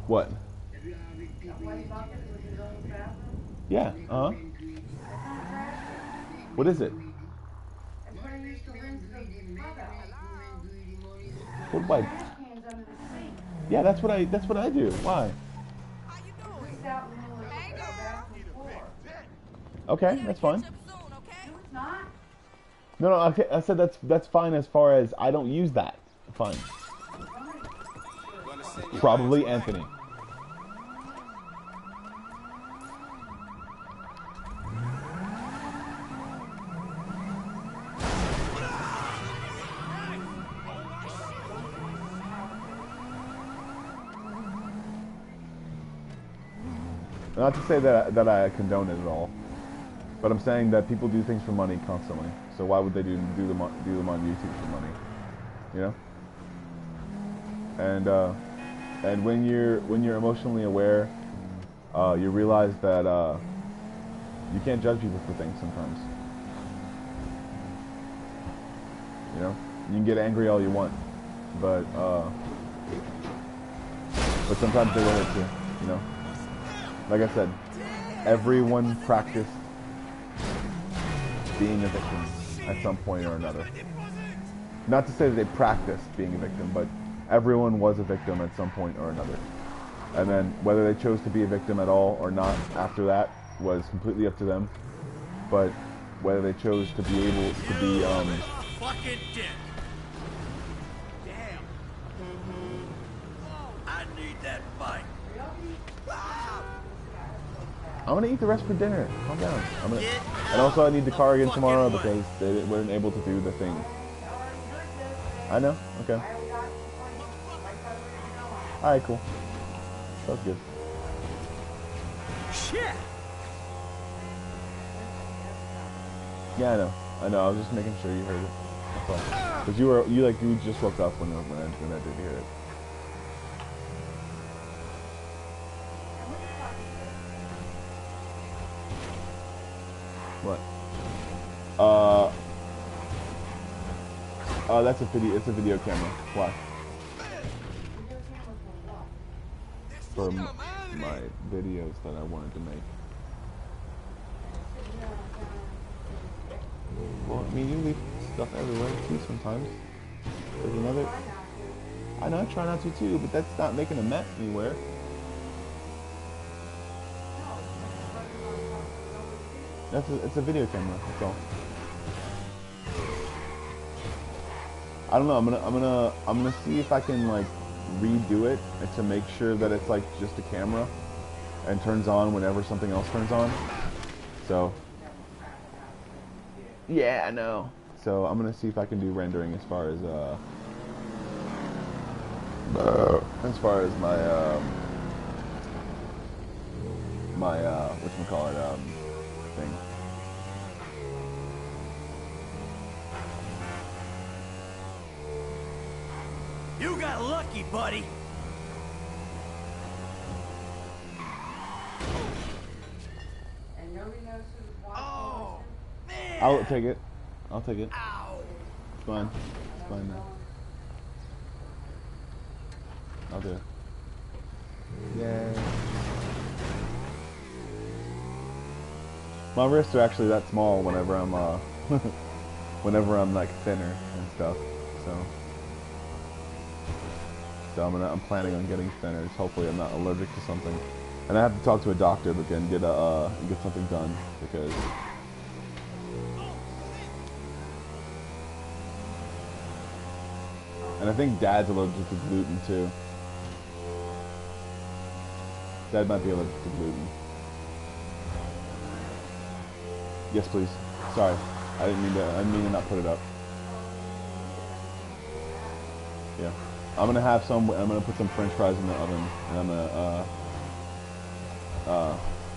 What? Yeah, uh-huh. What is it? What wipe? Yeah, that's what I do. Why? Okay, that's fine. No, okay, I said that's fine as far as I don't use that. Fine. Probably Anthony. Not to say that I condone it at all, but I'm saying that people do things for money constantly. So why would they do them on YouTube for money? You know? And when you're emotionally aware, you realize that you can't judge people for things sometimes. You know, you can get angry all you want, but sometimes they will hurt you. You know, like I said, everyone practiced being a victim at some point or another. Not to say that they practiced being a victim, but everyone was a victim at some point or another. And then whether they chose to be a victim at all or not after that was completely up to them. But whether they chose to be able to be fucking dick. Damn. I need that bike. I'm gonna eat the rest for dinner. Calm down. And also I need the car again tomorrow because they weren't able to do the thing. I know. Okay. Alright, cool. Sounds good. Shit. Yeah, I know. I was just making sure you heard it. That's all. Because you just woke up when I did hear it. What? That's a video. It's a video camera. Why? For my videos that I wanted to make. Well, I mean, you leave stuff everywhere too sometimes. There's another. I know. I try not to too, but that's not making a mess anywhere. It's a video camera. That's all. I don't know. I'm gonna see if I can like redo it to make sure that it's like just a camera and turns on whenever something else turns on. So yeah, I know. So I'm gonna see if I can do rendering as far as my whatchamacallit thing. You got lucky, buddy. And nobody knows who's watching. Oh, man. I'll take it. I'll take it. Ow. It's fine. It's fine now. I'll do it. Yay. My wrists are actually that small whenever I'm whenever I'm like thinner and stuff. So I'm planning on getting thinners. Hopefully I'm not allergic to something. And I have to talk to a doctor again, get something done because and I think Dad's allergic to gluten too. Dad might be allergic to gluten. Yes, please. Sorry, I didn't mean to not put it up. Yeah, I'm gonna put some French fries in the oven, and I'm gonna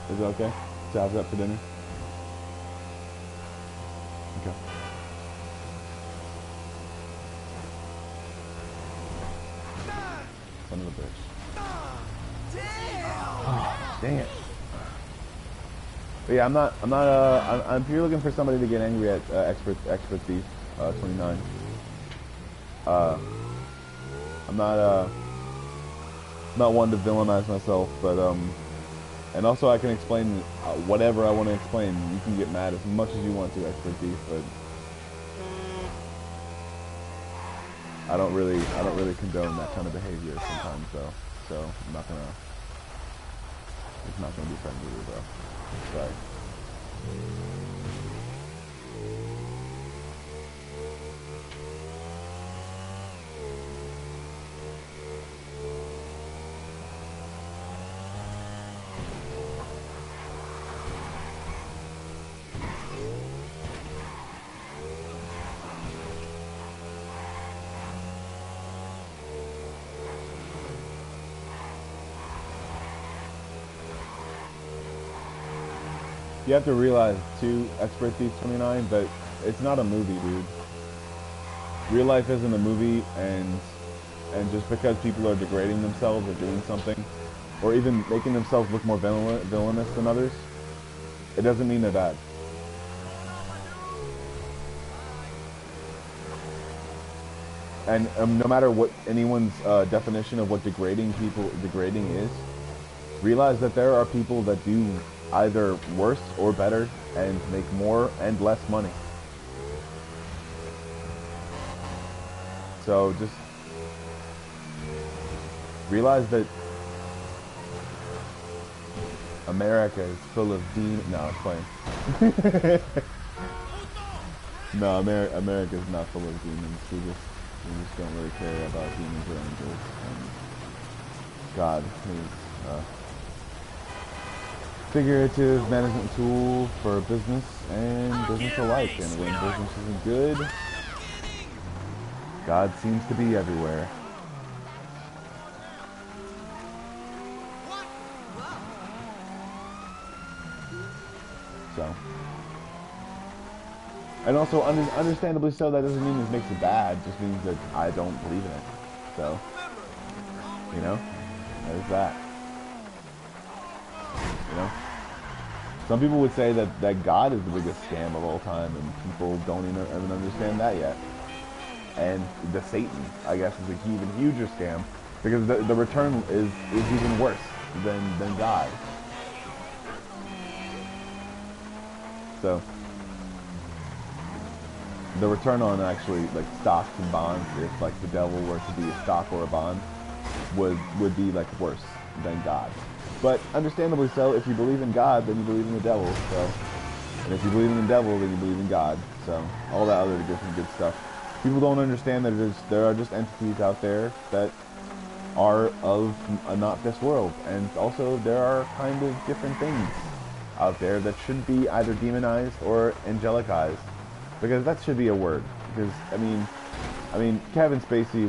is it okay to have that for dinner? Okay. Son of a bitch. Oh, dang it. But yeah, I'm if you're looking for somebody to get angry at, Expert Thief 29. I'm not one to villainize myself, but and also I can explain whatever I want to explain. You can get mad as much as you want to, Expert Thief, but I don't really condone that kind of behavior sometimes, though. So I'm not gonna. It's not gonna be friendly with you, bro. Sorry. You have to realize, too, Expert Thief 29, that it's not a movie, dude. Real life isn't a movie, and just because people are degrading themselves or doing something, or even making themselves look more villainous than others, it doesn't mean they're bad. And no matter what anyone's definition of what degrading is, realize that there are people that do either worse or better and make more and less money. So just realize that America is full of demons. No, it's playing. No, America is not full of demons. We just don't really care about demons or angels. And God is figurative management tool for business and business alike. And when business isn't good, God seems to be everywhere. So, and also understandably so, that doesn't mean this makes it bad. It just means that I don't believe in it. So, you know, there's that. You know, some people would say that God is the biggest scam of all time, and people don't even understand that yet. And the Satan, I guess, is an even huger scam, because the return is even worse than God. So the return on actually like stocks and bonds, if like the devil were to be a stock or a bond, would be like worse than God. But understandably so, if you believe in God, then you believe in the devil. So, and if you believe in the devil, then you believe in God. So all that other different good stuff. People don't understand that there are just entities out there that are of not this world, and also there are kind of different things out there that should be either demonized or angelicized, because that should be a word. Because I mean, Kevin Spacey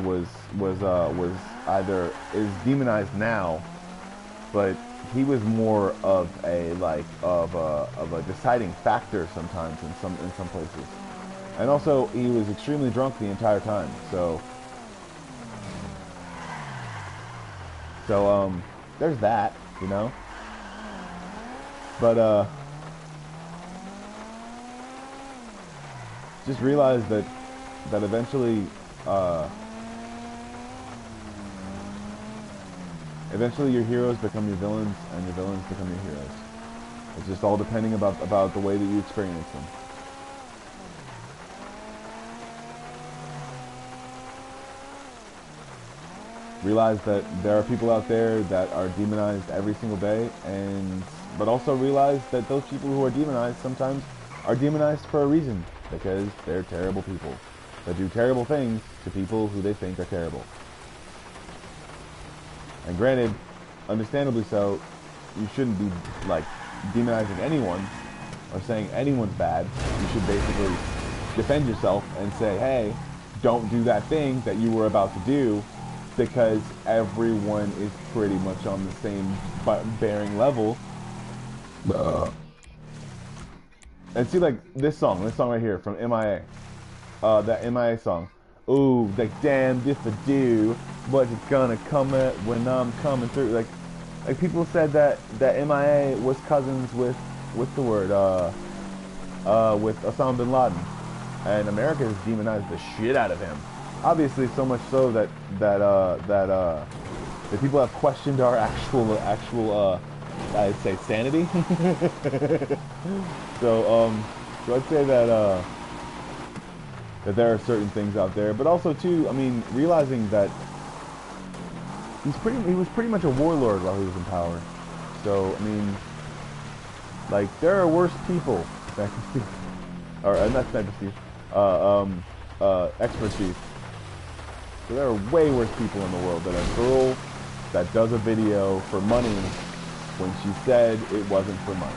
is demonized now, but he was more of a deciding factor sometimes in some places, and also he was extremely drunk the entire time. So there's that, you know. But just realize that eventually your heroes become your villains, and your villains become your heroes. It's just all depending about the way that you experience them. Realize that there are people out there that are demonized every single day, but also realize that those people who are demonized sometimes are demonized for a reason, because they're terrible people that do terrible things to people who they think are terrible. And granted, understandably so, you shouldn't be like demonizing anyone or saying anyone's bad. You should basically defend yourself and say, hey, don't do that thing that you were about to do, because everyone is pretty much on the same bearing level. And see, like this song right here from MIA, that MIA song. Ooh, like damned if I do, what's it gonna come at when I'm coming through? Like people said that MIA was cousins with the word with Osama bin Laden, and America has demonized the shit out of him. Obviously, so much so that people have questioned our actual I'd say sanity. So I'd say that there are certain things out there, but also too, I mean, realizing that he was pretty much a warlord while he was in power. So I mean, like, there are worse people, or not Sniper Steve, Expert Steve. So there are way worse people in the world than a girl that does a video for money when she said it wasn't for money.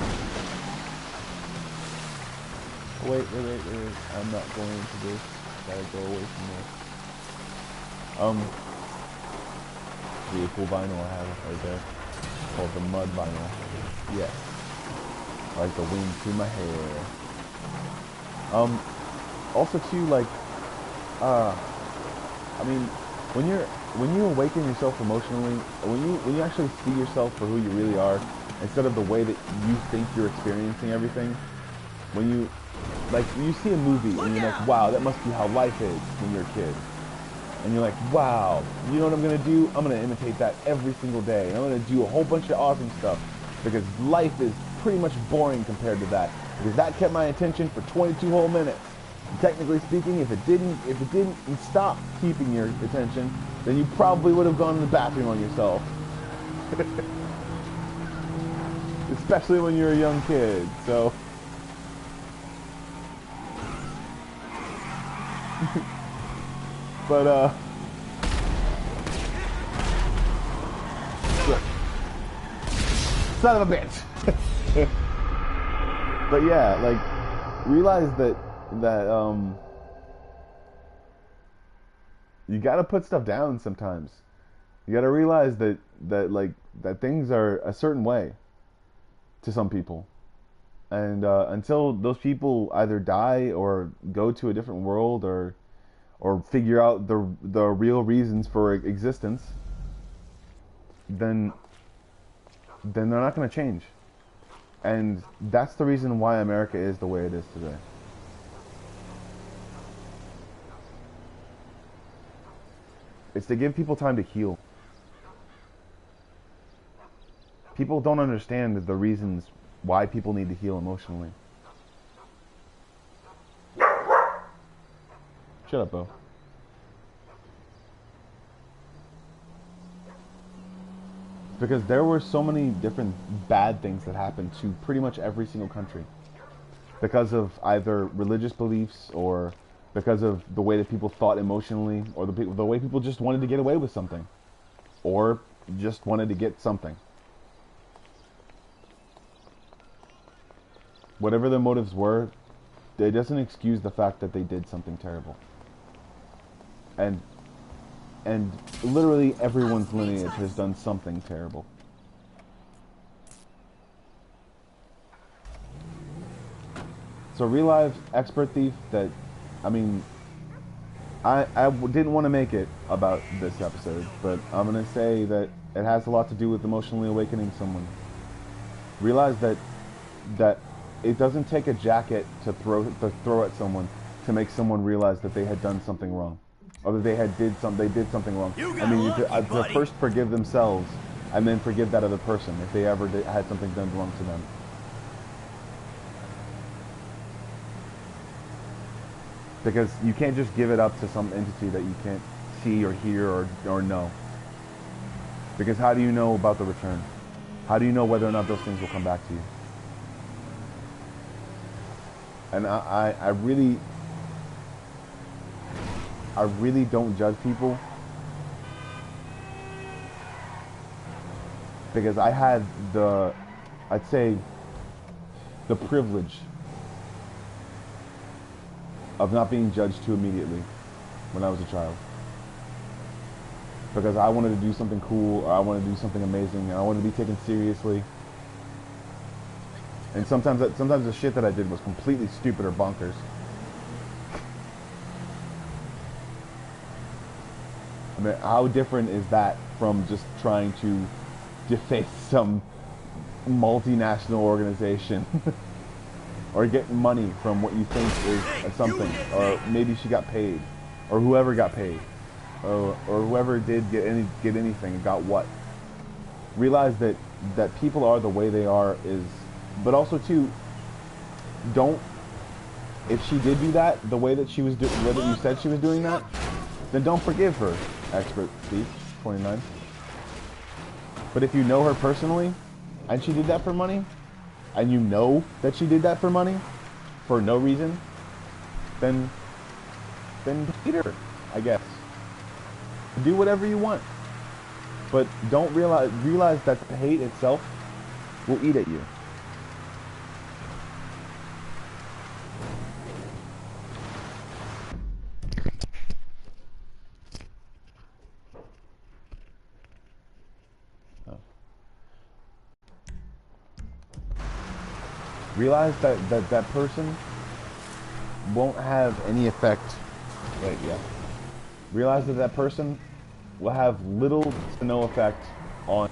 Wait. I'm not going into this. Gotta go away from this. Really cool vinyl I have right there. Called the mud vinyl. Yes. I like the wind through my hair. Also too, like, I mean, when you awaken yourself emotionally, when you actually see yourself for who you really are, instead of the way that you think you're experiencing everything, when you see a movie and you're like, wow, that must be how life is when you're a kid, and you're like, wow, you know what I'm gonna do? I'm gonna imitate that every single day, and I'm gonna do a whole bunch of awesome stuff, because life is pretty much boring compared to that, because that kept my attention for 22 whole minutes. Technically speaking, if it didn't stop keeping your attention, then you probably would have gone to the bathroom on yourself. Especially when you're a young kid, so. But, son of a bitch! But yeah, like, realize that you gotta put stuff down sometimes. You gotta realize that things are a certain way to some people, and until those people either die or go to a different world or figure out the real reasons for existence, then they're not gonna change. And that's the reason why America is the way it is today. It's to give people time to heal. People don't understand the reasons why people need to heal emotionally. Shut up, Bo. Because there were so many different bad things that happened to pretty much every single country. Because of either religious beliefs, or because of the way that people thought emotionally, or the way people just wanted to get away with something, or just wanted to get something. Whatever their motives were, it doesn't excuse the fact that they did something terrible. And literally everyone's lineage has done something terrible. So realize, Expert Thief, that, I mean, I didn't want to make it about this episode, but I'm going to say that it has a lot to do with emotionally awakening someone. Realize that it doesn't take a jacket to throw at someone to make someone realize that they had done something wrong, or that they did something wrong. I mean, to first forgive themselves and then forgive that other person if they ever had something done wrong to them. Because you can't just give it up to some entity that you can't see or hear or know. Because how do you know about the return? How do you know whether or not those things will come back to you? And I really don't judge people, because I had I'd say the privilege of not being judged too immediately when I was a child. Because I wanted to do something cool, or I wanted to do something amazing, and I wanted to be taken seriously. And sometimes the shit that I did was completely stupid or bonkers. I mean, how different is that from just trying to deface some multinational organization? Or get money from what you think is something, or maybe she got paid, or whoever got paid, or whoever did get anything and got what. Realize that people are the way they are but also too, if she did do that the way that she was doing, whether you said she was doing that, then don't forgive her, Expert Speech 29. But if you know her personally, and she did that for money, and you know that she did that for money, for no reason, then hate her, I guess. Do whatever you want. But don't realize that the hate itself will eat at you. Realize that person won't have any effect. Wait, yeah. Realize that person will have little to no effect on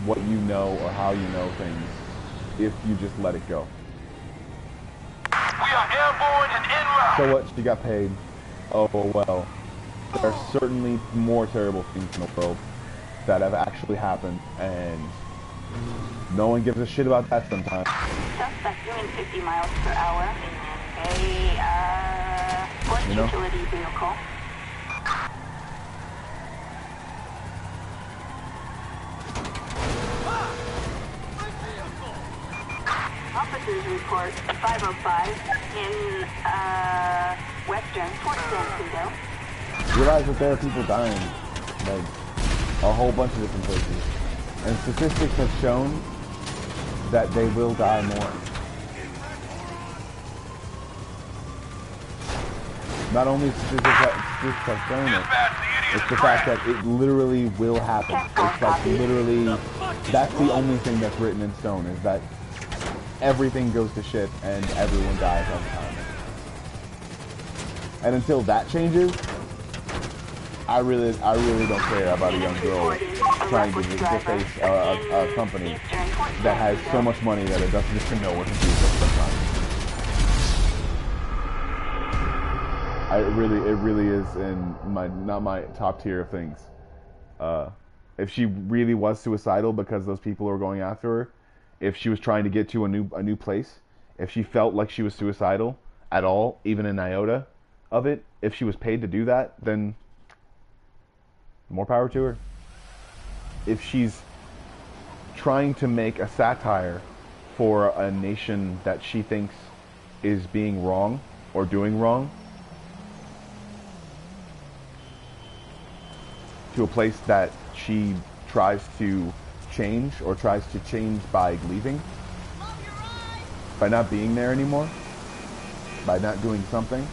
what you know or how you know things if you just let it go. We are airborne and en route. So what? She got paid. Oh well. There are certainly more terrible things in the world that have actually happened, and no one gives a shit about that sometimes. Suspect doing 50 miles per hour in a sports utility vehicle. Officers report 505 in western Fort Santiago. Realize that there are people dying, like a whole bunch of different places. And statistics have shown that they will die more. Not only statistics have shown it, it's the fact that it literally will happen. It's like literally, that's the only thing that's written in stone, is that everything goes to shit and everyone dies all the time. And until that changes, I really don't care about a young girl trying to deface a company that has so much money that it doesn't even know what to do with it sometimes. It really is in not my top tier of things. If she really was suicidal because those people were going after her, if she was trying to get to a new place, if she felt like she was suicidal at all, even an iota of it, if she was paid to do that, then more power to her. If she's trying to make a satire for a nation that she thinks is being wrong or doing wrong, to a place that she tries to change, or tries to change by leaving, by not being there anymore, by not doing something,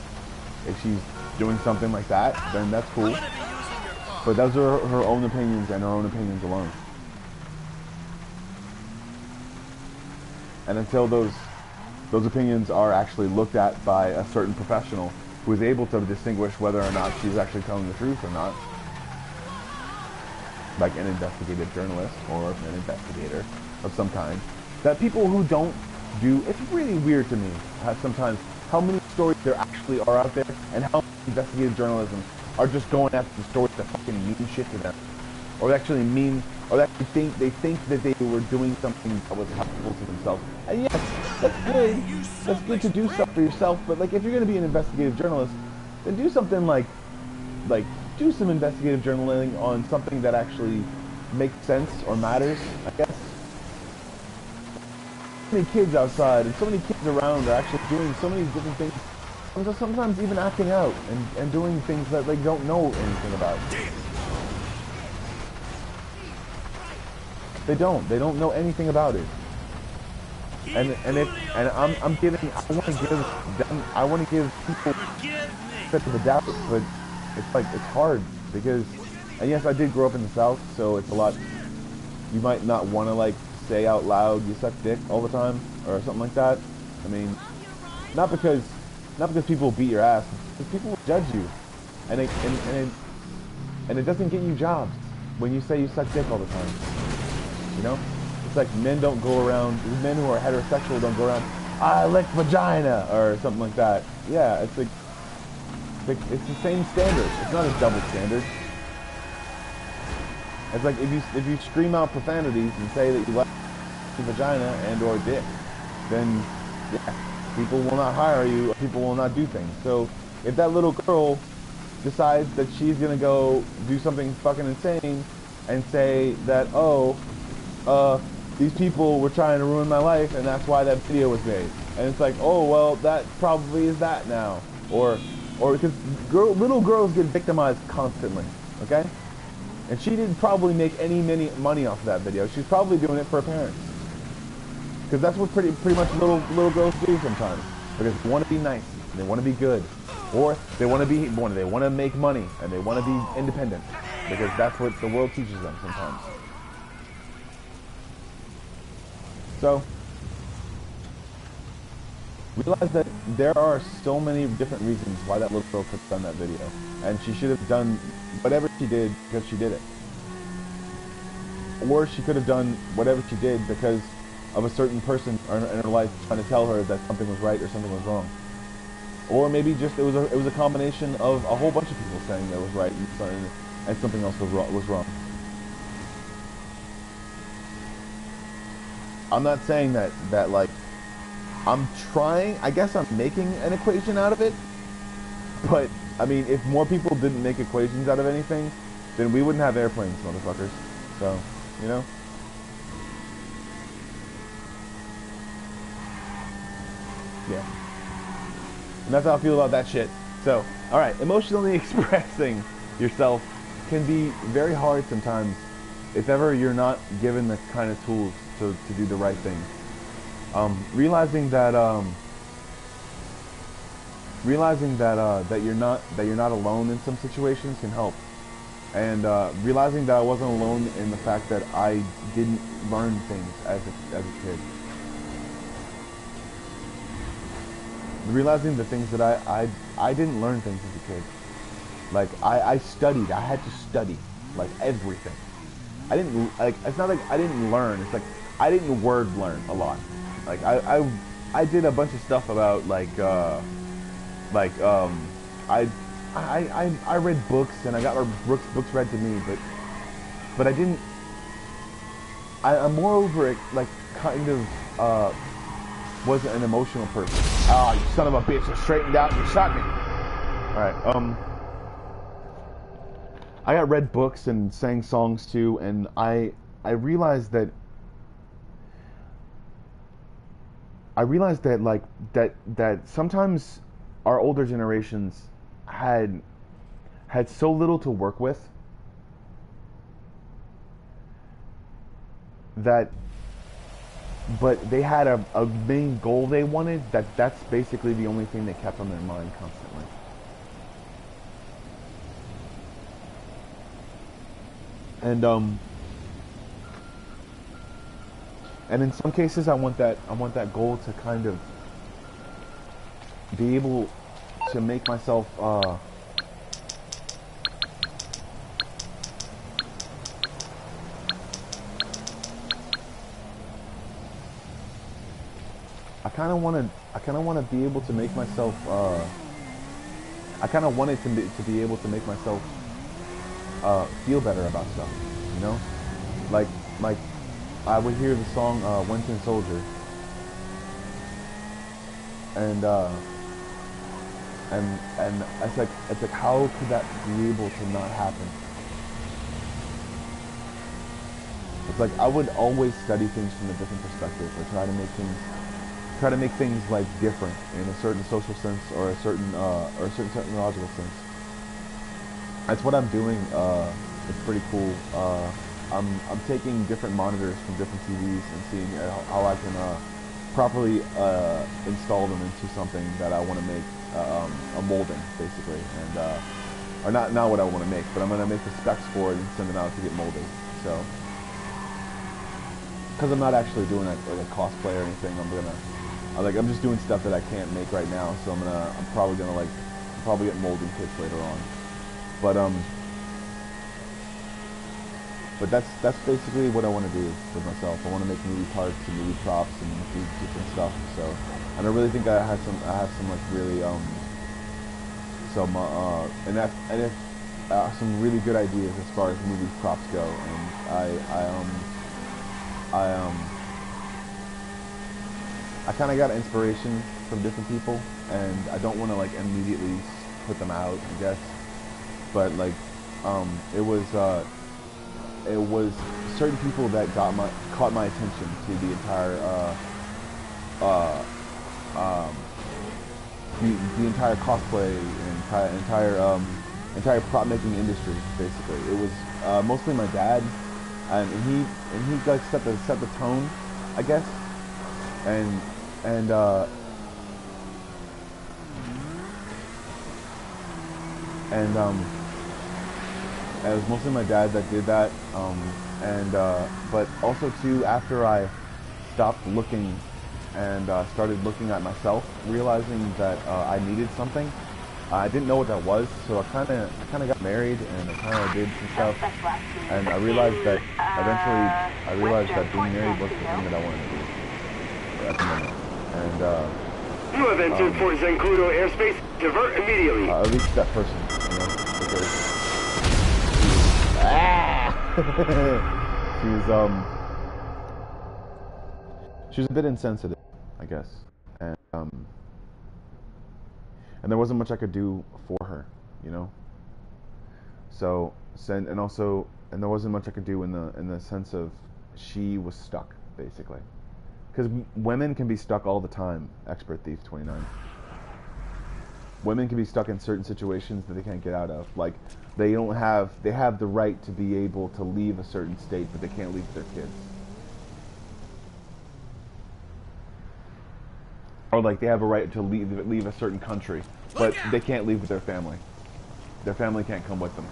if she's doing something like that, then that's cool. But those are her own opinions, and her own opinions alone. And until those opinions are actually looked at by a certain professional who is able to distinguish whether or not she's actually telling the truth or not, like an investigative journalist or an investigator of some kind, that people who don't do, it's really weird to me sometimes how many stories there actually are out there, and how investigative journalism are just going after the stories that fucking mean shit to them, or actually mean or that they think that they were doing something that was helpful to themselves. And yes, that's good. That's good to do stuff for yourself. But like, if you're gonna be an investigative journalist, then do something like do some investigative journaling on something that actually makes sense or matters, I guess. So many kids outside and so many kids around are actually doing so many different things. Sometimes even acting out and doing things that they don't know anything about. They don't know anything about it. And I'm giving, I want to give people benefit of the doubt, but it's like, it's hard because, and yes, I did grow up in the South, so it's a lot, you might not want to like say out loud you suck dick all the time or something like that. I mean, not because people beat your ass, because people will judge you, and it doesn't get you jobs when you say you suck dick all the time. You know, it's like men don't go around, men who are heterosexual don't go around, I lick vagina or something like that. Yeah, it's like it's the same standard. It's not a double standard. It's like if you scream out profanities and say that you like vagina and or dick, then yeah, people will not hire you, or people will not do things. So if that little girl decides that she's gonna go do something fucking insane and say that, these people were trying to ruin my life and that's why that video was made, and it's like, oh well, that probably is that now, or because little girls get victimized constantly, okay? And she didn't probably make any money off of that video. She's probably doing it for her parents, because that's what pretty much little girls do sometimes, because they want to be nice, they want to be good, or they want to make money and they want to be independent, because that's what the world teaches them sometimes. So realize that there are so many different reasons why that little girl could have done that video, and she should have done whatever she did because she did it, or she could have done whatever she did because of a certain person in her life trying to tell her that something was right or something was wrong, or maybe just it was a combination of a whole bunch of people saying that was right and something else was wrong. I'm not saying that like I'm trying, I guess I'm making an equation out of it, but I mean, if more people didn't make equations out of anything, then we wouldn't have airplanes, motherfuckers. So, you know? Yeah. And that's how I feel about that shit. So, alright, emotionally expressing yourself can be very hard sometimes if ever you're not given the kind of tools to do the right thing. Realizing that that you're not alone in some situations can help, and realizing that I wasn't alone in the fact that I didn't learn things as a kid. Realizing the things that I didn't learn things as a kid. Like I studied. I had to study like everything. I didn't like. It's not like I didn't learn. It's like I didn't word learn a lot. Like I did a bunch of stuff about I read books and I got books read to me, but I didn't. I'm moreover like kind of wasn't an emotional person. Ah, you son of a bitch! I straightened out and you shot me. All right. I got read books and sang songs too, and I realized that. Like that sometimes our older generations had so little to work with that, but they had a main goal they wanted, that's basically the only thing that kept on their mind constantly. And in some cases, I want that goal to kind of be able to make myself I kind of want to be able to make myself I kind of wanted to be able to make myself feel better about stuff, you know? like I would hear the song Winter Soldier, and it's like how could that be able to not happen? It's like I would always study things from a different perspective, or try to make things like different in a certain social sense or a certain technological sense. That's what I'm doing. It's pretty cool. I'm taking different monitors from different TVs and seeing how I can properly install them into something that I want to make a molding, basically, and or not what I want to make, but I'm gonna make the specs for it and send them out to get molded. So, because I'm not actually doing like a cosplay or anything, I'm just doing stuff that I can't make right now. So I'm probably gonna get molding kits later on. But that's basically what I want to do with myself. I want to make movie parts and movie props and do different stuff. So, and I really think I have some like really some really good ideas as far as movie props go. And I kind of got inspiration from different people, and I don't want to like immediately put them out, I guess. But like, it was certain people that caught my attention to the entire cosplay and entire prop making industry. Basically, it was mostly my dad, and he like set the tone, I guess, and it was mostly my dad that did that, but also too, after I stopped looking and started looking at myself, realizing that I needed something. I didn't know what that was, so I kind of got married and I kind of did some stuff, and I realized that eventually being married wasn't the thing that I wanted to do at the moment. And you have entered Fort Zancudo airspace. Divert immediately. At least that person, you know, because she was a bit insensitive, I guess, and there wasn't much I could do for her, you know. So, and there wasn't much I could do in the sense of she was stuck, basically, because women can be stuck all the time. Expert Thief 29. Women can be stuck in certain situations that they can't get out of. Like, they have the right to be able to leave a certain state, but they can't leave their kids. Or like they have a right to leave a certain country, but they can't leave with their family. Their family can't come with them.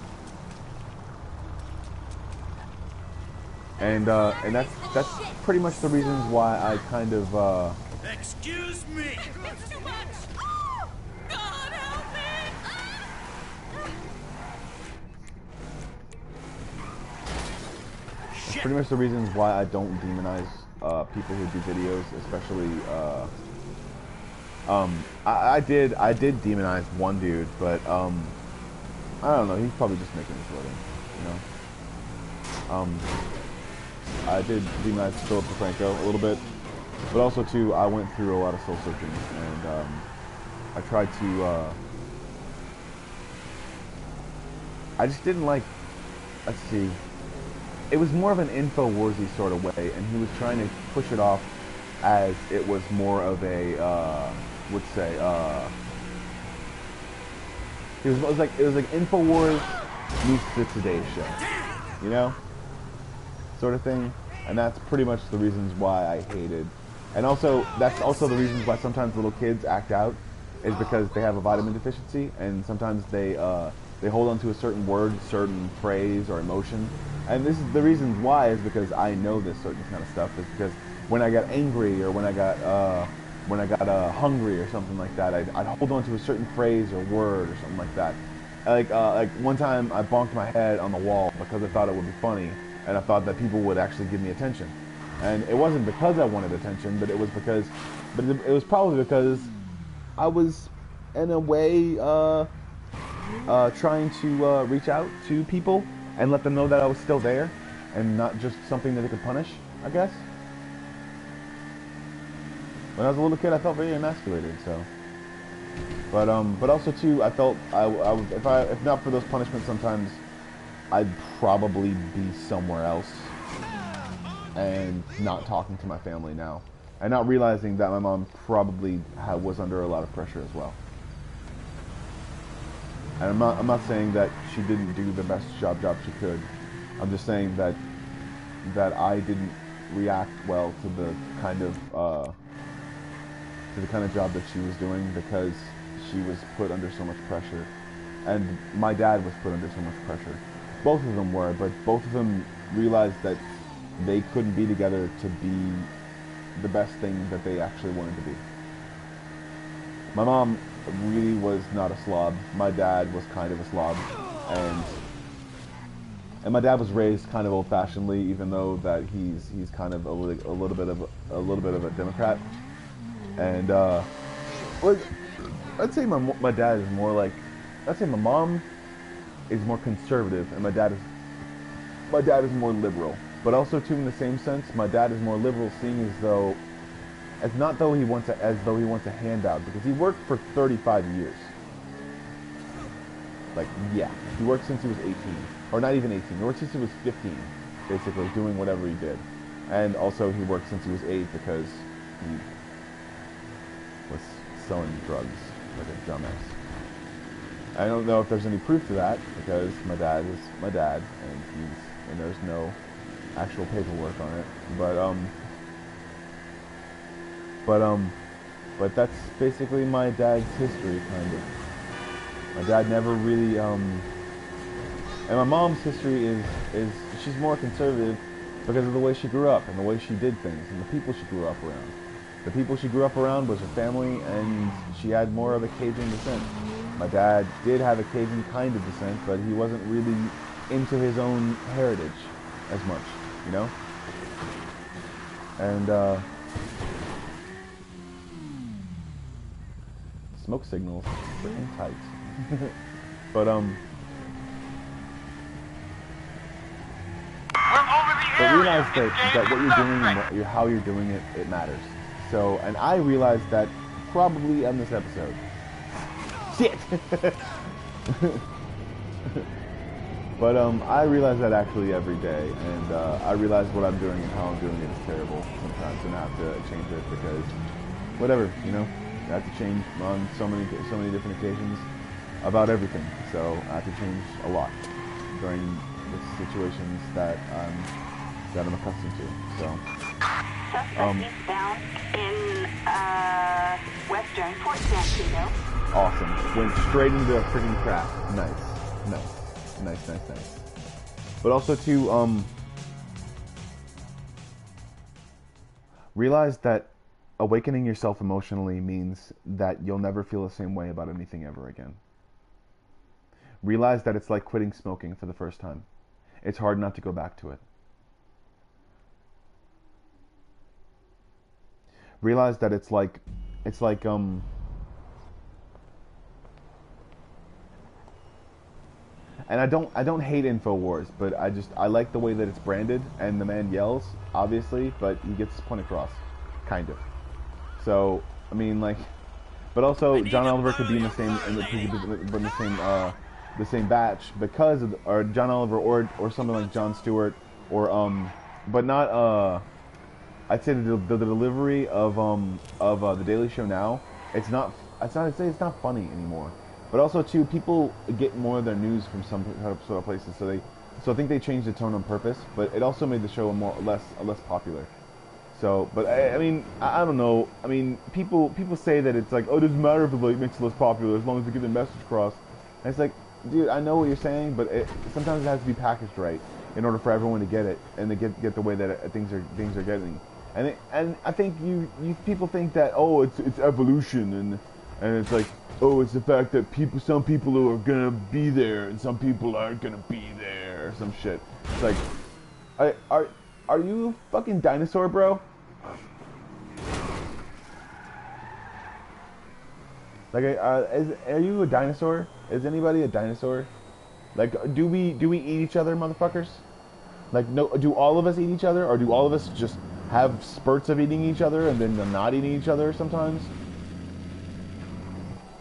And that's pretty much the reasons why I kind of Excuse me. pretty much the reasons why I don't demonize people who do videos, especially I did demonize one dude, but I don't know, he's probably just making his living, you know. I did demonize Philip DeFranco a little bit, but also too, I went through a lot of soul searching, and I tried to I just didn't like, let's see, it was more of an InfoWarsy sort of way, and he was trying to push it off as it was more of a, let's say, it was like InfoWars meets the Today Show, you know, sort of thing, and that's pretty much the reasons why I hated, and also that's also the reasons why sometimes little kids act out, is because they have a vitamin deficiency, and sometimes they hold on to a certain word, certain phrase, or emotion. And this is the reasons why, is because I know this certain kind of stuff, is because when I got angry, or when I got hungry or something like that, I'd hold on to a certain phrase or word or something like that. Like one time I bonked my head on the wall because I thought it would be funny, and I thought that people would actually give me attention. And it wasn't because I wanted attention, but it was probably because I was, in a way, trying to reach out to people and let them know that I was still there, and not just something that they could punish, I guess. When I was a little kid, I felt very emasculated, so. But also too, I felt if not for those punishments, sometimes I'd probably be somewhere else and not talking to my family now, and not realizing that my mom probably was under a lot of pressure as well. And I'm not saying that she didn't do the best job she could. I'm just saying that I didn't react well to the kind of job that she was doing, because she was put under so much pressure, and my dad was put under so much pressure. Both of them were, but both of them realized that they couldn't be together to be the best thing that they actually wanted to be. My mom really was not a slob. My dad was kind of a slob, and my dad was raised kind of old-fashionedly, even though that he's kind of a little bit of a Democrat. And I'd say my dad is more like, I'd say my mom is more conservative, and my dad is more liberal. But also too, in the same sense, my dad is more liberal, seeing as though he wants a handout, because he worked for 35 years. Like, yeah, he worked since he was 18, or not even 18. He worked since he was 15, basically doing whatever he did. And also, he worked since he was 8 because he was selling drugs like a dumbass. I don't know if there's any proof to that, because my dad is my dad, and there's no actual paperwork on it. But that's basically my dad's history, kind of. My dad never really, and my mom's history is she's more conservative because of the way she grew up and the way she did things and the people she grew up around. The people she grew up around was her family, and she had more of a Cajun descent. My dad did have a Cajun kind of descent, but he wasn't really into his own heritage as much, you know? And, smoke signals, freaking tight. But realize that what you're doing and how you're doing it, it matters. So, and I realized that probably on this episode. Shit! But I realize that actually every day, and I realize what I'm doing and how I'm doing it is terrible sometimes, and I have to change it because, whatever, you know, I have to change on so many different occasions about everything. So I have to change a lot during the situations that I'm accustomed to. So. Suspect eastbound in western Fort Santino. Awesome. Went straight into a freaking crack. Nice. But also to realize that awakening yourself emotionally means that you'll never feel the same way about anything ever again. Realize that it's like quitting smoking for the first time. It's hard not to go back to it. Realize that it's like and I don't hate InfoWars, but I like the way that it's branded, and the man yells, obviously, but he gets his point across, kind of. So, I mean, like, but also John Oliver could be in the same batch because of or John Oliver or something like Jon Stewart or but not I'd say the delivery of the Daily Show now, it's not funny anymore. But also too, people get more of their news from some sort of places, so I think they changed the tone on purpose. But it also made the show less popular. So, but I mean, I don't know. I mean, people say that it's like, oh, it doesn't matter if it makes it less popular as long as they get the message across. And it's like, dude, I know what you're saying, but sometimes it has to be packaged right in order for everyone to get it and to get the way that things are getting. And I think people think that, oh, it's evolution and it's like, oh, it's the fact that some people are gonna be there and some people aren't gonna be there or some shit. It's like, are you a fucking dinosaur, bro? Like, are you a dinosaur? Is anybody a dinosaur? Like, do we eat each other, motherfuckers? Like, no, do all of us eat each other, or do all of us just have spurts of eating each other and then not eating each other sometimes?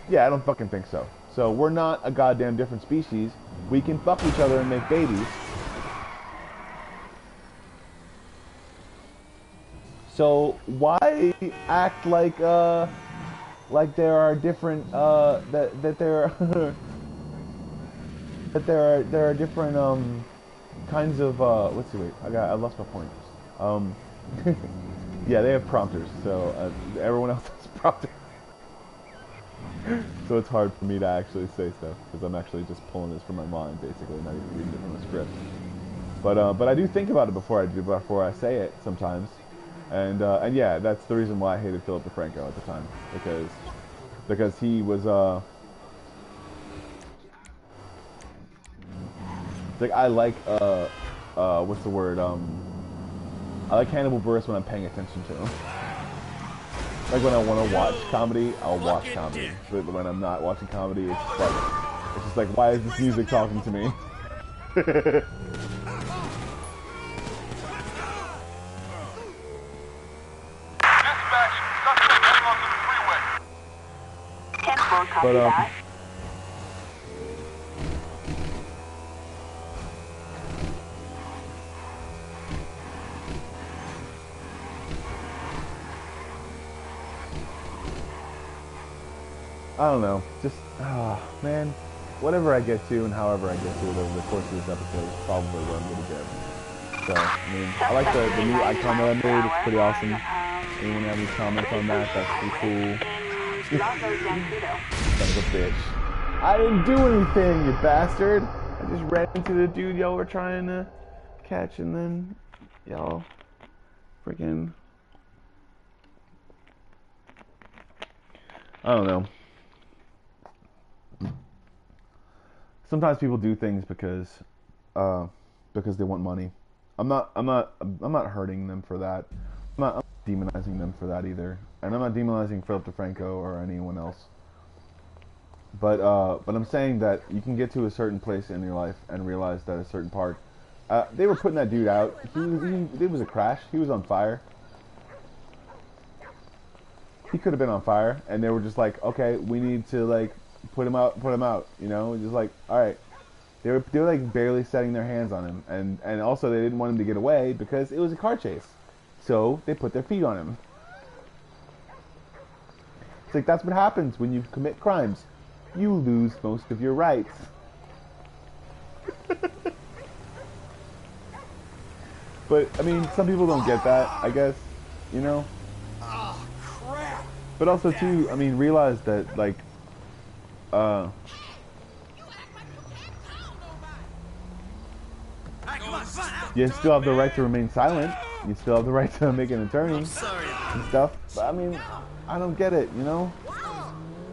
Yeah, I don't fucking think so. So we're not a goddamn different species. We can fuck each other and make babies. So why act like there are different that there there are different kinds of let's see, wait, I lost my point. Yeah, they have prompters, so everyone else has prompters. So it's hard for me to actually say stuff because I'm actually just pulling this from my mind, basically, not even reading it from a script. But I do think about it before I say it sometimes, and yeah, that's the reason why I hated Philip DeFranco at the time, because he was like, I like what's the word, I like Hannibal Buress when I'm paying attention to him. Like when I want to watch comedy, I'll watch comedy. But when I'm not watching comedy, it's just like, why is this music talking to me? But I don't know, just, man, whatever I get to and however I get to it over the course of this episode is probably what I'm going to get. So, I mean, I like the new icon that I made, it's pretty awesome. Anyone have any comments on that? That's pretty cool. Son of a bitch. I didn't do anything, you bastard! I just ran into the dude y'all were trying to catch, and then y'all freaking... I don't know. Sometimes people do things because they want money. I'm not hurting them for that. I'm not demonizing them for that either, and I'm not demonizing Philip DeFranco or anyone else. But I'm saying that you can get to a certain place in your life and realize that a certain part. They were putting that dude out. It was a crash. He was on fire. He could have been on fire, and they were just like, okay, we need to like put him out, you know, just like, all right. They were like barely setting their hands on him, and also they didn't want him to get away because it was a car chase, so they put their feet on him. It's like, that's what happens when you commit crimes. You lose most of your rights. But I mean, some people don't get that, I guess, you know. But also too, I mean, realize that like, you still have the right to remain silent. You still have the right to make an attorney and stuff. But I mean, I don't get it, you know.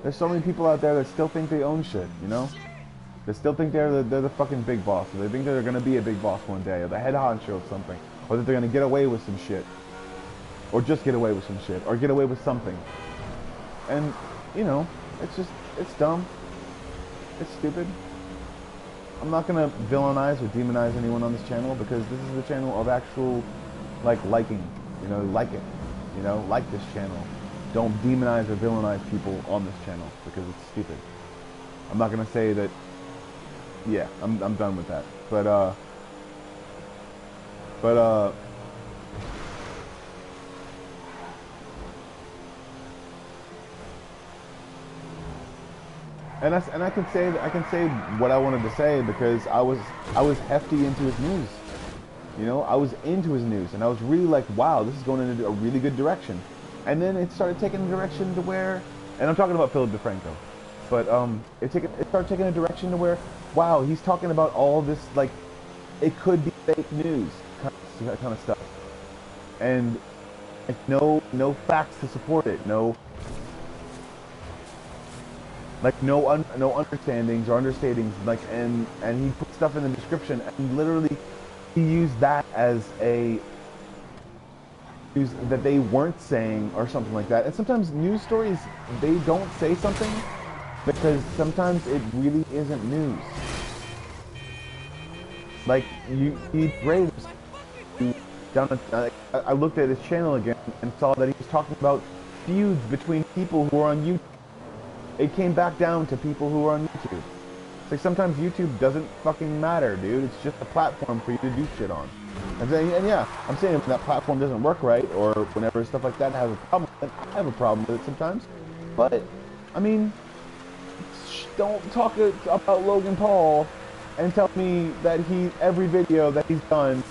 There's so many people out there that still think they own shit, you know. They still think they're the fucking big boss. Or they think they're gonna be a big boss one day, or the head honcho of something, or that they're gonna get away with some shit, or just get away with some shit, or get away with something. And you know, it's dumb. It's stupid. I'm not gonna villainize or demonize anyone on this channel because this is the channel of actual, like, liking. You know, like it. You know, like this channel. Don't demonize or villainize people on this channel because it's stupid. I'm not gonna say that. Yeah, I'm done with that. But and I can say what I wanted to say because I was hefty into his news. You know, I was into his news, and I was really like, wow, this is going in a really good direction. And then it started taking a direction to where, and I'm talking about Philip DeFranco, but it started taking a direction to where, wow, he's talking about all this, like, it could be fake news kind of stuff, and like, no facts to support it, no understandings or understatings, like, and he put stuff in the description, and literally he used that as a news that they weren't saying or something like that. And sometimes news stories, they don't say something because sometimes it really isn't news. Like, he raised down. I looked at his channel again and saw that he was talking about feuds between people who are on YouTube. It came back down to people who are on YouTube. It's like sometimes YouTube doesn't fucking matter, dude. It's just a platform for you to do shit on. And yeah, I'm saying if that platform doesn't work right, or whenever stuff like that has a problem with it, I have a problem with it sometimes. But, I mean, don't talk about Logan Paul and tell me that every video that he's done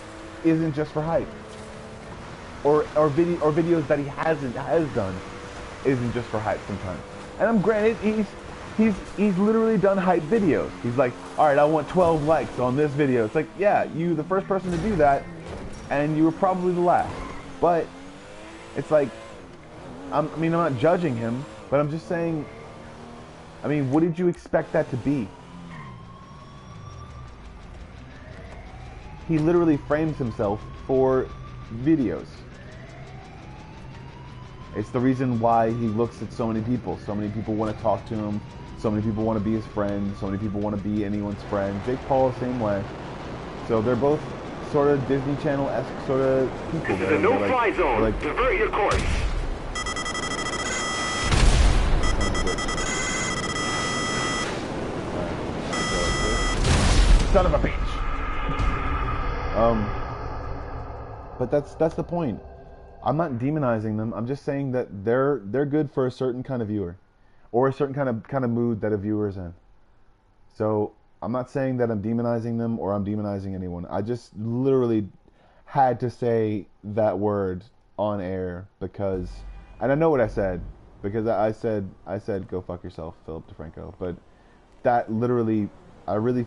isn't just for hype. Or videos that he has done isn't just for hype sometimes. And I'm granted, he's literally done hype videos. He's like, alright, I want 12 likes on this video. It's like, yeah, you the first person to do that, and you were probably the last. But it's like, I mean, I'm not judging him, but I'm just saying, I mean, what did you expect that to be? He literally frames himself for videos. It's the reason why he looks at so many people. So many people want to talk to him. So many people want to be his friend. So many people want to be anyone's friend. Jake Paul the same way. So they're both sort of Disney Channel-esque sort of people. This is a no-fly zone. Like, divert your course. Son of a bitch. But that's the point. I'm not demonizing them. I'm just saying that they're good for a certain kind of viewer, or a certain kind of mood that a viewer is in. So I'm not saying that I'm demonizing them or I'm demonizing anyone. I just literally had to say that word on air because, and I know what I said because I said go fuck yourself, Philip DeFranco. But that literally, I really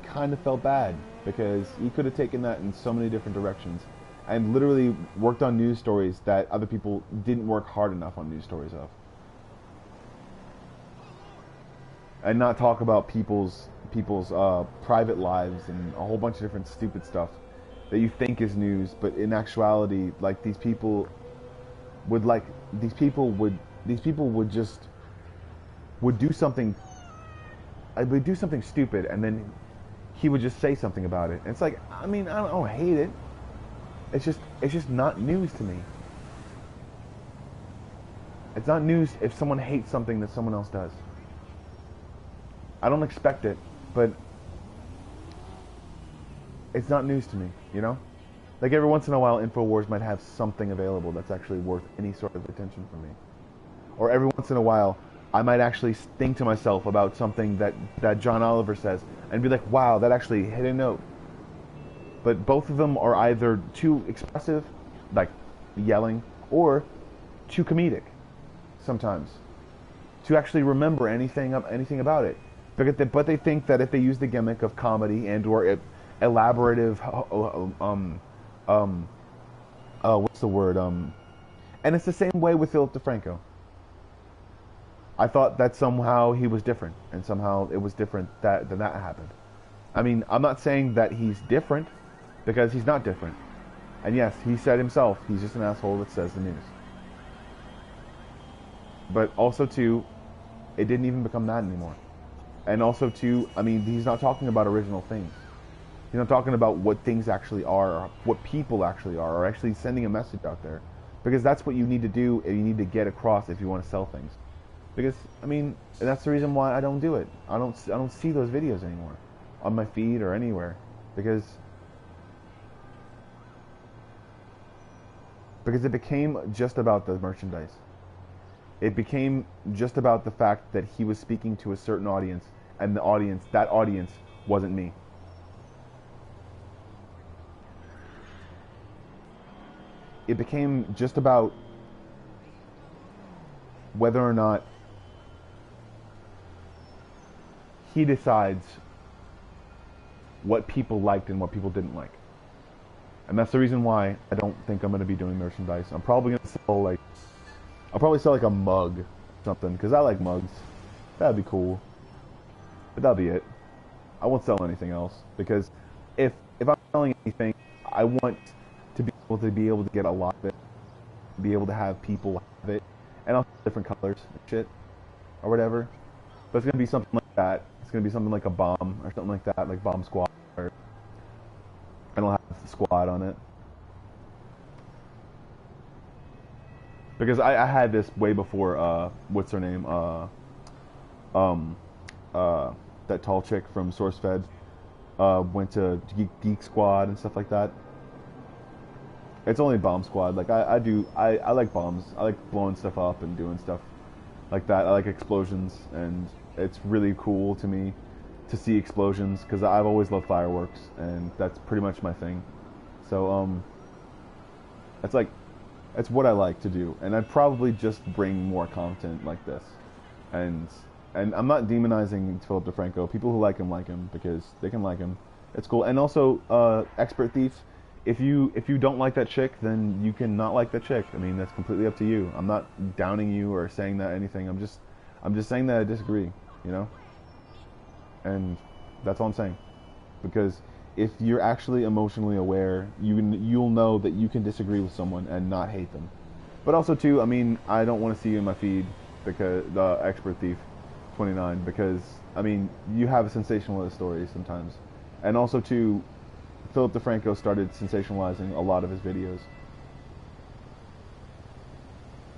kind of felt bad because he could have taken that in so many different directions. And literally worked on news stories that other people didn't work hard enough on news stories of. And not talk about people's private lives and a whole bunch of different stupid stuff that you think is news, but in actuality, like these people would do something. I would do something stupid, and then he would just say something about it. And it's like, I mean, I don't hate it. It's just not news to me. It's not news if someone hates something that someone else does. I don't expect it, but it's not news to me, you know? Like every once in a while, InfoWars might have something available that's actually worth any sort of attention from me. Or every once in a while, I might actually think to myself about something that John Oliver says and be like, wow, that actually hit a note. But both of them are either too expressive, like yelling, or too comedic, sometimes, to actually remember anything about it. But they think that if they use the gimmick of comedy and or elaborative, what's the word? And it's the same way with Philip DeFranco. I thought that somehow he was different, and somehow it was different that happened. I mean, I'm not saying that he's different. Because he's not different. And yes, he said himself, he's just an asshole that says the news. But also too, it didn't even become that anymore. And also too, I mean, he's not talking about original things. He's not talking about what things actually are, or what people actually are, or actually sending a message out there. Because that's what you need to do, and you need to get across if you want to sell things. Because, I mean, that's the reason why I don't do it. I don't see those videos anymore. On my feed or anywhere. Because it became just about the merchandise. It became just about the fact that he was speaking to a certain audience, and that audience wasn't me. It became just about whether or not he decides what people liked and what people didn't like. And that's the reason why I don't think I'm going to be doing merchandise. I'm probably going to sell I'll probably sell like a mug or something, because I like mugs. That'd be cool. But that'll be it. I won't sell anything else, because if I'm selling anything, I want to be able to get a lot of it, be able to have people have it, and I'll have different colors and shit, or whatever. But it's going to be something like that. It's going to be something like a bomb, or something like that, like Bomb Squad, or Squad on it. Because I had this way before, what's her name, that tall chick from SourceFed, went to Geek Squad and stuff like that. It's only Bomb Squad. Like, I like bombs. I like blowing stuff up and doing stuff like that. I like explosions, and it's really cool to me to see explosions, because I've always loved fireworks, and that's pretty much my thing. So, it's what I like to do, and I'd probably just bring more content like this. And I'm not demonizing Philip DeFranco. People who like him because they can like him. It's cool. And also, Expert Thief, if you don't like that chick, then you can not like that chick. I mean, that's completely up to you. I'm not downing you or saying that anything. I'm just saying that I disagree, you know? And that's all I'm saying. Because if you're actually emotionally aware, you'll know that you can disagree with someone and not hate them. But also, too, I mean, I don't want to see you in my feed, because the Expert Thief 29, because, I mean, you have sensationalist stories sometimes. And also, too, Philip DeFranco started sensationalizing a lot of his videos.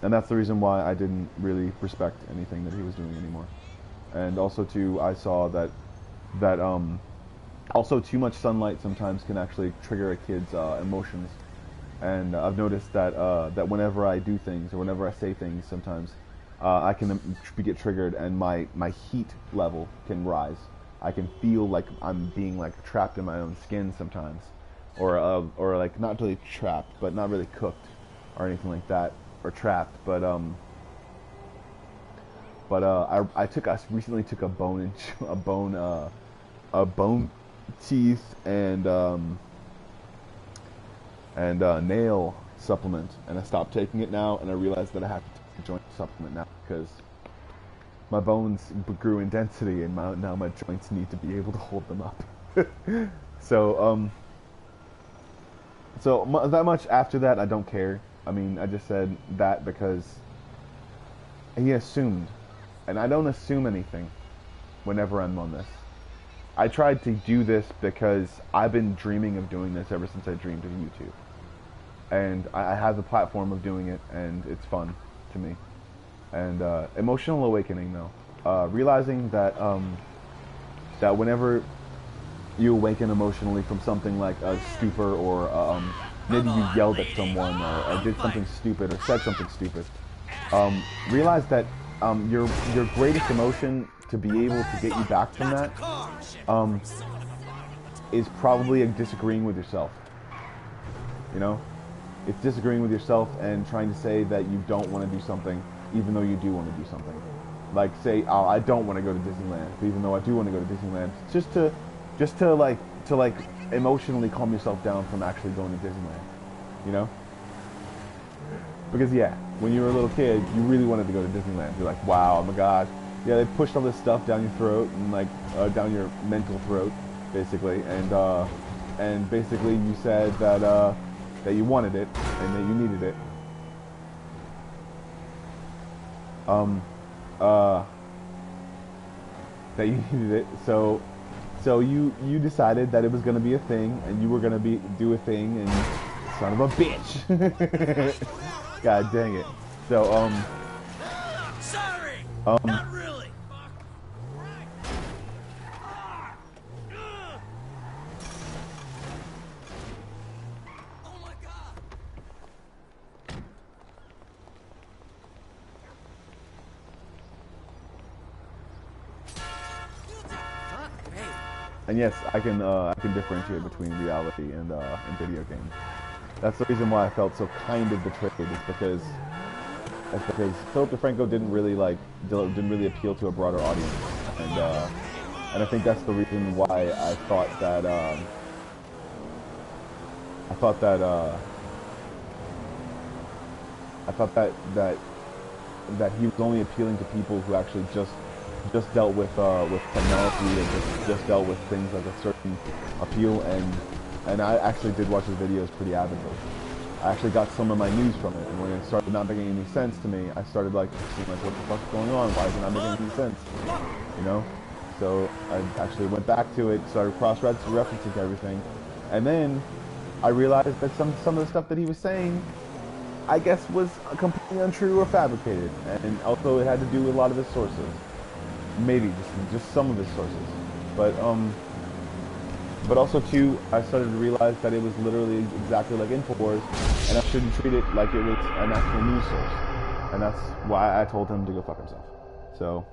And that's the reason why I didn't really respect anything that he was doing anymore. And also, too, I saw that also too much sunlight sometimes can actually trigger a kid's emotions. And I've noticed that that whenever I do things or whenever I say things, sometimes I can get triggered, and my heat level can rise. I can feel like I'm being like trapped in my own skin sometimes, or like not really trapped, but not really cooked, or anything like that, or trapped. But I recently took a bone teeth and nail supplement, and I stopped taking it now, and I realized that I have to take a joint supplement now because my bones grew in density, and now my joints need to be able to hold them up. So that much after that, I don't care. I mean, I just said that because he assumed, and I don't assume anything whenever I'm on this. I tried to do this because I've been dreaming of doing this ever since I dreamed of YouTube. And I have the platform of doing it, and it's fun to me. And emotional awakening, though. Realizing that that whenever you awaken emotionally from something like a stupor, or maybe you yelled at someone, or did something stupid, or said something stupid, realize that your greatest emotion to be able to get you back from that is probably disagreeing with yourself. You know? It's disagreeing with yourself and trying to say that you don't want to do something, even though you do want to do something. Like, say, oh, I don't want to go to Disneyland, but even though I do want to go to Disneyland, just to emotionally calm yourself down from actually going to Disneyland. You know? Because yeah, when you were a little kid, you really wanted to go to Disneyland. You're like, wow, oh my god. Yeah, they pushed all this stuff down your throat, and like down your mental throat, basically, and basically you said that that you wanted it and that you needed it. That you needed it. So you decided that it was gonna be a thing, and you were gonna do a thing, and son of a bitch. God dang it. So Sorry. Not really. Oh my god. and yes, I can differentiate between reality and video games. That's the reason why I felt so kind of betrayed, is because Philip DeFranco didn't really appeal to a broader audience, and I think that's the reason why I thought that he was only appealing to people who actually just dealt with technology, and just dealt with things like a certain appeal, and I actually did watch his videos pretty avidly. I actually got some of my news from it, and when it started not making any sense to me, I started like being like, what the fuck's going on? Why is it not making any sense? You know? So I actually went back to it, started cross-referencing everything, and then I realized that some of the stuff that he was saying, I guess, was completely untrue or fabricated, and also it had to do with a lot of his sources. Maybe just some of his sources, but also too, I started to realize that it was literally exactly like InfoWars, and I shouldn't treat it like it was an actual news source, and that's why I told him to go fuck himself. So,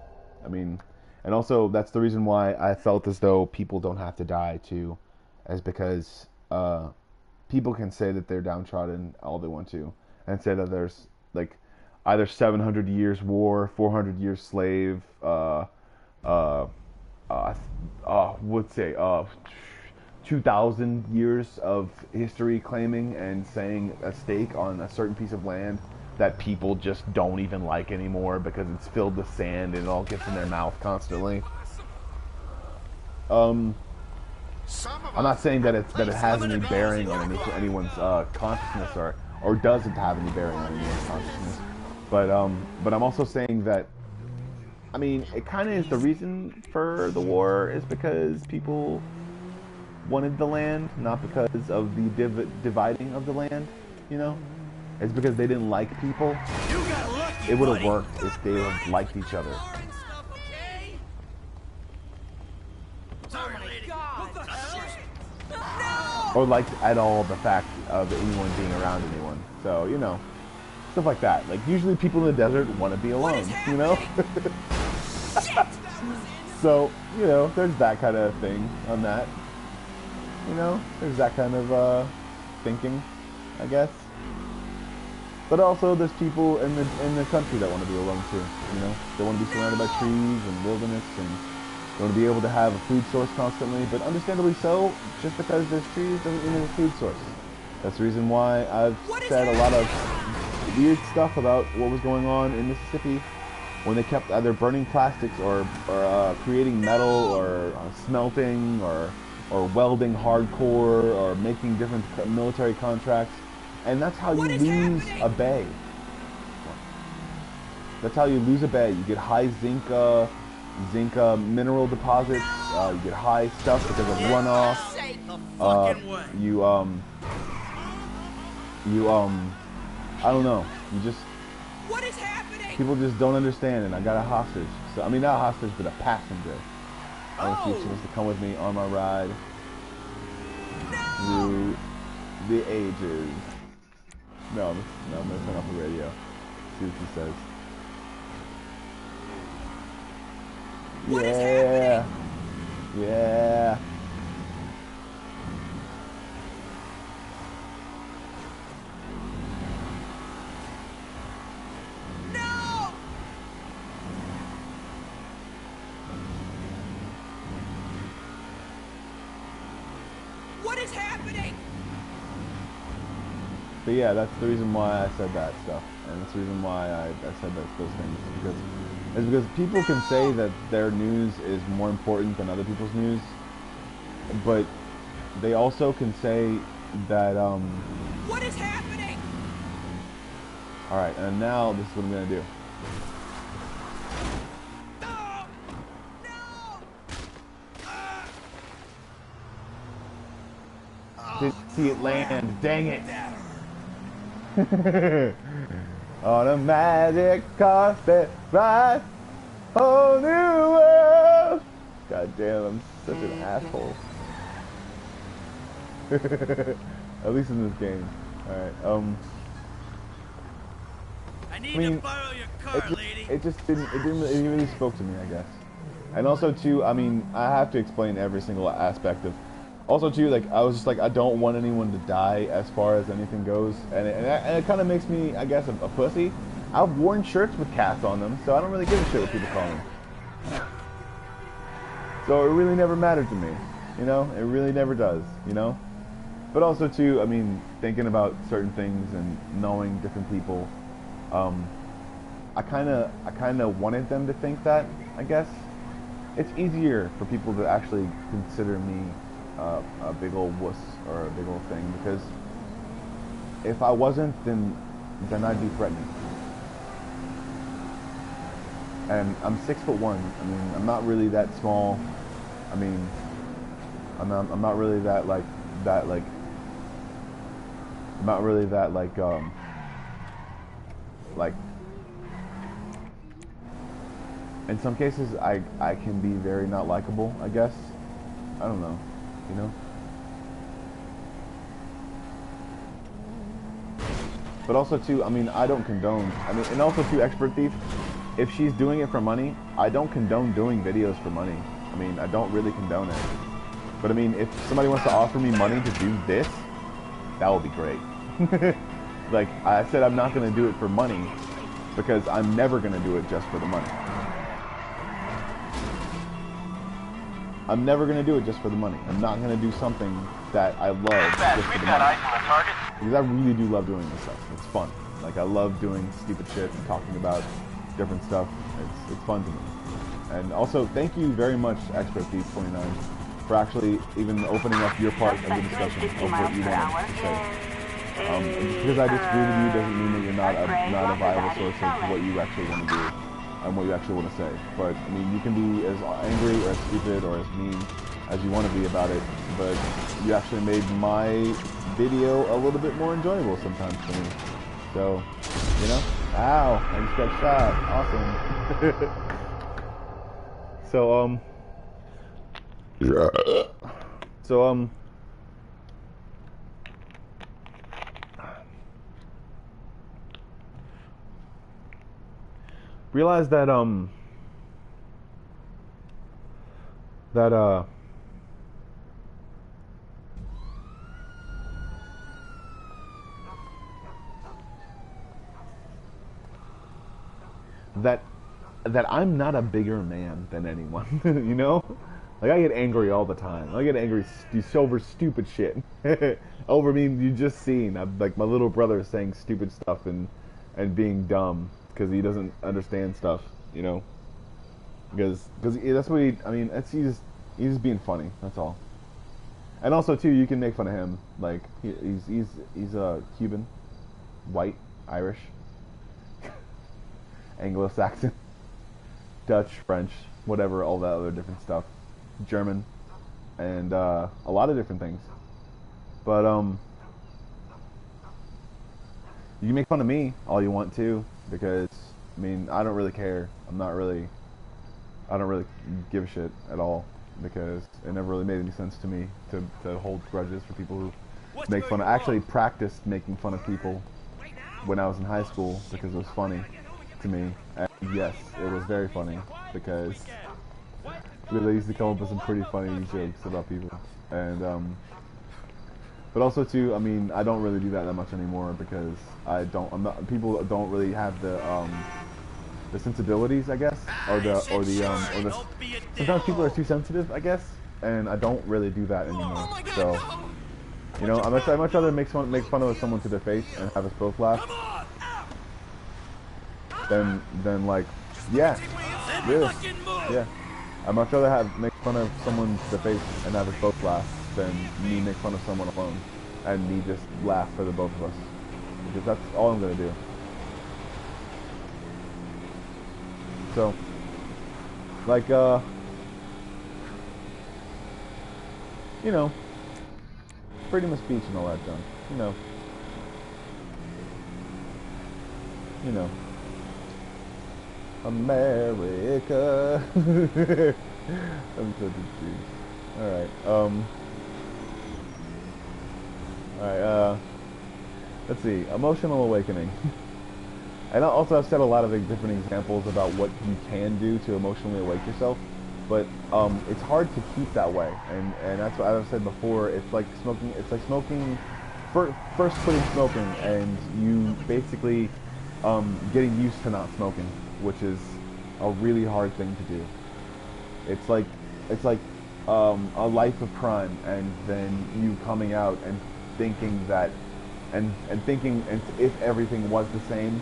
I mean, and also that's the reason why I felt as though people don't have to die too, is because people can say that they're downtrodden all they want to, and say that there's like either 700 years war, 400 years slave, would say 2,000 years of history claiming and saying a stake on a certain piece of land that people just don't even like anymore because it's filled with sand and it all gets in their mouth constantly. I'm not saying that it has any bearing on anyone's consciousness or doesn't have any bearing on anyone's consciousness, but I'm also saying that, I mean, it kind of is the reason for the war is because people wanted the land, not because of the dividing of the land, you know? It's because they didn't like people. It would have worked if they had liked each other. Or liked at all the fact of anyone being around anyone. So, you know, stuff like that. Like, usually people in the desert want to be alone, you know? So, you know, there's that kind of thing on that. You know, there's that kind of thinking, I guess. But also, there's people in the country that want to be alone too. You know, they want to be surrounded by trees and wilderness, and they want to be able to have a food source constantly. But understandably so, just because there's trees doesn't mean there's a food source. That's the reason why I've said a lot of weird stuff about what was going on in Mississippi when they kept either burning plastics or creating metal or smelting or welding hardcore or making different military contracts. And that's how you lose a bay. That's how you lose a bay. You get high zinc mineral deposits. You get high stuff because of runoff. I don't know. You just. What is happening? People just don't understand, and I got a hostage. So I mean, not a hostage, but a passenger. I want to see if she wants to come with me on my ride through the ages. No, I'm gonna turn off the radio. See what she says. What is happening? Yeah. No! What is happening? But yeah, that's the reason why I said that stuff, and that's the reason why I said those things, because people can say that their news is more important than other people's news, but they also can say that What is happening? All right, and now this is what I'm gonna do. Didn't see it land. Dang it. On a magic carpet ride, whole new world. God damn, I'm such an asshole. At least in this game. Alright, I need to borrow your car, lady. It really spoke to me, I guess. And also too, I mean, I have to explain every single aspect of. Also too, like, I was just like, I don't want anyone to die as far as anything goes, and it kind of makes me, I guess, a pussy. I've worn shirts with cats on them, so I don't really give a shit what people call me. So it really never mattered to me, you know? It really never does, you know? But also too, I mean, thinking about certain things and knowing different people, I kind of wanted them to think that, I guess. It's easier for people to actually consider me a big old wuss or a big old thing, because if I wasn't, then I'd be threatening. And I'm 6'1". I mean, I'm not really that small. I mean, I'm not really that like I'm not really that like in some cases I can be very not likable, I guess. I don't know, you know? But also too, I mean, I don't condone, and also too, Expert Thief, if she's doing it for money, I don't condone doing videos for money. I mean, I don't really condone it. But I mean, if somebody wants to offer me money to do this, that would be great. Like I said, I'm not going to do it for money because I'm never going to do it just for the money. I'm never going to do it just for the money. I'm not going to do something that I love just for the money. Because I really do love doing this stuff. It's fun. Like I love doing stupid shit and talking about different stuff. It's fun to me. And also, thank you very much, Expert Thief 29, for actually even opening up your part of the discussion of what you want to say. Just because I disagree with you doesn't mean that you're not a viable source of what you actually want to do and what you actually want to say. But I mean, you can be as angry or as stupid or as mean as you want to be about it, but you actually made my video a little bit more enjoyable sometimes for me. So, you know, ow, I just got shot. Awesome. Realize that that I'm not a bigger man than anyone, you know? Like, I get angry all the time. I get angry over stupid shit. Over me, you just seen, like, my little brother saying stupid stuff and being dumb because he doesn't understand stuff, you know? Because that's what he's just being funny, that's all. And also, too, you can make fun of him. Like, he's Cuban, white, Irish, Anglo-Saxon, Dutch, French, whatever, all that other different stuff. German, and a lot of different things. But you can make fun of me all you want to, because I mean, I don't really care. I don't really give a shit at all, because it never really made any sense to me to hold grudges for people who make fun of. I actually practiced making fun of people when I was in high school because it was funny to me. And yes, it was very funny because they used to come up with some pretty funny jokes about people. And but also too, I mean, I don't really do that much anymore because people don't really have the sensibilities, I guess, or the sometimes people are too sensitive, I guess, and I don't really do that anymore. So, you know, I'd much rather make fun of someone to their face and have us both laugh than like, yeah, really, yeah. I'd much rather make fun of someone to the face and have us both laugh than me make fun of someone alone and me just laugh for the both of us, because that's all I'm gonna do. So, like, you know, freedom of speech and all that junk, you know, America. I'm such a douche. Alright, let's see, emotional awakening. And also I've said a lot of different examples about what you can do to emotionally awake yourself, but it's hard to keep that way, and that's what I've said before. It's like smoking. First quitting smoking, and you basically getting used to not smoking, which is a really hard thing to do. It's like a life of crime, and then you coming out and thinking that, and if everything was the same,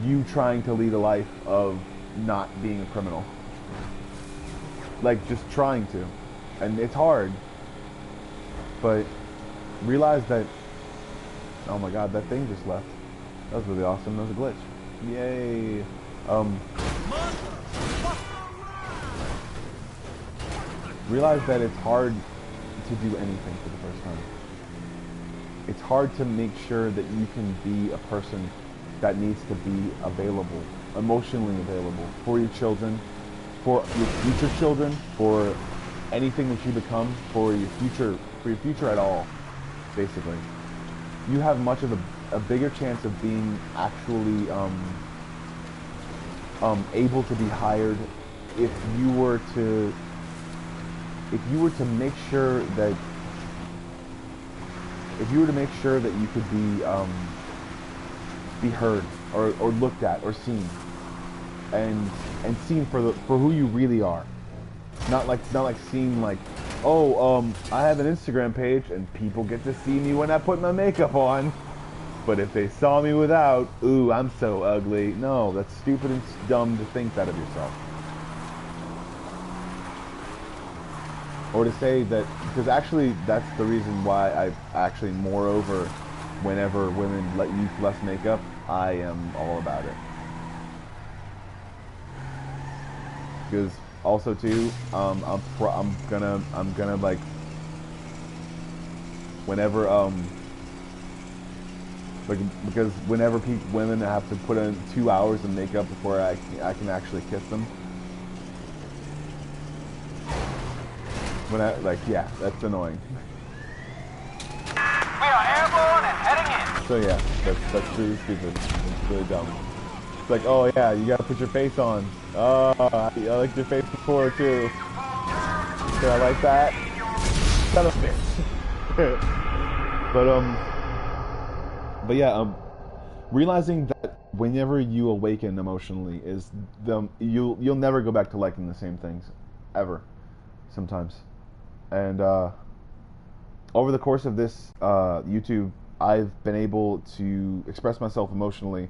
you trying to lead a life of not being a criminal. Like, just trying to. And it's hard. But realize that, oh my god, that thing just left. That was really awesome. That was a glitch. Yay. Realize that it's hard to do anything for the first time. it's hard to make sure that you can be a person that needs to be available, emotionally available for your children, for your future children, for anything that you become, for your future at all, basically. You have much of a bigger chance of being actually able to be hired if you were to make sure that you could be heard or looked at or seen and seen for who you really are. Not like seen like, oh, I have an Instagram page and people get to see me when I put my makeup on. But if they saw me without, ooh, I'm so ugly. No, that's stupid and dumb to think that of yourself. Or to say that, because actually that's the reason why I actually, moreover, whenever women use less makeup, I am all about it. Because also too, I'm gonna like, whenever because whenever women have to put in 2 hours of makeup before I can actually kiss them. When yeah, that's annoying. We are airborne and heading in. So yeah, that's really stupid. It's really dumb. It's like, oh yeah, you gotta put your face on. Oh, I liked your face before too. Did I like that? Son of a bitch. But yeah, realizing that whenever you awaken emotionally is you'll never go back to liking the same things, ever. Sometimes. And over the course of this YouTube, I've been able to express myself emotionally,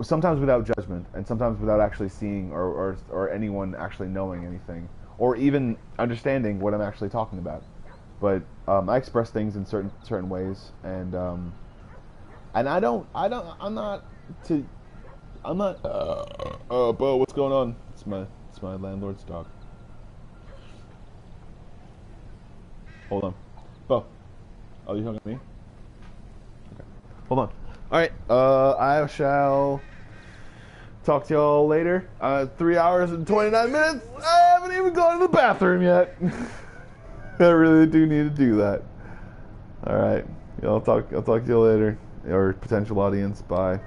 sometimes without judgment, and sometimes without actually seeing or anyone actually knowing anything, or even understanding what I'm actually talking about. But I express things in certain ways, and I'm not. Bo, what's going on? It's my landlord's dog. Hold on. Bo. Oh, you talking to me? Okay. Hold on. Alright, I shall talk to y'all later. 3 hours and 29 minutes. I haven't even gone to the bathroom yet. I really do need to do that. Alright. I'll talk to you later. Or potential audience. Bye.